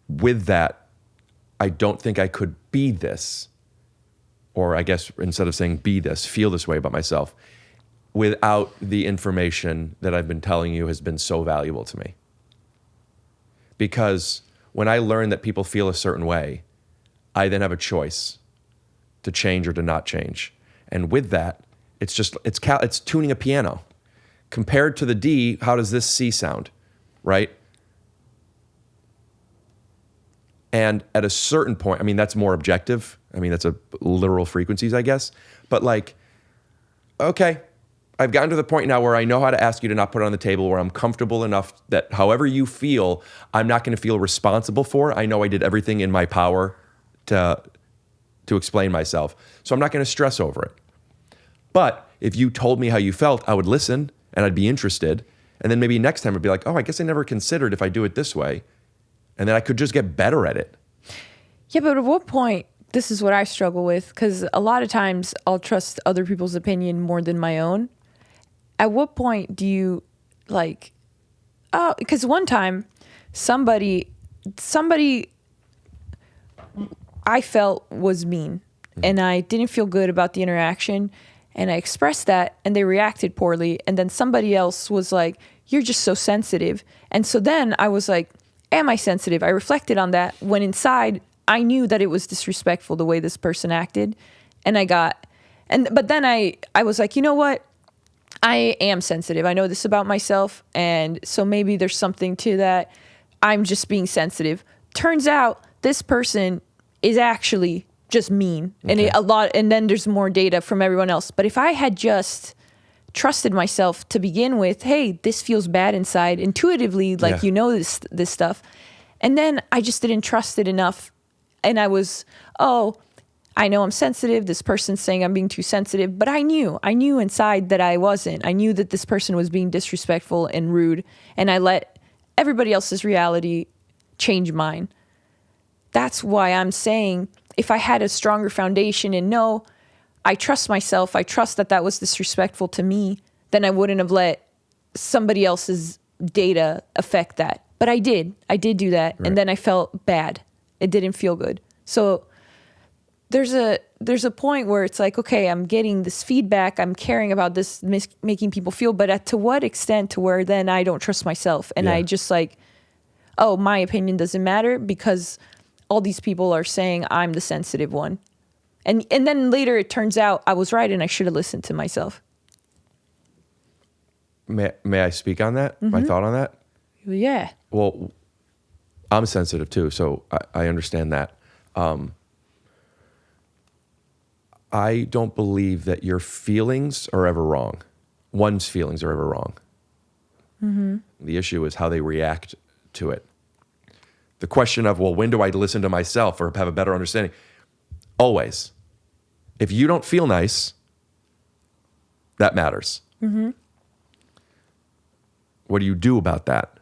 with that, I don't think I could be this, or I guess instead of saying be this, feel this way about myself, without the information that I've been telling you has been so valuable to me. Because when I learn that people feel a certain way, I then have a choice. to change or to not change. And with that, it's tuning a piano. Compared to the D, how does this C sound, right? And at a certain point, I mean, that's more objective. I mean, that's a literal frequencies, I guess. But like, okay, I've gotten to the point now where I know how to ask you to not put it on the table, where I'm comfortable enough that however you feel, I'm not going to feel responsible for. I know I did everything in my power to explain myself. So I'm not going to stress over it. But if you told me how you felt, I would listen and I'd be interested. And then maybe next time I'd be like, oh, I guess I never considered if I do it this way. And then I could just get better at it. Yeah, but at what point, this is what I struggle with, because a lot of times I'll trust other people's opinion more than my own. At what point do you like, oh, because one time somebody I felt was mean and I didn't feel good about the interaction and I expressed that and they reacted poorly. And then somebody else was like, you're just so sensitive. And so then I was like, am I sensitive? I reflected on that when inside I knew that it was disrespectful the way this person acted. And but then I was like, you know what? I am sensitive. I know this about myself. And so maybe there's something to that. I'm just being sensitive. Turns out this person is actually just mean. Okay. And then there's more data from everyone else. But if I had just trusted myself to begin with, hey, this feels bad inside intuitively, like, you know, this stuff. And then I just didn't trust it enough. And I was, I know I'm sensitive. This person's saying I'm being too sensitive, but I knew inside that I wasn't. I knew that this person was being disrespectful and rude, and I let everybody else's reality change mine. That's why I'm saying if I had a stronger foundation and no, I trust myself, I trust that was disrespectful to me, then I wouldn't have let somebody else's data affect that. But I did do that. Right. And then I felt bad. It didn't feel good. So there's a point where it's like, okay, I'm getting this feedback. I'm caring about this making people feel, but to what extent to where then I don't trust myself. And I just like, oh, my opinion doesn't matter because all these people are saying I'm the sensitive one. And then later it turns out I was right and I should have listened to myself. May I speak on that? Mm-hmm. My thought on that? Yeah. Well, I'm sensitive too, so I understand that. I don't believe that your feelings are ever wrong. One's feelings are ever wrong. Mm-hmm. The issue is how they react to it. The question of, well, when do I listen to myself or have a better understanding? Always. If you don't feel nice, that matters. Mm-hmm. What do you do about that?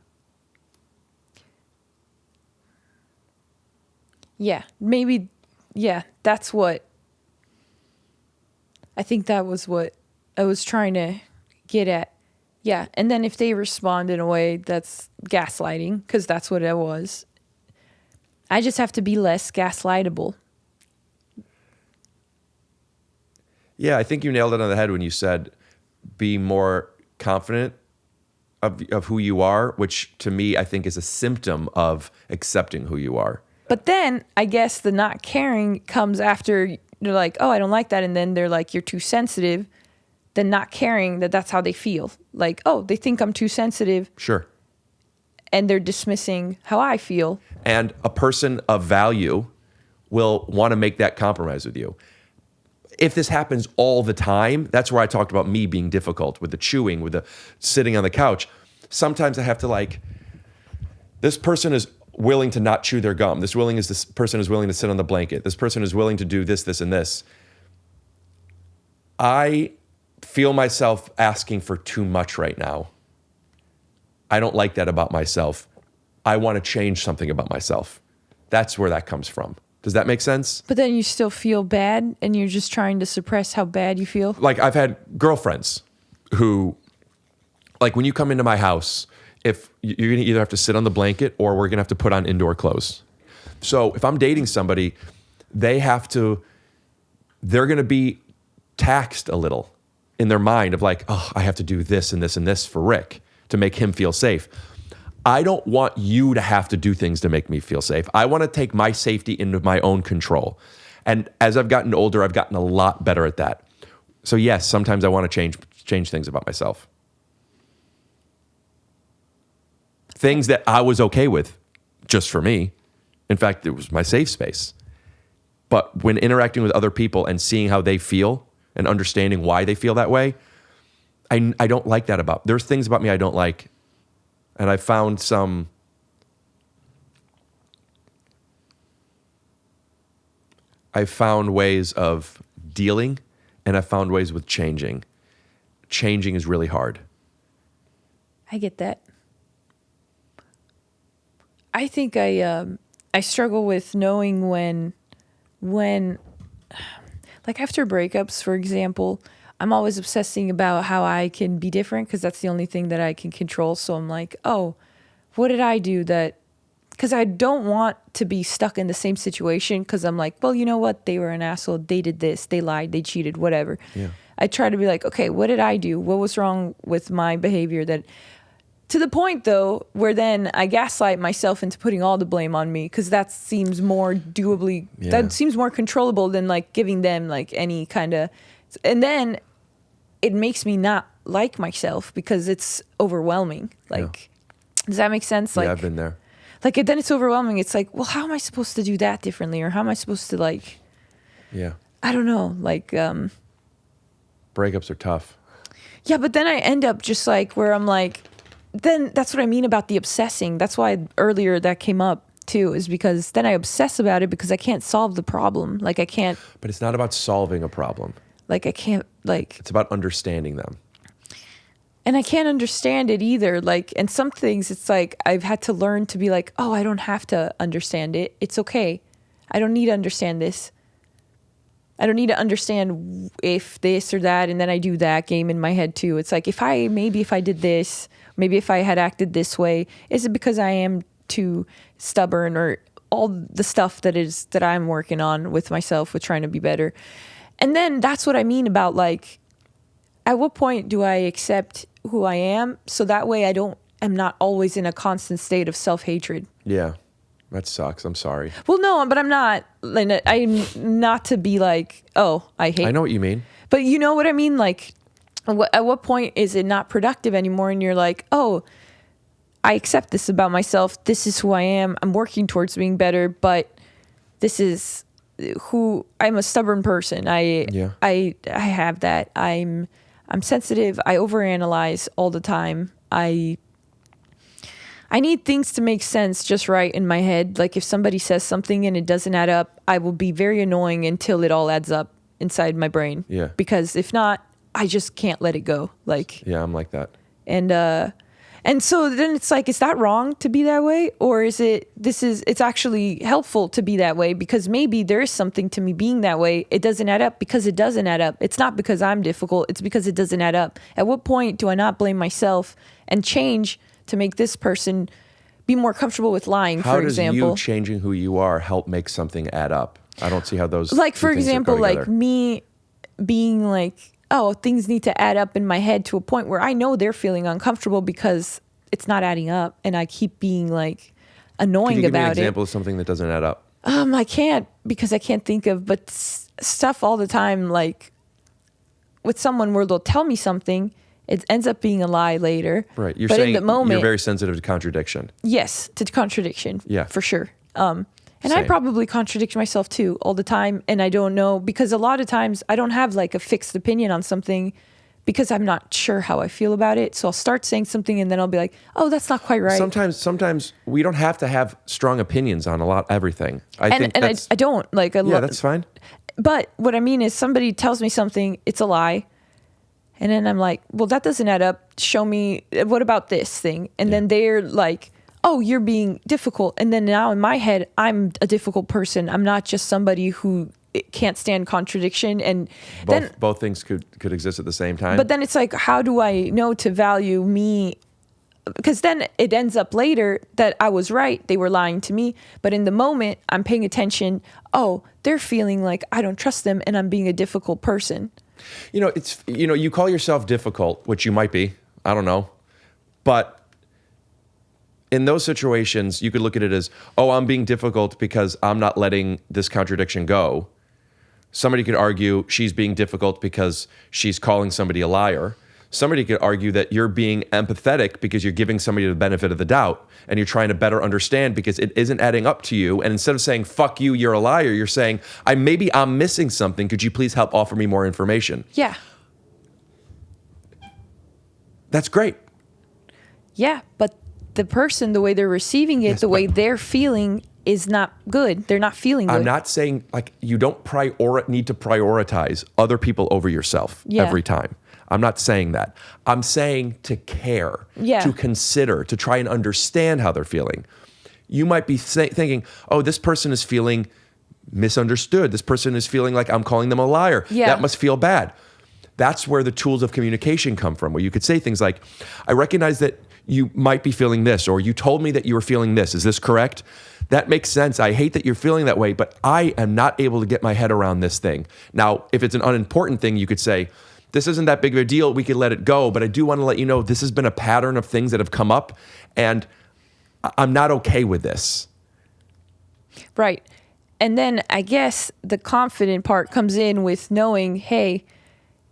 Yeah, maybe, that's what, I think that was what I was trying to get at. Yeah, and then if they respond in a way that's gaslighting, because that's what it was, I just have to be less gaslightable. Yeah, I think you nailed it on the head when you said be more confident of who you are, which to me I think is a symptom of accepting who you are. But then I guess the not caring comes after they're like, oh, I don't like that. And then they're like, you're too sensitive. Then not caring that's how they feel. Like, oh, they think I'm too sensitive. Sure. And they're dismissing how I feel. And a person of value will want to make that compromise with you. If this happens all the time, that's where I talked about me being difficult with the chewing, with the sitting on the couch. Sometimes I have to this person is willing to not chew their gum. This person is willing to sit on the blanket. This person is willing to do this, this, and this. I feel myself asking for too much right now. I don't like that about myself. I want to change something about myself. That's where that comes from. Does that make sense? But then you still feel bad and you're just trying to suppress how bad you feel? Like I've had girlfriends who, like when you come into my house, if you're going to either have to sit on the blanket or we're going to have to put on indoor clothes. So if I'm dating somebody, they're going to be taxed a little in their mind of like, oh, I have to do this and this and this for Rick to make him feel safe. I don't want you to have to do things to make me feel safe. I want to take my safety into my own control. And as I've gotten older, I've gotten a lot better at that. So yes, sometimes I want to change things about myself. Things that I was okay with just for me. In fact, it was my safe space. But when interacting with other people and seeing how they feel and understanding why they feel that way, I don't like that about. There's things about me I don't like. And I found ways of dealing, and I found ways with changing. Changing is really hard. I get that. I think I struggle with knowing when like after breakups, for example, I'm always obsessing about how I can be different because that's the only thing that I can control. So I'm like, oh, what did I do that? Because I don't want to be stuck in the same situation because I'm like, well, you know what? They were an asshole. They did this. They lied. They cheated, whatever. Yeah. I try to be like, okay, what did I do? What was wrong with my behavior? That to the point, though, where then I gaslight myself into putting all the blame on me because that seems more doably, that seems more controllable than like giving them like any kind of, and then it makes me not like myself because it's overwhelming. Like, does that make sense? Like, yeah, I've been there. Like, then it's overwhelming. It's like, well, how am I supposed to do that differently? Or how am I supposed to like, I don't know, like, breakups are tough. Yeah, but then I end up just like where I'm like, then that's what I mean about the obsessing. That's why earlier that came up too, is because then I obsess about it because I can't solve the problem. Like I can't. But it's not about solving a problem. Like I can't like. It's about understanding them. And I can't understand it either. Like, and some things it's like I've had to learn to be like, oh, I don't have to understand it. It's okay. I don't need to understand this. I don't need to understand if this or that, and then I do that game in my head too. It's like if I did this, maybe if I had acted this way, is it because I am too stubborn or all the stuff that I'm working on with myself with trying to be better? And then that's what I mean about like, at what point do I accept who I am so that way I'm not always in a constant state of self-hatred? Yeah. That sucks. I'm sorry. Well, no, but I'm not to be like, oh, I hate. I know what you mean. But you know what I mean? Like, at what point is it not productive anymore? And you're like, oh, I accept this about myself. This is who I am. I'm working towards being better, but this is who I'm a stubborn person. I have that. I'm sensitive. I overanalyze all the time. I need things to make sense just right in my head. Like if somebody says something and it doesn't add up, I will be very annoying until it all adds up inside my brain. Yeah. Because if not, I just can't let it go. Like, yeah, I'm like that. And so then it's like, is that wrong to be that way? Or is it's actually helpful to be that way because maybe there is something to me being that way. It doesn't add up because it doesn't add up. It's not because I'm difficult. It's because it doesn't add up. At what point do I not blame myself and change to make this person be more comfortable with lying, for example? How does you changing who you are help make something add up? I don't see how those like, for two things example, go like together. me being like, oh, things need to add up in my head to a point where I know they're feeling uncomfortable because it's not adding up, and I keep being like annoying Can you give about me an it. example of something that doesn't add up? I can't because I can't think of, but stuff all the time, like with someone where they'll tell me something, it ends up being a lie later. Right. You're but saying in the moment, you're very sensitive to contradiction. Yes, to contradiction. Yeah. For sure. And I Same. probably contradict myself too all the time, and I don't know because a lot of times I don't have like a fixed opinion on something because I'm not sure how I feel about it. So I'll start saying something and then I'll be like, oh, that's not quite right. Sometimes we don't have to have strong opinions on everything. I don't like. Yeah, that's fine. But what I mean is somebody tells me something, it's a lie. And then I'm like, well, that doesn't add up. Show me, what about this thing? And then they're like, oh, you're being difficult. And then now in my head, I'm a difficult person. I'm not just somebody who can't stand contradiction. And both things could exist at the same time. But then it's like, how do I know to value me? Because then it ends up later that I was right. They were lying to me. But in the moment, I'm paying attention. Oh, they're feeling like I don't trust them and I'm being a difficult person. You call yourself difficult, which you might be. I don't know. But in those situations, you could look at it as, oh, I'm being difficult because I'm not letting this contradiction go. Somebody could argue she's being difficult because she's calling somebody a liar. Somebody could argue that you're being empathetic because you're giving somebody the benefit of the doubt and you're trying to better understand because it isn't adding up to you. And instead of saying, fuck you, you're a liar, you're saying, maybe I'm missing something. Could you please help offer me more information? Yeah. That's great. Yeah, but the person, the way they're receiving it, Yes, the way but- they're feeling is not good. They're not feeling good. I'm not saying like you don't need to prioritize other people over yourself every time. I'm not saying that. I'm saying to care, to consider, to try and understand how they're feeling. You might be thinking, oh, this person is feeling misunderstood. This person is feeling like I'm calling them a liar. Yeah. That must feel bad. That's where the tools of communication come from, where you could say things like, I recognize that you might be feeling this, or you told me that you were feeling this. Is this correct? That makes sense. I hate that you're feeling that way, but I am not able to get my head around this thing. Now, if it's an unimportant thing, you could say, this isn't that big of a deal. We could let it go, but I do want to let you know this has been a pattern of things that have come up, and I'm not okay with this. Right. And then I guess the confident part comes in with knowing, hey,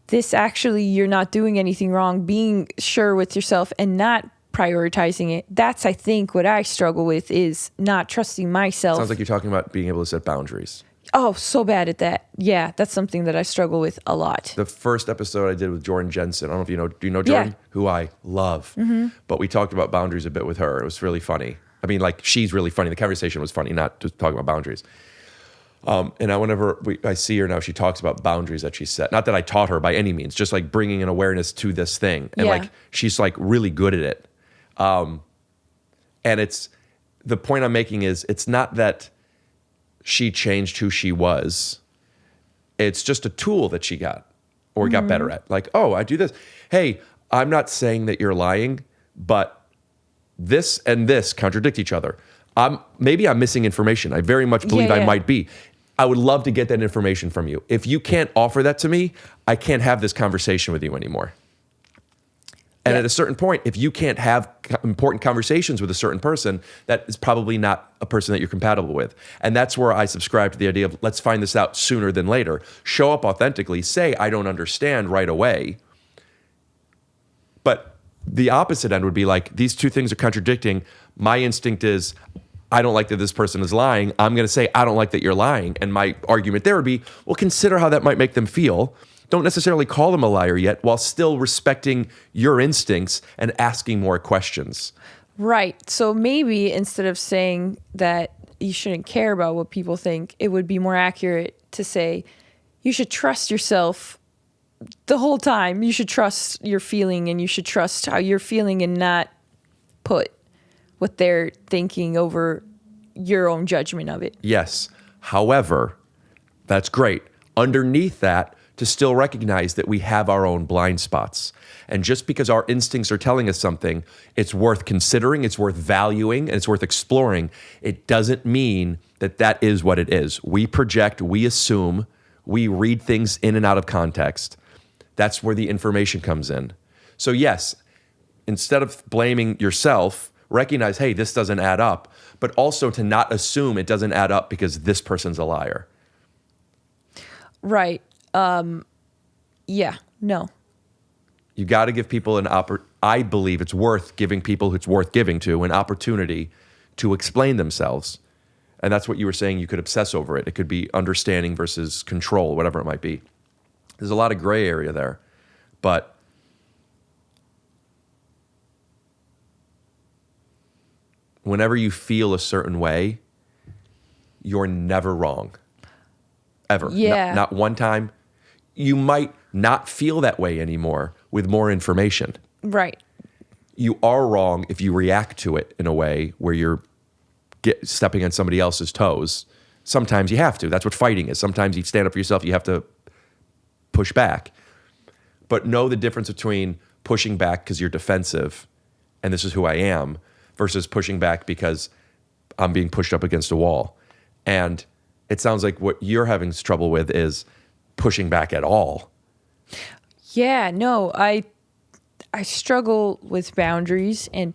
this actually, you're not doing anything wrong, being sure with yourself and not prioritizing it. That's, I think, what I struggle with is not trusting myself. Sounds like you're talking about being able to set boundaries. Oh, so bad at that. Yeah, that's something that I struggle with a lot. The first episode I did with Jordan Jensen, I don't know if you know, do you know Jordan? Yeah. Who I love. Mm-hmm. But we talked about boundaries a bit with her. It was really funny. I mean, like, she's really funny. The conversation was funny, not just talking about boundaries. And whenever I see her now, she talks about boundaries that she set. Not that I taught her by any means, just like bringing an awareness to this thing. And like, she's like really good at it. And it's, the point I'm making is it's not that she changed who she was. It's just a tool that she got or got better at. Like, oh, I do this. Hey, I'm not saying that you're lying, but this and this contradict each other. Maybe I'm missing information. I very much believe I might be. I would love to get that information from you. If you can't offer that to me, I can't have this conversation with you anymore. And at a certain point, if you can't have important conversations with a certain person, that is probably not a person that you're compatible with. And that's where I subscribe to the idea of let's find this out sooner than later. Show up authentically. Say, I don't understand right away. But the opposite end would be like, these two things are contradicting. My instinct is, I don't like that this person is lying. I'm going to say, I don't like that you're lying. And my argument there would be, well, consider how that might make them feel. Don't necessarily call them a liar yet, while still respecting your instincts and asking more questions. Right. So maybe instead of saying that you shouldn't care about what people think, it would be more accurate to say you should trust yourself the whole time. You should trust your feeling and you should trust how you're feeling and not put what they're thinking over your own judgment of it. Yes. However, that's great. Underneath that, to still recognize that we have our own blind spots. And just because our instincts are telling us something, it's worth considering, it's worth valuing, and it's worth exploring. It doesn't mean that that is what it is. We project, we assume, we read things in and out of context. That's where the information comes in. So yes, instead of blaming yourself, recognize, hey, this doesn't add up, but also to not assume it doesn't add up because this person's a liar. Right. Yeah, no. You got to give people I believe it's worth giving people who it's worth giving to an opportunity to explain themselves. And that's what you were saying. You could obsess over it. It could be understanding versus control, whatever it might be. There's a lot of gray area there. But whenever you feel a certain way, you're never wrong. Ever. Yeah. Not one time. You might not feel that way anymore with more information. Right. You are wrong if you react to it in a way where you're stepping on somebody else's toes. Sometimes you have to. That's what fighting is. Sometimes you stand up for yourself. You have to push back. But know the difference between pushing back because you're defensive and this is who I am versus pushing back because I'm being pushed up against a wall. And it sounds like what you're having trouble with is pushing back at all. Yeah, no, I struggle with boundaries, and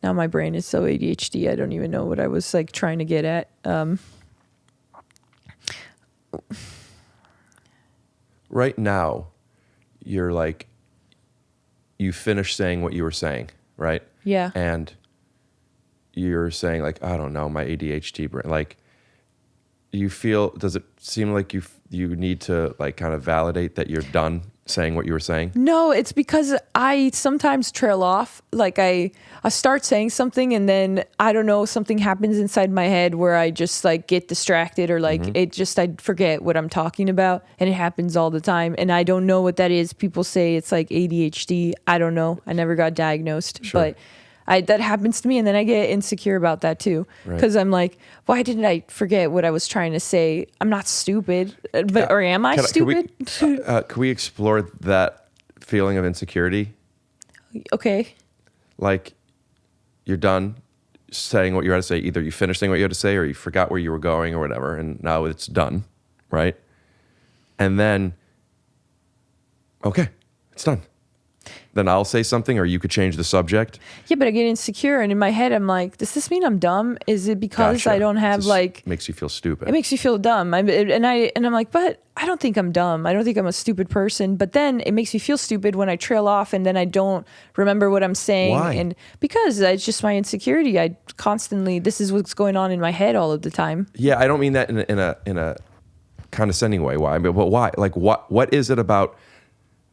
Now my brain is so ADHD. I don't even know what I was like trying to get at. Right now, you're like, you finished saying what you were saying, right? Yeah. And you're saying like, I don't know, my ADHD brain. Like, you feel, does it seem like you need to like kind of validate that you're done saying what you were saying? No, it's because I sometimes trail off. Like I start saying something and then I don't know, something happens inside my head where I just like get distracted or like I forget what I'm talking about, and it happens all the time and I don't know what that is. People say it's like ADHD. I don't know. I never got diagnosed, but that happens to me, and then I get insecure about that too, because I'm like, why didn't I forget what I was trying to say? I'm not stupid, or am I stupid? Could we explore that feeling of insecurity? Okay. Like, you're done saying what you had to say. Either you finished saying what you had to say, or you forgot where you were going, or whatever, and now it's done, right? And then, okay, it's done. Then I'll say something, or you could change the subject. Yeah, but I get insecure, and in my head, I'm like, does this mean I'm dumb? Is it because I don't have like... Makes you feel stupid. It makes you feel dumb. And I'm like, but I don't think I'm dumb. I don't think I'm a stupid person. But then it makes me feel stupid when I trail off, and then I don't remember what I'm saying. Why? And because it's just my insecurity. I constantly, this is what's going on in my head all of the time. Yeah, I don't mean that in a condescending way. Why? But why? Like, what is it about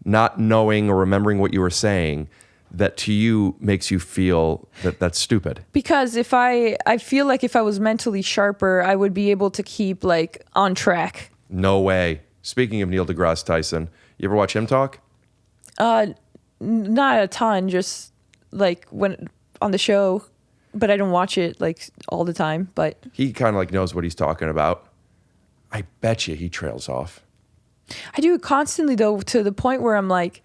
not knowing or remembering what you were saying that to you makes you feel that that's stupid? Because if I feel like if I was mentally sharper, I would be able to keep like on track. No way. Speaking of Neil deGrasse Tyson, you ever watch him talk? Not a ton, just like when on the show, but I don't watch it like all the time. But he kind of like knows what he's talking about. I bet you he trails off. I do it constantly, though, to the point where I'm like,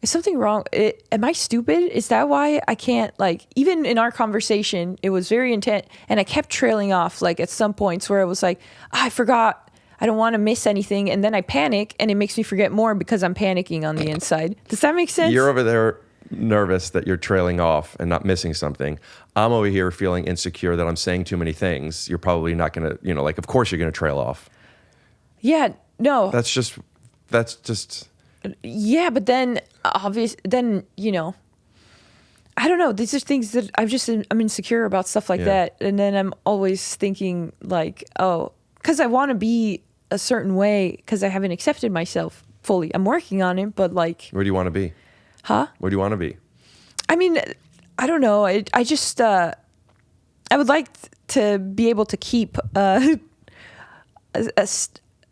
is something wrong? Am I stupid? Is that why I can't, like, even in our conversation, it was very intense, and I kept trailing off, like, at some points where I was like, I forgot, I don't want to miss anything, and then I panic, and it makes me forget more because I'm panicking on the inside. Does that make sense? You're over there nervous that you're trailing off and not missing something. I'm over here feeling insecure that I'm saying too many things. You're probably not going to, like, of course you're going to trail off. Yeah. No. That's just. Yeah, but then I don't know. These are things that I'm insecure about, stuff like that. And then I'm always thinking like, oh, because I want to be a certain way because I haven't accepted myself fully. I'm working on it, but like. Where do you want to be? Huh? Where do you want to be? I mean, I don't know. I just, I would like to be able to keep a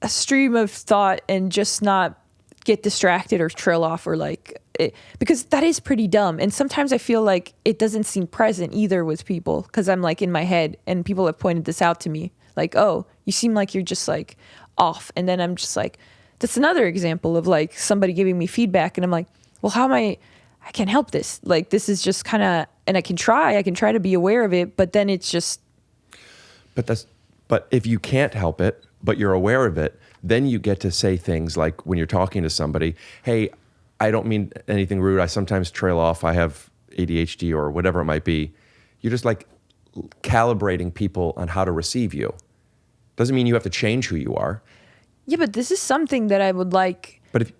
stream of thought and just not get distracted or trail off or like it, because that is pretty dumb. And sometimes I feel like it doesn't seem present either with people because I'm like in my head, and people have pointed this out to me like, oh, you seem like you're just like off. And then I'm just like, that's another example of like somebody giving me feedback, and I'm like, well, how am I can't help this. Like, this is just kind of, and I can try to be aware of it, but then it's just. But if you can't help it, but you're aware of it, then you get to say things like when you're talking to somebody, hey, I don't mean anything rude. I sometimes trail off. I have ADHD or whatever it might be. You're just like calibrating people on how to receive you. Doesn't mean you have to change who you are. Yeah, but this is something that I would like. But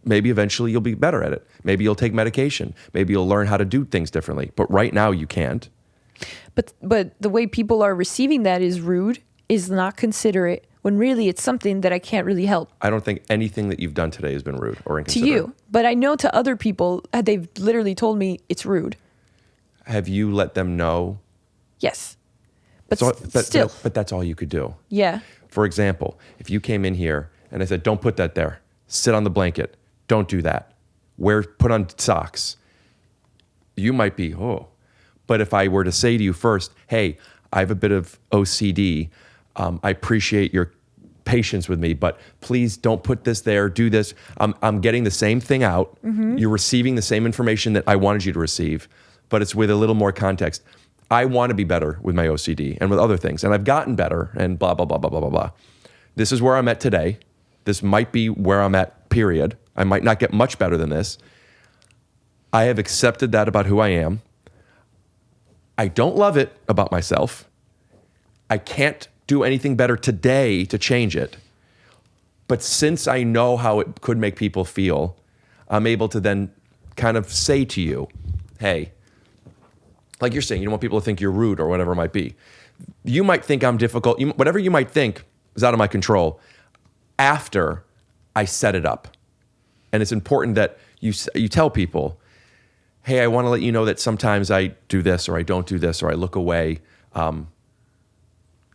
maybe eventually you'll be better at it. Maybe you'll take medication. Maybe you'll learn how to do things differently. But right now you can't. But the way people are receiving that is rude, is not considerate, when really it's something that I can't really help. I don't think anything that you've done today has been rude or inconsiderate. To you. But I know to other people, they've literally told me it's rude. Have you let them know? Yes. But still. But that's all you could do. Yeah. For example, if you came in here and I said, don't put that there. Sit on the blanket. Don't do that. Put on socks. You might be, oh. But if I were to say to you first, hey, I have a bit of OCD. I appreciate your patience with me, but please don't put this there, do this. I'm getting the same thing out. Mm-hmm. You're receiving the same information that I wanted you to receive, but it's with a little more context. I want to be better with my OCD and with other things, and I've gotten better and blah, blah, blah, blah, blah, blah, blah. This is where I'm at today. This might be where I'm at, period. I might not get much better than this. I have accepted that about who I am. I don't love it about myself. I can't do anything better today to change it. But since I know how it could make people feel, I'm able to then kind of say to you, hey, like you're saying, you don't want people to think you're rude or whatever it might be. You might think I'm difficult. Whatever you might think is out of my control after I set it up. And it's important that you tell people, hey, I want to let you know that sometimes I do this or I don't do this or I look away.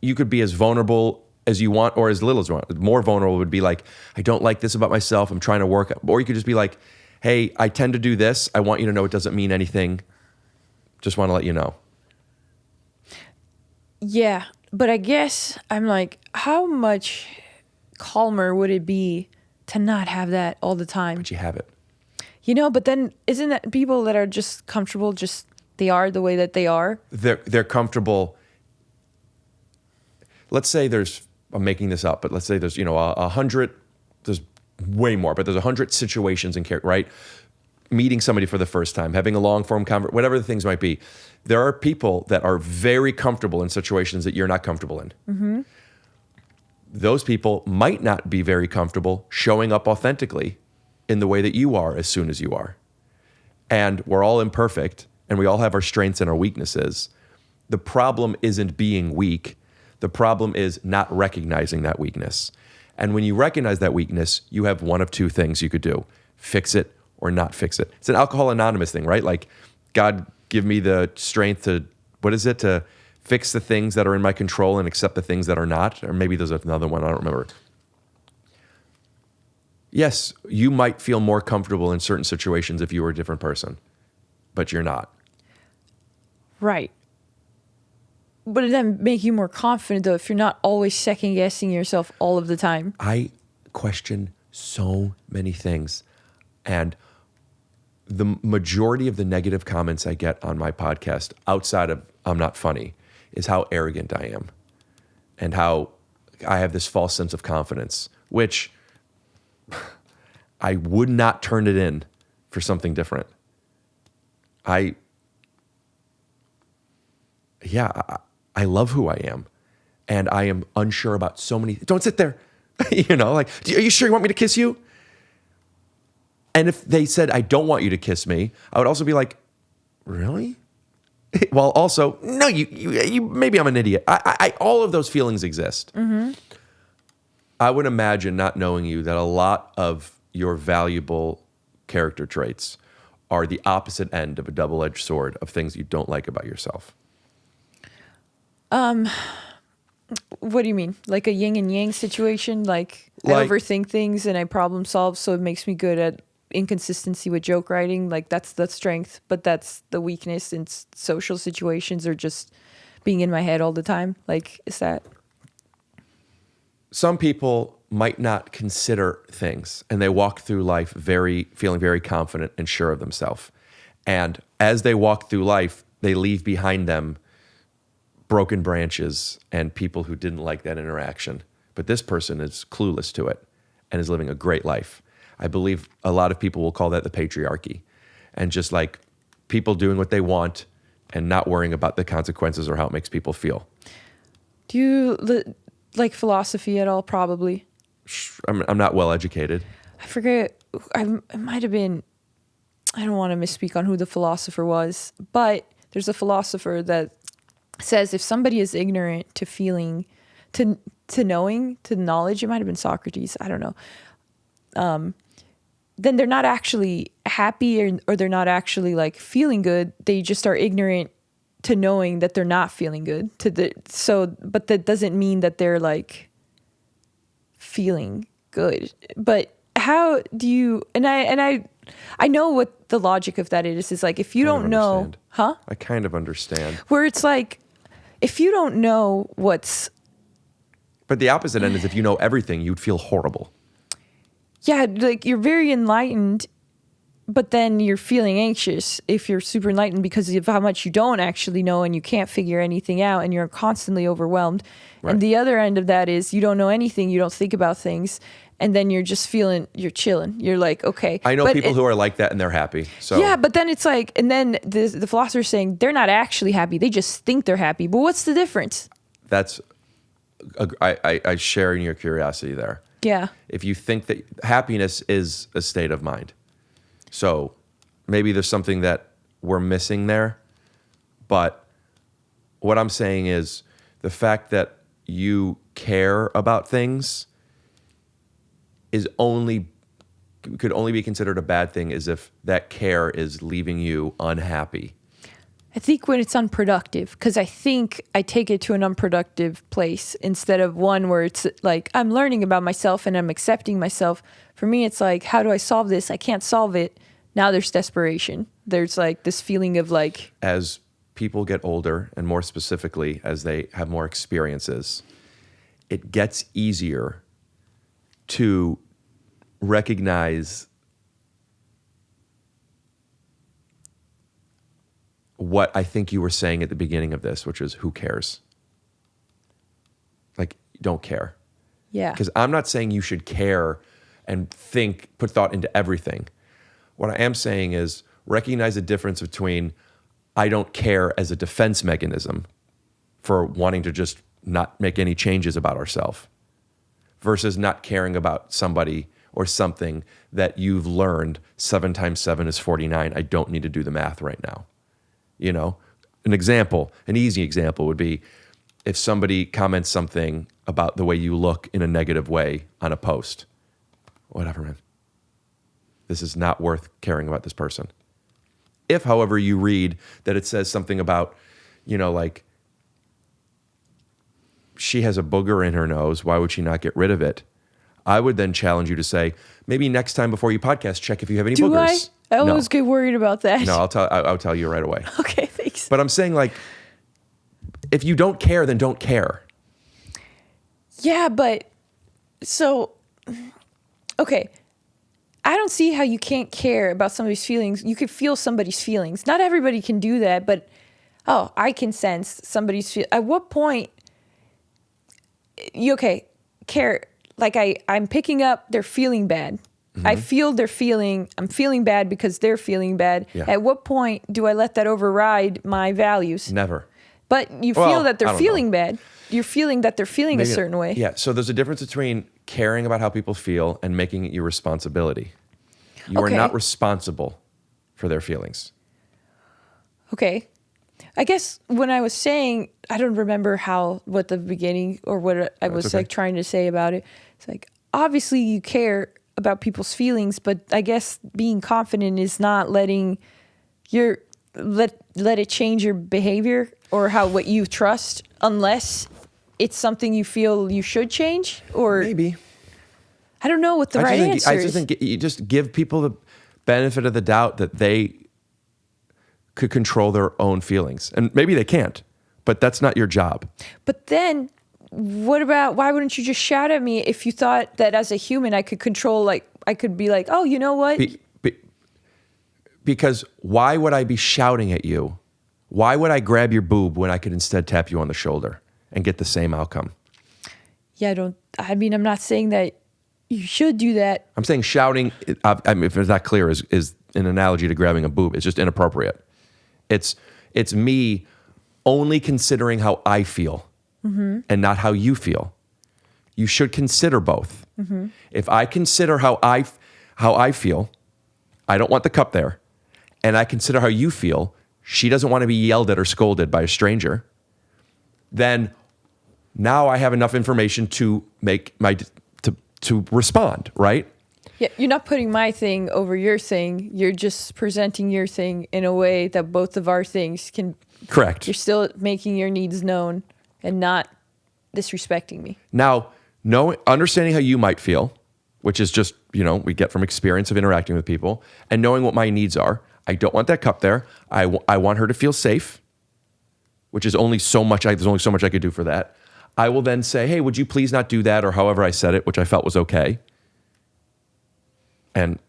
You could be as vulnerable as you want or as little as you want. More vulnerable would be like, I don't like this about myself. I'm trying to work. Or you could just be like, hey, I tend to do this. I want you to know it doesn't mean anything. Just want to let you know. Yeah, but I guess I'm like, how much calmer would it be to not have that all the time? But you have it. You know, but then isn't that people that are just comfortable, just they are the way that they are? They're comfortable. Let's say I'm making this up, but let's say there's, 100, there's way more, but there's 100 situations in care, right? Meeting somebody for the first time, having a long form conversation, whatever the things might be. There are people that are very comfortable in situations that you're not comfortable in. Mm-hmm. Those people might not be very comfortable showing up authentically in the way that you are as soon as you are. And we're all imperfect and we all have our strengths and our weaknesses. The problem isn't being weak. The problem is not recognizing that weakness. And when you recognize that weakness, you have one of two things you could do. Fix it or not fix it. It's an Alcohol Anonymous thing, right? Like, God, give me the strength to, to fix the things that are in my control and accept the things that are not. Or maybe there's another one, I don't remember. Yes, you might feel more comfortable in certain situations if you were a different person, but you're not. Right. But it then make you more confident, though, if you're not always second guessing yourself all of the time. I question so many things. And the majority of the negative comments I get on my podcast, outside of I'm not funny, is how arrogant I am and how I have this false sense of confidence, which I would not turn it in for something different. I love who I am, and I am unsure about so many. Don't sit there. Like, are you sure you want me to kiss you? And if they said, I don't want you to kiss me, I would also be like, really? Well, also, no, you maybe I'm an idiot. I all of those feelings exist. Mm-hmm. I would imagine, not knowing you, that a lot of your valuable character traits are the opposite end of a double-edged sword of things you don't like about yourself. What do you mean? Like a yin and yang situation? Like I overthink things and I problem solve, so it makes me good at inconsistency with joke writing. Like that's the strength, but that's the weakness in social situations, or just being in my head all the time. Like, is that? Some people might not consider things, and they walk through life feeling very confident and sure of themselves. And as they walk through life, they leave behind them broken branches and people who didn't like that interaction. But this person is clueless to it and is living a great life. I believe a lot of people will call that the patriarchy, and just like people doing what they want and not worrying about the consequences or how it makes people feel. Do you like philosophy at all? Probably. I'm not well educated. I forget. It might have been, I don't want to misspeak on who the philosopher was, but there's a philosopher that says if somebody is ignorant to feeling, to knowing, to knowledge, it might have been Socrates, I don't know, then they're not actually happy, or they're not actually like feeling good. They just are ignorant to knowing that they're not feeling good. But that doesn't mean that they're like feeling good. But how do you? And I know what the logic of that is like, if you don't know, huh? I kind of understand. Where it's like, if you don't know what's. But the opposite end is, if you know everything, you'd feel horrible. Yeah, like you're very enlightened, but then you're feeling anxious if you're super enlightened because of how much you don't actually know and you can't figure anything out and you're constantly overwhelmed. Right. And the other end of that is you don't know anything, you don't think about things, and then you're just you're chilling. You're like, okay. I know people who are like that and they're happy. So yeah, but then it's like, and then the philosopher's saying they're not actually happy. They just think they're happy. But what's the difference? I share in your curiosity there. Yeah. If you think that happiness is a state of mind. So maybe there's something that we're missing there. But what I'm saying is the fact that you care about things could only be considered a bad thing is if that care is leaving you unhappy. I think when it's unproductive, because I think I take it to an unproductive place instead of one where it's like, I'm learning about myself and I'm accepting myself. For me, it's like, how do I solve this? I can't solve it. Now there's desperation. There's like this feeling of like... As people get older, and more specifically, as they have more experiences, it gets easier to recognize what I think you were saying at the beginning of this, which is who cares? Like, don't care. Yeah. Because I'm not saying you should care and put thought into everything. What I am saying is recognize the difference between I don't care as a defense mechanism for wanting to just not make any changes about ourselves versus not caring about somebody or something that you've learned 7 times 7 is 49. I don't need to do the math right now. You know, an easy example would be if somebody comments something about the way you look in a negative way on a post. Whatever, man. This is not worth caring about this person. If, however, you read that it says something about, you know, like, she has a booger in her nose, why would she not get rid of it? I would then challenge you to say, maybe next time before you podcast, check if you have any boogers. I always get worried about that. No, I'll tell you right away. Okay, thanks. But I'm saying, like, if you don't care, then don't care. Yeah, but so, okay. I don't see how you can't care about somebody's feelings. You could feel somebody's feelings. Not everybody can do that, but I can sense somebody's feel. At what point care? Like I'm picking up they're feeling bad. Mm-hmm. I feel they're feeling. I'm feeling bad because they're feeling bad. Yeah. At what point do I let that override my values? Never. But you feel that they're feeling bad. You're feeling that they're feeling a certain way. Yeah. So there's a difference between caring about how people feel and making it your responsibility. You are not responsible for their feelings. Okay. I guess when I was saying, I don't remember what the beginning or what I was like trying to say about it. It's like, obviously you care about people's feelings, but I guess being confident is not letting let it change your behavior or what you trust unless it's something you feel you should change or maybe. I don't know what the right answer is. I just think you just give people the benefit of the doubt that they could control their own feelings. And maybe they can't, but that's not your job. But then what about, why wouldn't you just shout at me if you thought that as a human I could control, like, I could be like, oh, you know what? Because why would I be shouting at you? Why would I grab your boob when I could instead tap you on the shoulder and get the same outcome? Yeah, I'm not saying that you should do that. I'm saying shouting, if it's not clear, is an analogy to grabbing a boob. It's just inappropriate. It's me only considering how I feel and not how you feel. You should consider both. Mm-hmm. If I consider how I feel, I don't want the cup there, and I consider how you feel, she doesn't want to be yelled at or scolded by a stranger, then now I have enough information to make to respond, right? Yeah, you're not putting my thing over your thing. You're just presenting your thing in a way that both of our things can... Correct. You're still making your needs known and not disrespecting me. Now, understanding how you might feel, which is just, we get from experience of interacting with people, and knowing what my needs are. I don't want that cup there. I want her to feel safe, which is only so much. There's only so much I could do for that. I will then say, hey, would you please not do that? Or however I said it, which I felt was okay. And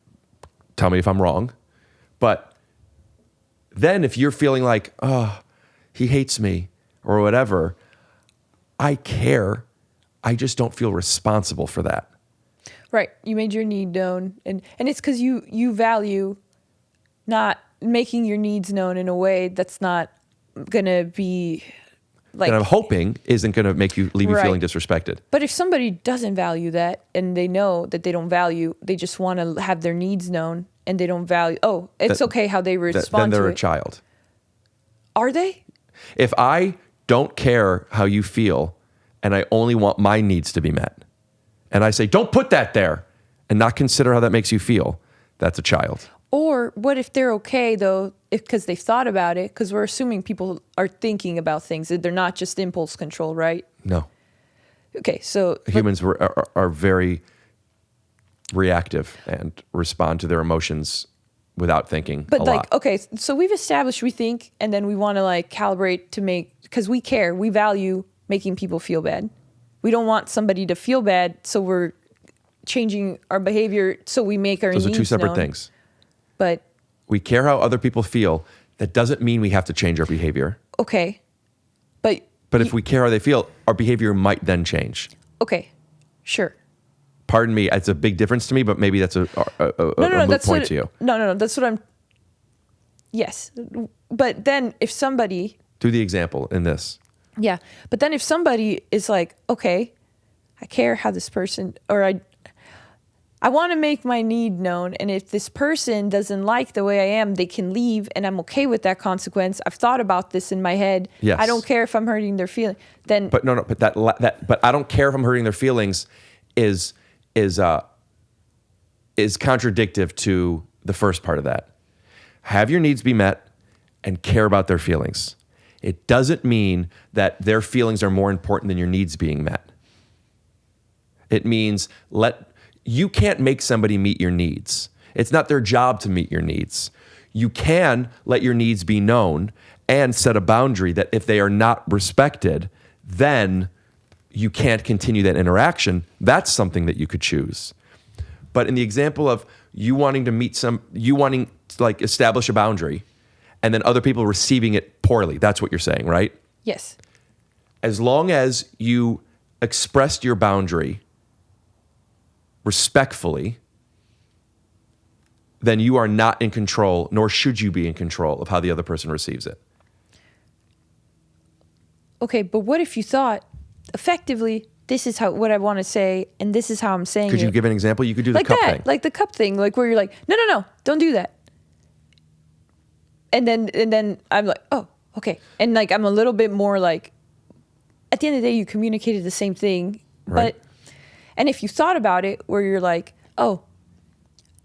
tell me if I'm wrong. But then if you're feeling like, oh, he hates me or whatever, I care. I just don't feel responsible for that. Right. You made your need known. And it's because you value not making your needs known in a way that's not going to be like... that I'm hoping isn't going to leave you Right. feeling disrespected. But if somebody doesn't value that and they know that they don't value, they just want to have their needs known and they don't value... Oh, it's okay how they respond to it. Then they're a child. Are they? If I don't care how you feel and I only want my needs to be met, and I say, don't put that there, and not consider how that makes you feel, that's a child. Or what if they're okay, though, because they've thought about it? Because we're assuming people are thinking about things. That they're not just impulse control, right? No. Okay, so... Humans are very reactive and respond to their emotions without thinking But a like, lot. okay, so we've established we think, and then we want to like calibrate to make... Because we care. We value making people feel bad. We don't want somebody to feel bad, so we're changing our behavior so we make our Those needs are two separate known. things. But... We care how other people feel. That doesn't mean we have to change our behavior. Okay. But if we care how they feel, our behavior might then change. okay, sure. Pardon me, it's a big difference to me, but maybe that's a moot That's point what, to you. No, that's what I'm... Yes. But then if somebody... Do the example in this. Yeah. But then if somebody is like, okay, I care how this person... Or I want to make my need known, and if this person doesn't like the way I am, they can leave, and I'm okay with that consequence. I've thought about this in my head. Yes. I don't care if I'm hurting their feelings. Then... But no, but but I don't care if I'm hurting their feelings is contradictive to the first part of that. Have your needs be met and care about their feelings. It doesn't mean that their feelings are more important than your needs being met. It means you can't make somebody meet your needs. It's not their job to meet your needs. You can let your needs be known and set a boundary that if they are not respected, then you can't continue that interaction. That's something that you could choose. But in the example of you wanting to like establish a boundary and then other people receiving it poorly, that's what you're saying, right? Yes. As long as you expressed your boundary respectfully, then you are not in control, nor should you be in control of how the other person receives it. Okay, but what if you thought, effectively, this is what I want to say, and this is how I'm saying it? Could you give an example? You could do the like cup that, thing. like the cup thing, like where you're like, no, don't do that. And then I'm like, oh, okay. And like I'm a little bit more like, at the end of the day, you communicated the same thing, Right. And if you thought about it, where you're like, oh,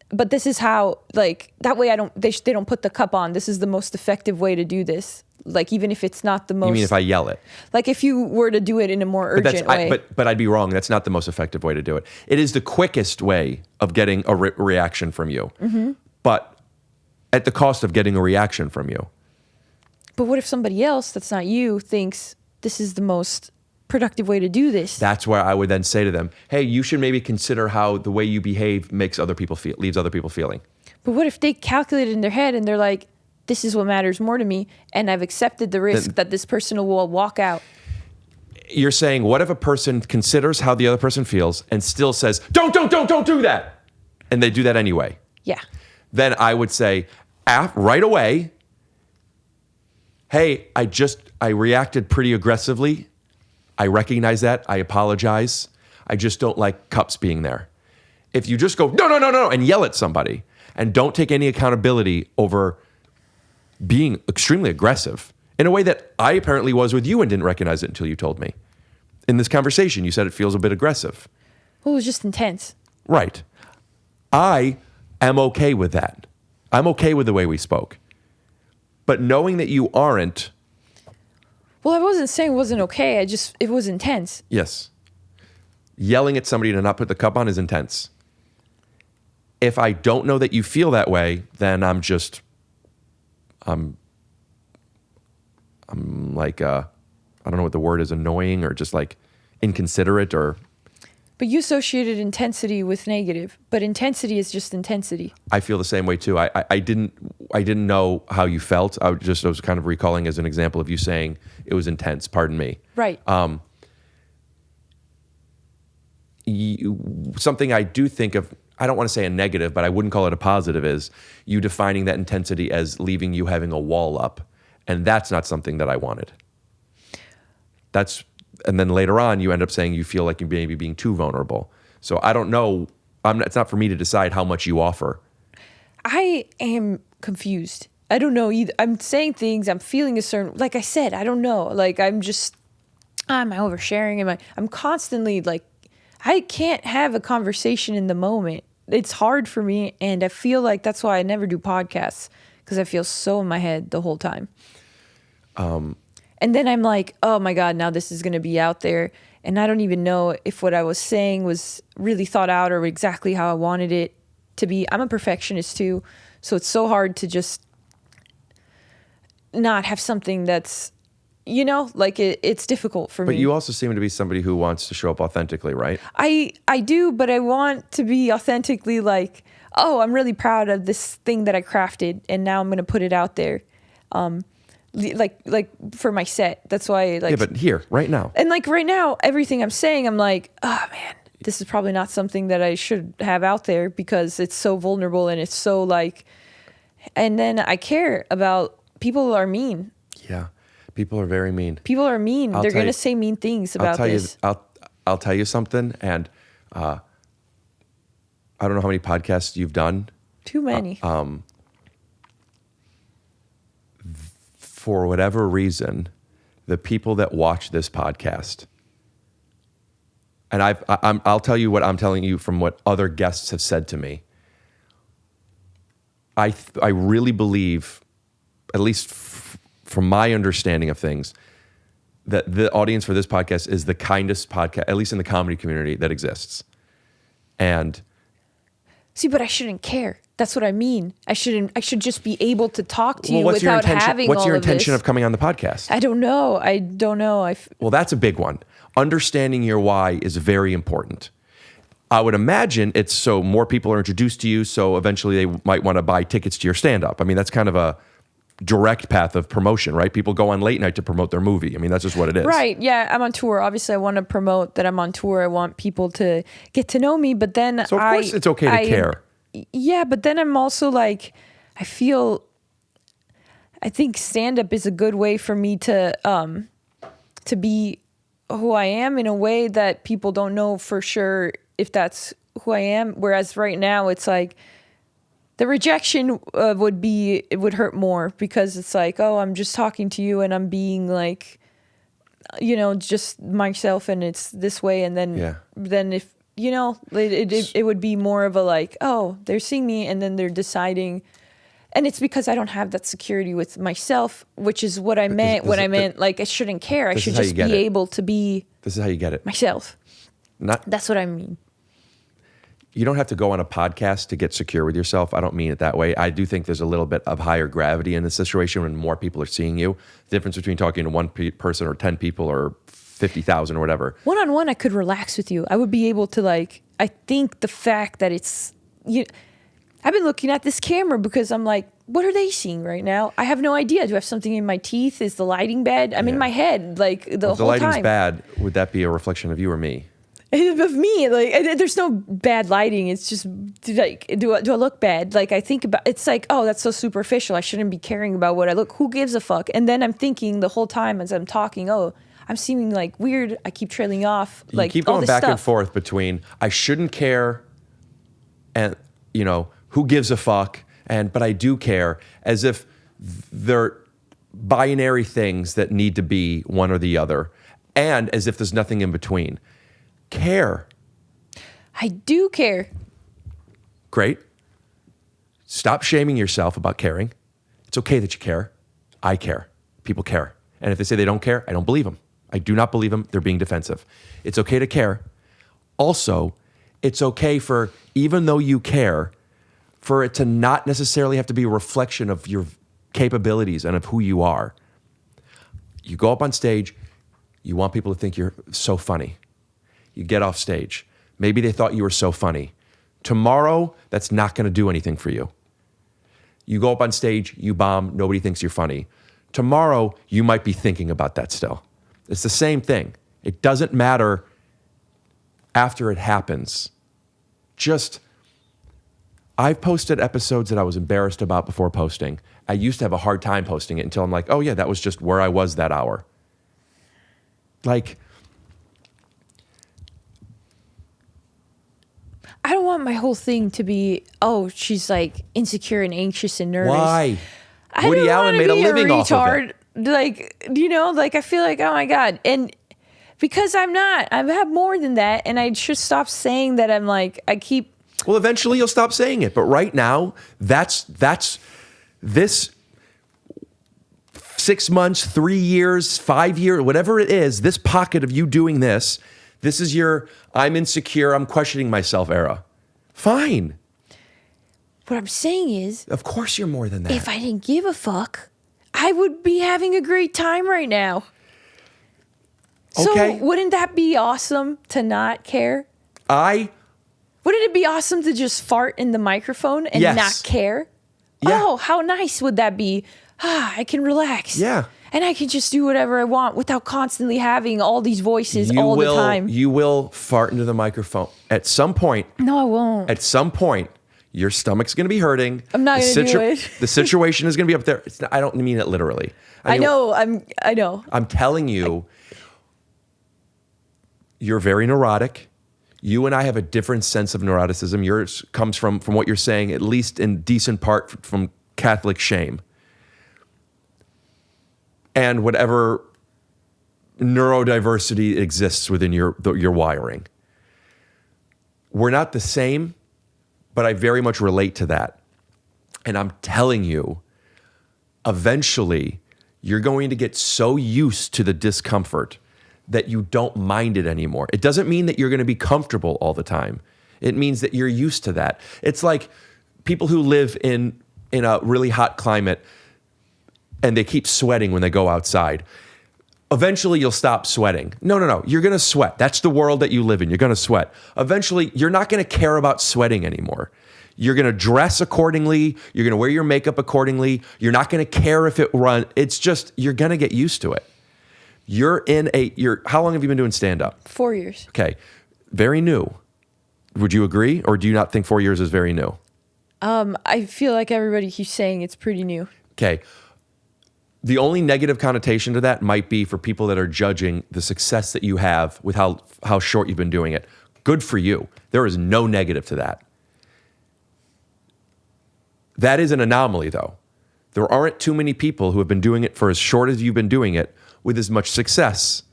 but this is how, like, that way they don't put the cup on. This is the most effective way to do this. Like, even if it's not the most... You mean if I yell it? Like, if you were to do it in a more urgent way. But I'd be wrong. That's not the most effective way to do it. It is the quickest way of getting a reaction from you. Mm-hmm. But at the cost of getting a reaction from you. But what if somebody else that's not you thinks this is the most productive way to do this? That's where I would then say to them, hey, you should maybe consider how the way you behave leaves other people feeling. But what if they calculate it in their head and they're like, this is what matters more to me, and I've accepted the risk that this person will walk out? You're saying, what if a person considers how the other person feels and still says, don't do that, and they do that anyway? Yeah. Then I would say, right away, hey, I reacted pretty aggressively. I recognize that. I apologize. I just don't like cups being there. If you just go, no, and yell at somebody and don't take any accountability over being extremely aggressive in a way that I apparently was with you and didn't recognize it until you told me. In this conversation, you said it feels a bit aggressive. Well, it was just intense. Right. I am okay with that. I'm okay with the way we spoke. But knowing that you aren't... Well, I wasn't saying it wasn't okay. It was intense. Yes. Yelling at somebody to not put the cup on is intense. If I don't know that you feel that way, then I'm like, I don't know what the word is, annoying or just like inconsiderate or... But you associated intensity with negative, but intensity is just intensity. I feel the same way too. I didn't know how you felt. I was kind of recalling as an example of you saying it was intense. Pardon me. Right. something I do think of, I don't want to say a negative, but I wouldn't call it a positive, is you defining that intensity as leaving you having a wall up. And that's not something that I wanted. And then later on, you end up saying you feel like you're maybe being too vulnerable. So I don't know. It's not for me to decide how much you offer. I am confused. I don't know either. I'm saying things, I'm feeling a certain, like I said, I don't know. Like am I oversharing? I'm constantly like, I can't have a conversation in the moment. It's hard for me. And I feel like that's why I never do podcasts, because I feel so in my head the whole time. And then I'm like, oh my God, now this is going to be out there. And I don't even know if what I was saying was really thought out or exactly how I wanted it to be. I'm a perfectionist too. So it's so hard to just not have something that's, like it's difficult for me. But you also seem to be somebody who wants to show up authentically, right? I do, but I want to be authentically like, oh, I'm really proud of this thing that I crafted and now I'm going to put it out there. Like for my set. That's why yeah, but here, right now. And like right now, everything I'm saying, I'm like, oh man, this is probably not something that I should have out there because it's so vulnerable and it's so like, and then I care about people are mean. Yeah. People are very mean. People are mean. They're going to say mean things about this. I'll tell you something. And I don't know how many podcasts you've done. Too many. For whatever reason, the people that watch this podcast, and I'll tell you what I'm telling you from what other guests have said to me. I really believe, at least from my understanding of things, that the audience for this podcast is the kindest podcast, at least in the comedy community, that exists. And see, but I shouldn't care. That's what I mean. I should just be able to talk to you what's without having all of this. What's your intention of coming on the podcast? I don't know. Well, that's a big one. Understanding your why is very important. I would imagine it's so more people are introduced to you, so eventually they might want to buy tickets to your stand-up. I mean, that's kind of a direct path of promotion, right? People go on late night to promote their movie. I mean, that's just what it is. Right. Yeah, I'm on tour. Obviously, I want to promote that I'm on tour. I want people to get to know me, but then So of course it's okay to care. Yeah, but then I'm also like, I think stand-up is a good way for me to be who I am in a way that people don't know for sure if that's who I am. Whereas right now it's like the rejection it would hurt more because it's like, oh, I'm just talking to you and I'm being like, just myself and it's this way. And then if, it would be more of a like, oh, they're seeing me and then they're deciding. And it's because I don't have that security with myself, which is what I meant when I meant like I shouldn't care. I should just be able to be. This is how you get it. Myself. That's what I mean. You don't have to go on a podcast to get secure with yourself. I don't mean it that way. I do think there's a little bit of higher gravity in this situation when more people are seeing you. The difference between talking to one person or 10 people or 50,000 or whatever. One-on-one, I could relax with you. I would be able to like, I think the fact that it's, I've been looking at this camera because I'm like, what are they seeing right now? I have no idea. Do I have something in my teeth? Is the lighting bad? I'm in my head like the whole time. If the lighting's bad, would that be a reflection of you or me? Of me, like there's no bad lighting. It's just like, do I look bad? Like I think about, it's like, oh, that's so superficial. I shouldn't be caring about what I look. Who gives a fuck? And then I'm thinking the whole time as I'm talking, oh, I'm seeming like weird. I keep trailing off. Like you keep going back and forth between I shouldn't care and who gives a fuck but I do care, as if they're binary things that need to be one or the other, and as if there's nothing in between. Care. I do care. Great. Stop shaming yourself about caring. It's okay that you care. I care. People care. And if they say they don't care, I don't believe them. I do not believe them. They're being defensive. It's okay to care. Also, it's okay for, even though you care, for it to not necessarily have to be a reflection of your capabilities and of who you are. You go up on stage, you want people to think you're so funny. You get off stage. Maybe they thought you were so funny. Tomorrow, that's not going to do anything for you. You go up on stage, you bomb, nobody thinks you're funny. Tomorrow, you might be thinking about that still. It's the same thing. It doesn't matter after it happens, I've posted episodes that I was embarrassed about before posting. I used to have a hard time posting it until I'm like, oh yeah, that was just where I was that hour. Like, I don't want my whole thing to be, oh, she's like insecure and anxious and nervous. why? I Woody don't Allen wanna made a be living off of retard. it. Like, you know, like I feel like, oh my God. And because I'm not, I have more than that. And I should stop saying that I'm like, Well, eventually you'll stop saying it. But right now, that's this 6 months, 3 years, 5 years, whatever it is, this pocket of you doing this is your I'm insecure, I'm questioning myself era. Fine. what I'm saying is, Of course you're more than that. if I didn't give a fuck, I would be having a great time right now. Okay. So wouldn't that be awesome to not care? Wouldn't it be awesome to just fart in the microphone and Yes. not care? Yeah. Oh, how nice would that be? I can relax. Yeah. And I can just do whatever I want without constantly having all these voices all the time. You will fart into the microphone. At some point, No, I won't. your stomach's going to be hurting. I'm not gonna do it. The situation is going to be up there. I don't mean it literally. I know. I'm telling you, you're very neurotic. You and I have a different sense of neuroticism. Yours comes from what you're saying, at least in decent part, from Catholic shame. And whatever neurodiversity exists within your wiring. We're not the same, but I very much relate to that. And I'm telling you, eventually, you're going to get so used to the discomfort that you don't mind it anymore. It doesn't mean that you're going to be comfortable all the time. It means that you're used to that. It's like people who live in a really hot climate and they keep sweating when they go outside. Eventually, you'll stop sweating. No. You're going to sweat. That's the world that you live in. You're going to sweat. Eventually, you're not going to care about sweating anymore. You're going to dress accordingly. You're going to wear your makeup accordingly. You're not going to care if it runs. It's just, you're going to get used to it. How long have you been doing stand-up? 4 years. Okay. Very new. Would you agree? Or do you not think 4 years is very new? I feel like everybody keeps saying it's pretty new. Okay. The only negative connotation to that might be for people that are judging the success that you have with how short you've been doing it. Good for you. There is no negative to that. That is an anomaly, though. There aren't too many people who have been doing it for as short as you've been doing it with as much success.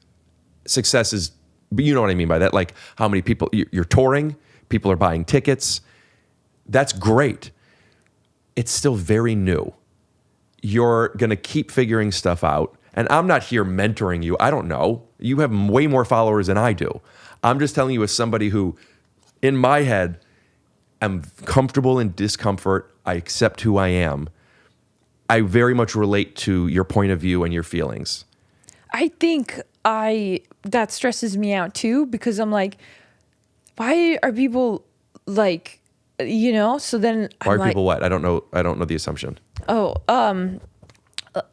Success is, you know what I mean by that? Like how many people, you're touring, people are buying tickets. That's great. It's still very new. You're going to keep figuring stuff out. And I'm not here mentoring you. I don't know. You have way more followers than I do. I'm just telling you as somebody who, in my head, am comfortable in discomfort. I accept who I am. I very much relate to your point of view and your feelings. I think that stresses me out too, because I'm like, why are people like, so then Why I'm are people what? I don't know the assumption.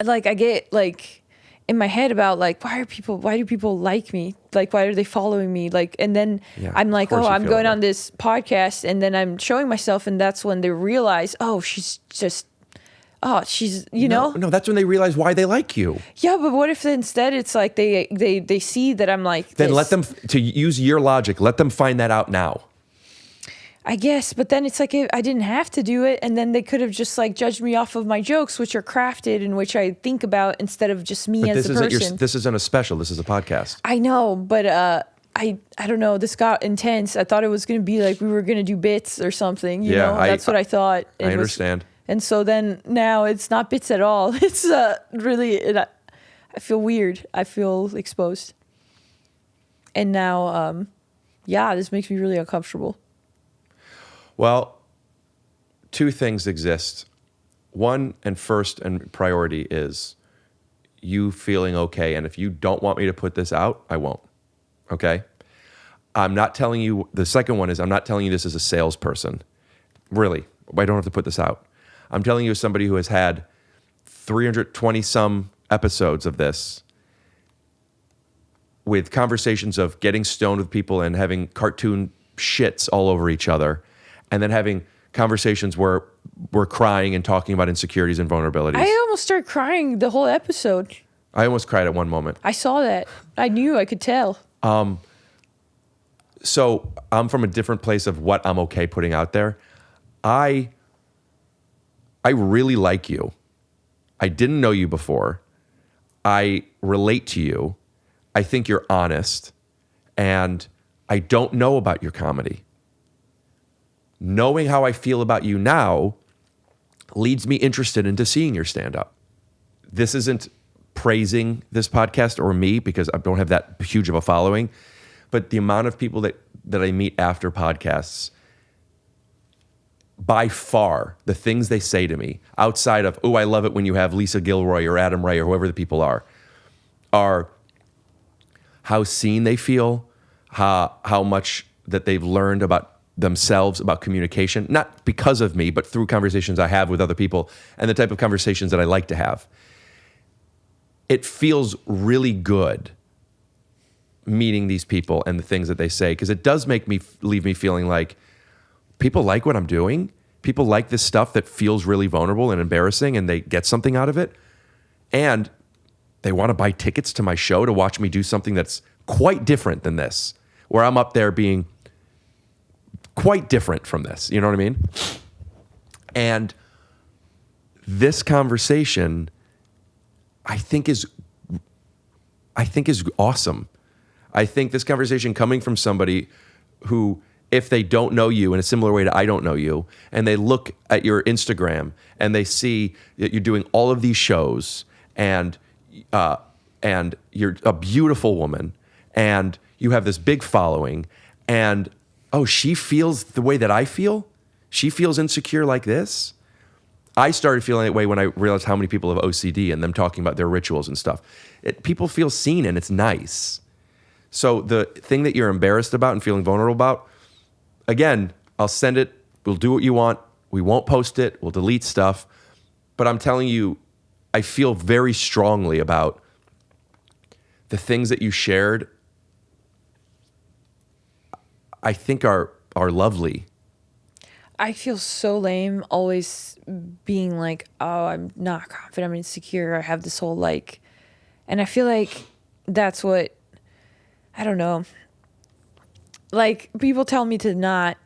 like I get like in my head about like, why do people like me? Like, why are they following me? Like, and then I'm like, of course you I'm feel going that. on this podcast, and then I'm showing myself, and that's when they realize, she's No, that's when they realize why they like you. Yeah, but what if instead it's like they see that I'm like Then this? let them, to use your logic, let them find that out now. I guess, but then it's like I didn't have to do it, and then they could have just like judged me off of my jokes, which are crafted and which I think about instead of just me But as a person. this isn't a special. This is a podcast. I know, but I don't know. This got intense. I thought it was going to be like we were going to do bits or something. You know, that's what I thought. I understand. And so then now it's not bits at all. It's really. I feel weird. I feel exposed. And now, this makes me really uncomfortable. Well, two things exist. One and first and priority is you feeling okay. And if you don't want me to put this out, I won't. Okay? I'm not telling you, the second one is I'm not telling you this as a salesperson. Really, I don't have to put this out. I'm telling you as somebody who has had 320 some episodes of this. with conversations of getting stoned with people and having cartoon shits all over each other, and then having conversations where we're crying and talking about insecurities and vulnerabilities. I almost started crying the whole episode. I almost cried at one moment. I saw that. I knew. I could tell. So I'm from a different place of what I'm okay putting out there. I really like you. I didn't know you before. I relate to you. I think you're honest. And I don't know about your comedy. Knowing how I feel about you now leads me interested into seeing your stand-up. This isn't praising this podcast or me because I don't have that huge of a following, but the amount of people that I meet after podcasts, by far, the things they say to me, outside of, oh, I love it when you have Lisa Gilroy or Adam Ray or whoever the people are how seen they feel, how much that they've learned about themselves, about communication, not because of me, but through conversations I have with other people and the type of conversations that I like to have. It feels really good meeting these people and the things that they say, because it does leave me feeling like people like what I'm doing. People like this stuff that feels really vulnerable and embarrassing, and they get something out of it. And they want to buy tickets to my show to watch me do something that's quite different than this, where I'm up there being quite different from this. You know what I mean? And this conversation, I think is awesome. I think this conversation coming from somebody who, if they don't know you in a similar way to I don't know you, and they look at your Instagram and they see that you're doing all of these shows and you're a beautiful woman and you have this big following, and oh, she feels the way that I feel? She feels insecure like this? I started feeling that way when I realized how many people have OCD and them talking about their rituals and stuff. People feel seen, and it's nice. So the thing that you're embarrassed about and feeling vulnerable about, again, I'll send it. We'll do what you want. We won't post it. We'll delete stuff. But I'm telling you, I feel very strongly about the things that you shared. I think are lovely. I feel so lame always being like, oh, I'm not confident, I'm insecure, I have this whole like, and I feel like that's what, I don't know, like people tell me to not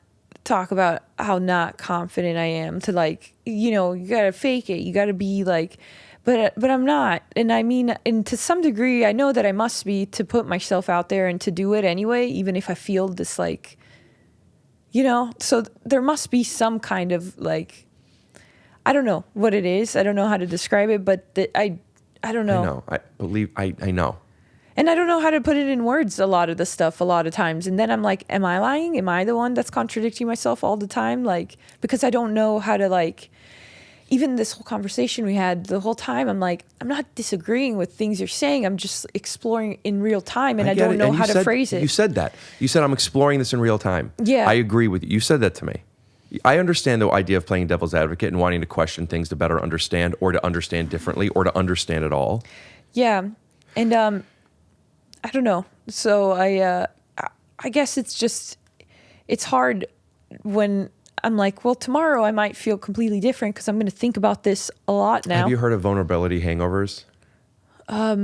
talk about how not confident I am, to like, you know, you gotta fake it, you gotta be like, but I'm not. And I mean, and to some degree, I know that I must be, to put myself out there and to do it anyway, even if I feel this like, you know, so there must be some kind of like, I don't know what it is. I don't know how to describe it, but I don't know. I know. I know. And I don't know how to put it in words a lot of the stuff a lot of times. And then I'm like, am I lying? Am I the one that's contradicting myself all the time? Like, because I don't know how to like, even this whole conversation we had the whole time, I'm like, I'm not disagreeing with things you're saying. I'm just exploring in real time, and I don't know how to phrase it. You said that. You said, I'm exploring this in real time. Yeah. I agree with you. You said that to me. I understand the idea of playing devil's advocate and wanting to question things to better understand, or to understand differently, or to understand it all. Yeah. And I don't know. So I guess it's hard when I'm like, well, tomorrow I might feel completely different because I'm going to think about this a lot now. Have you heard of vulnerability hangovers? I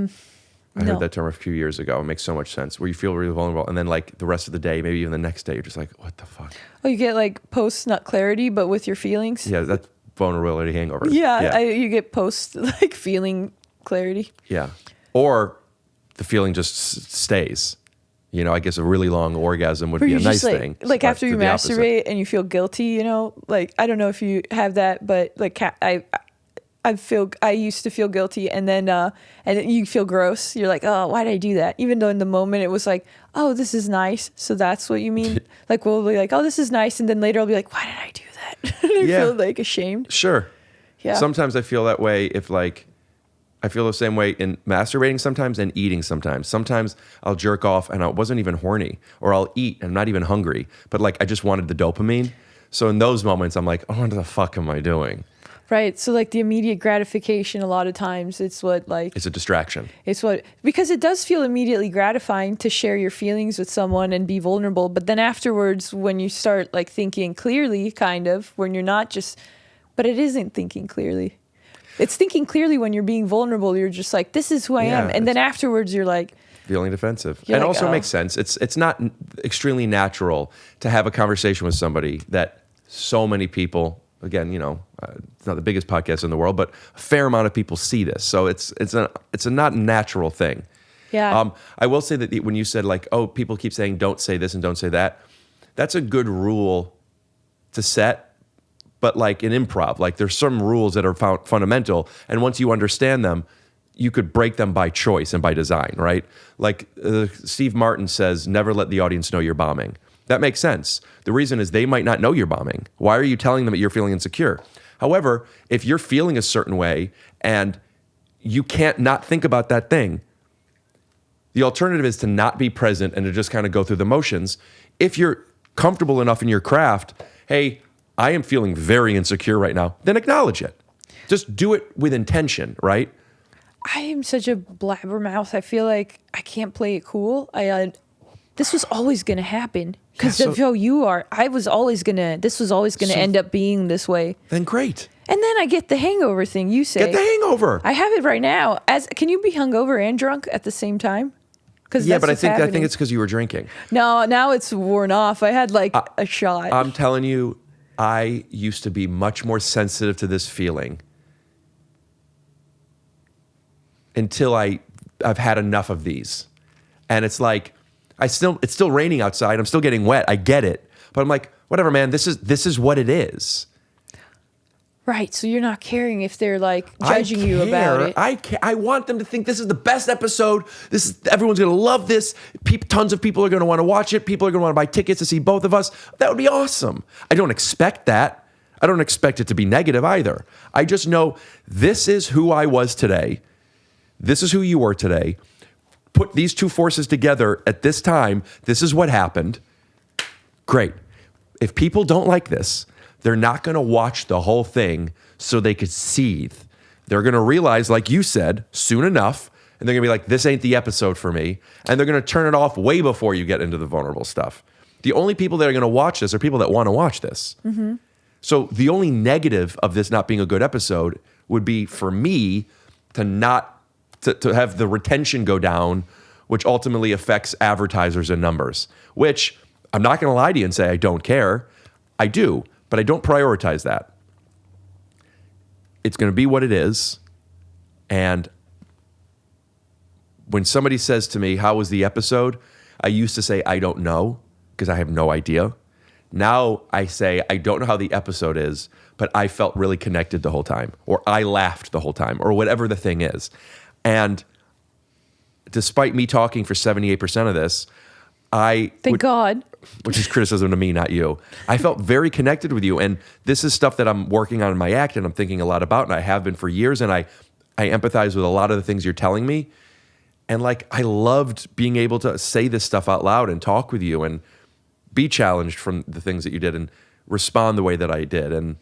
No. heard that term a few years ago. It makes so much sense, where you feel really vulnerable, and then like the rest of the day, maybe even the next day, you're just like, what the fuck? Oh, you get like post nut clarity, but with your feelings? Yeah, that's vulnerability hangovers. Yeah. You get post like feeling clarity. Yeah. Or the feeling just stays. You know, I guess a really long orgasm would be a nice thing. Like but after you the opposite. masturbate and you feel guilty, you know, like, I don't know if you have that, but like I used to feel guilty, and then you feel gross. You're like, oh, why did I do that? Even though in the moment it was like, oh, this is nice. So that's what you mean? Like, we'll be like, oh, this is nice. And then later I'll be like, why did I do that? I feel like ashamed. Sure. Yeah. Sometimes I feel that way if like, I feel the same way in masturbating sometimes and eating sometimes. Sometimes I'll jerk off and I wasn't even horny, or I'll eat and I'm not even hungry, but like I just wanted the dopamine. So in those moments I'm like, oh, what the fuck am I doing? Right. So like the immediate gratification, a lot of times it's what like It's a distraction. because it does feel immediately gratifying to share your feelings with someone and be vulnerable. But then afterwards, when you start like thinking clearly, kind of, when you're not just, but it isn't thinking clearly. It's thinking clearly when you're being vulnerable. You're just like, this is who I am. And then afterwards you're like, feeling defensive. You're And like, also oh. makes sense. It's not extremely natural to have a conversation with somebody that so many people, again, it's not the biggest podcast in the world, but a fair amount of people see this. So it's a not natural thing. yeah. I will say that when you said like, oh, people keep saying don't say this and don't say that, that's a good rule to set. But like in improv, like there's some rules that are fundamental, and once you understand them, you could break them by choice and by design, right? Like Steve Martin says, never let the audience know you're bombing. That makes sense. The reason is they might not know you're bombing. Why are you telling them that you're feeling insecure? However, if you're feeling a certain way and you can't not think about that thing, the alternative is to not be present and to just kind of go through the motions. If you're comfortable enough in your craft, hey, I am feeling very insecure right now, then acknowledge it. Just do it with intention, right? I am such a blabbermouth. I feel like I can't play it cool. This was always going to happen because Yeah, so- of how you are. This was always going to end up being this way. Then great. And then I get the hangover thing you say. Get the hangover. I have it right now. Can you be hungover and drunk at the same time? Yeah, but I think it's because you were drinking. No, now it's worn off. I had like a shot. I'm telling you, I used to be much more sensitive to this feeling until I've had enough of these. And it's like, it's still raining outside. I'm still getting wet. I get it. But I'm like, whatever, man, this is what it is. Right. So you're not caring if they're like judging you about it. I want them to think this is the best episode. Everyone's going to love this. Tons of people are going to want to watch it. People are going to want to buy tickets to see both of us. That would be awesome. I don't expect that. I don't expect it to be negative either. I just know this is who I was today. This is who you were today. Put these two forces together at this time. This is what happened. Great. If people don't like this, they're not going to watch the whole thing so they could seethe. They're going to realize, like you said, soon enough, and they're going to be like, this ain't the episode for me. And they're going to turn it off way before you get into the vulnerable stuff. The only people that are going to watch this are people that want to watch this. Mm-hmm. So the only negative of this not being a good episode would be for me to have the retention go down, which ultimately affects advertisers and numbers, which I'm not going to lie to you and say I don't care. I do, but I don't prioritize that. It's going to be what it is. And when somebody says to me, how was the episode? I used to say, I don't know, because I have no idea. Now I say, I don't know how the episode is, but I felt really connected the whole time, or I laughed the whole time, or whatever the thing is. And despite me talking for 78% of this, Thank God. Which is criticism to me, not you. I felt very connected with you. And this is stuff that I'm working on in my act and I'm thinking a lot about, and I have been for years. And I empathize with a lot of the things you're telling me. And like, I loved being able to say this stuff out loud and talk with you and be challenged from the things that you did and respond the way that I did and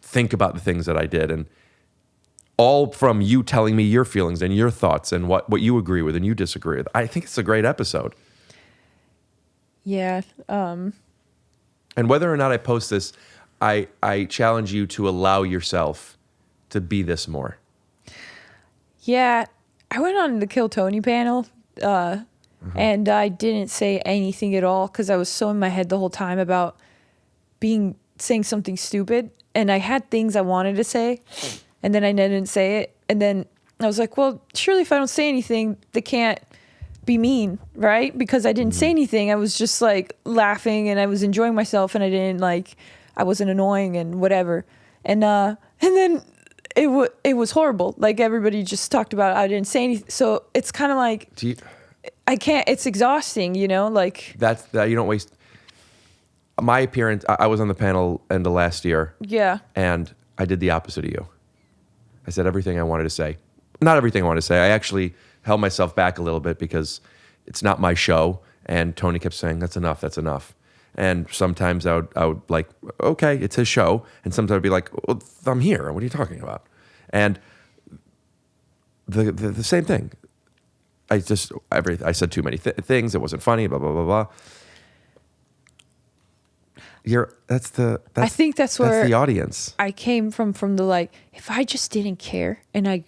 think about the things that I did. And all from you telling me your feelings and your thoughts and what you agree with and you disagree with. I think it's a great episode. Yeah. And whether or not I post this, I challenge you to allow yourself to be this more. Yeah. I went on the Kill Tony panel, and I didn't say anything at all because I was so in my head the whole time about saying something stupid. And I had things I wanted to say, and then I didn't say it. And then I was like, well, surely if I don't say anything, they can't be mean, right? Because I didn't say anything. I was just like laughing and I was enjoying myself, and I wasn't annoying and whatever. And then it was horrible. Like everybody just talked about it. I didn't say anything. So it's kind of like, I can't, it's exhausting, like. That you don't waste. My appearance, I was on the panel end of last year. Yeah. And I did the opposite of you. I said everything I wanted to say. Not everything I wanted to say. I actually held myself back a little bit because it's not my show. And Tony kept saying, that's enough, that's enough. And sometimes I would like, okay, it's his show. And sometimes I'd be like, well, I'm here. What are you talking about? And the same thing. I said too many things. It wasn't funny, blah, blah, blah, blah. I think that's where the audience. I came from the like, if I just didn't care and I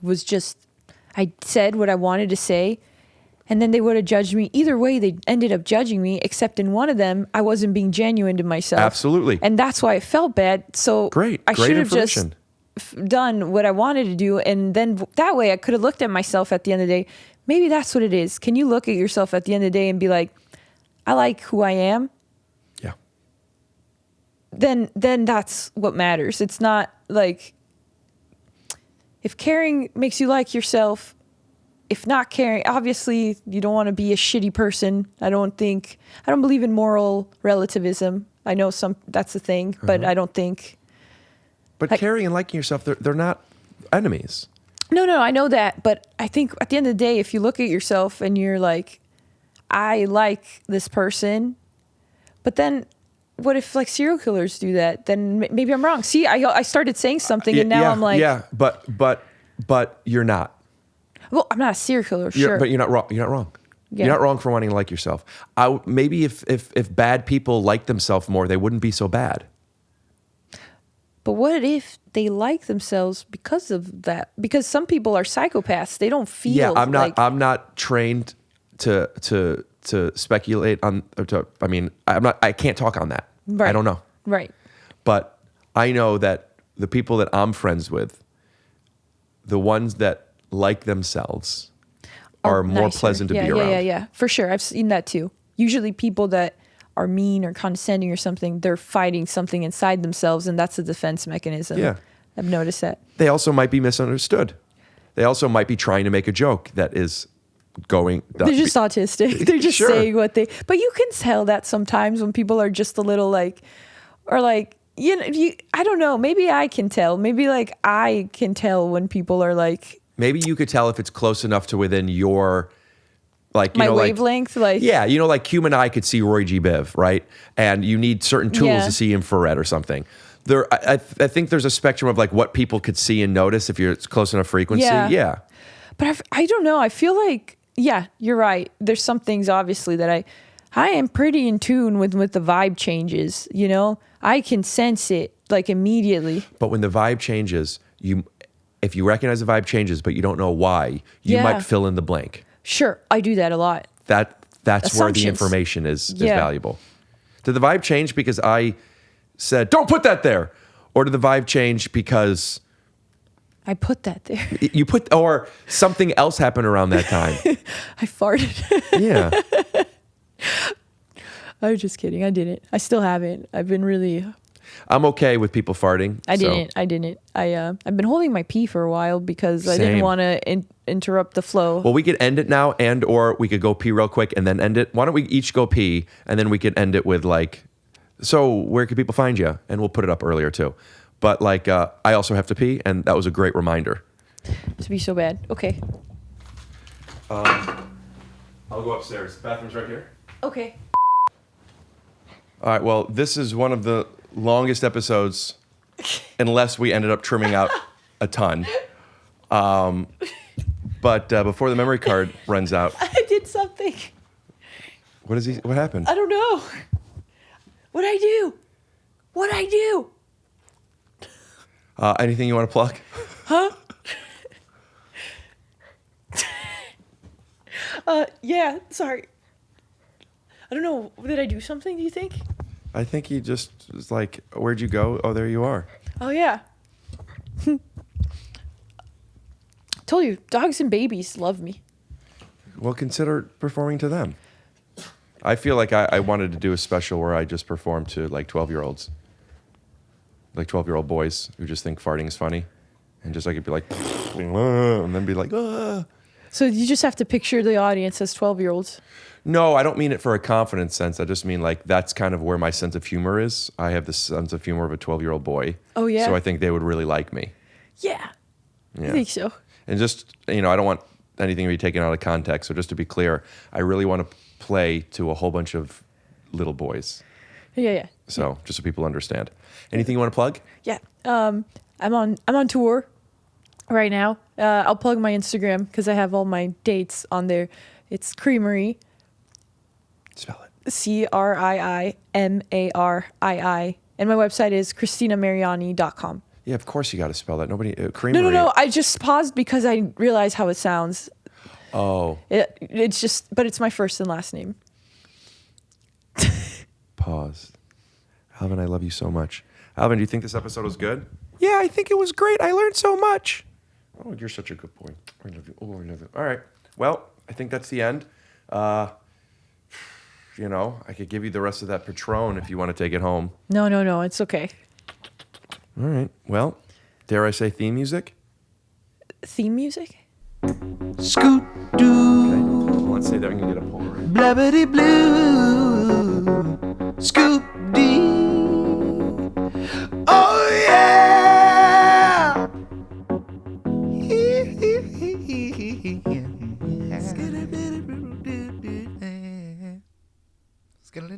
said what I wanted to say, and then they would have judged me. Either way, they ended up judging me, except in one of them, I wasn't being genuine to myself. Absolutely. And that's why I felt bad. So I should have just done what I wanted to do. And then that way I could have looked at myself at the end of the day. Maybe that's what it is. Can you look at yourself at the end of the day and be like, I like who I am? Yeah. Then that's what matters. It's not like, if caring makes you like yourself, if not caring, obviously you don't want to be a shitty person. I don't believe in moral relativism. I know that's a thing, but I don't think. But caring and liking yourself, they're not enemies. No, I know that. But I think at the end of the day, if you look at yourself and you're like, I like this person, but then what if like serial killers do that? Then maybe I'm wrong. See, I started saying something and now I'm like. Yeah, but you're not. Well, I'm not a serial killer, sure. But you're not wrong. You're not wrong. Yeah. You're not wrong for wanting to like yourself. Maybe if bad people liked themselves more, they wouldn't be so bad. But what if they like themselves because of that? Because some people are psychopaths. They don't feel. Yeah, I'm not trained to speculate on. I can't talk on that. Right. I don't know. Right. But I know that the people that I'm friends with, the ones that like themselves, are more nicer. pleasant to be around. Yeah. For sure. I've seen that too. Usually people that are mean or condescending or something, they're fighting something inside themselves, and that's a defense mechanism. Yeah. I've noticed that. They also might be misunderstood. They also might be trying to make a joke that is going... They're just autistic. They're just saying what they... But you can tell that sometimes when people are just a little like... Or like, I don't know. Maybe I can tell. Maybe like I can tell when people are like... Maybe you could tell if it's close enough to within your... Like, my wavelength, yeah, like human eye could see Roy G. Biv, right? And you need certain tools to see infrared or something. I think there's a spectrum of like what people could see and notice if it's close enough frequency. Yeah. But I don't know. I feel like, yeah, you're right. There's some things obviously that I am pretty in tune with the vibe changes. You know, I can sense it like immediately. But when the vibe changes, if you recognize the vibe changes, but you don't know why, you might fill in the blank. Sure, I do that a lot. That's where the information is valuable. Did the vibe change because I said, don't put that there? Or did the vibe change because... I put that there. Or something else happened around that time? I farted. Yeah. I was just kidding. I didn't. I still haven't. I've been really... I'm okay with people farting. I didn't. I've been holding my pee for a while because I didn't want to interrupt the flow. Well, we could end it now, or we could go pee real quick and then end it. Why don't we each go pee, and then we could end it with like, so where can people find you? And we'll put it up earlier too. But like, I also have to pee, and that was a great reminder. To be so bad. Okay. I'll go upstairs. Bathroom's right here. Okay. All right. Well, this is one of the longest episodes, unless we ended up trimming out a ton. But before the memory card runs out, I did something. What happened? I don't know. What'd I do? Anything you want to plug? Huh? Yeah, sorry. I don't know. Did I do something, do you think? I think he just was like, where'd you go? Oh, there you are. Oh, yeah. Told you, dogs and babies love me. Well, consider performing to them. I feel like I wanted to do a special where I just perform to like 12-year-olds. Like 12-year-old boys who just think farting is funny. And just like it'd be like, and then be like, ah. So you just have to picture the audience as 12-year-olds. No, I don't mean it for a confidence sense. I just mean like that's kind of where my sense of humor is. I have the sense of humor of a 12-year-old boy. Oh, yeah? So I think they would really like me. Yeah. I think so. And just, I don't want anything to be taken out of context. So just to be clear, I really want to play to a whole bunch of little boys. Yeah. So just so people understand. Anything you want to plug? Yeah. I'm on tour right now. I'll plug my Instagram because I have all my dates on there. It's Creamery. Spell it. CRIIMARII. And my website is CristinaMariani.com. Yeah, of course you got to spell that. Nobody Creamery. No. I just paused because I realized how it sounds. Oh. It's just, but it's my first and last name. Pause. Alvin, I love you so much. Alvin, do you think this episode was good? Yeah, I think it was great. I learned so much. Oh, you're such a good boy. I love you. Oh, I love you. All right. Well, I think that's the end. You know, I could give you the rest of that Patron if you want to take it home. No. It's okay. All right. Well, dare I say theme music? Theme music? Scoot doo, Okay. Let's say that we can get a Polaroid. blabbity blue, scoop dee. Oh yeah. Skittle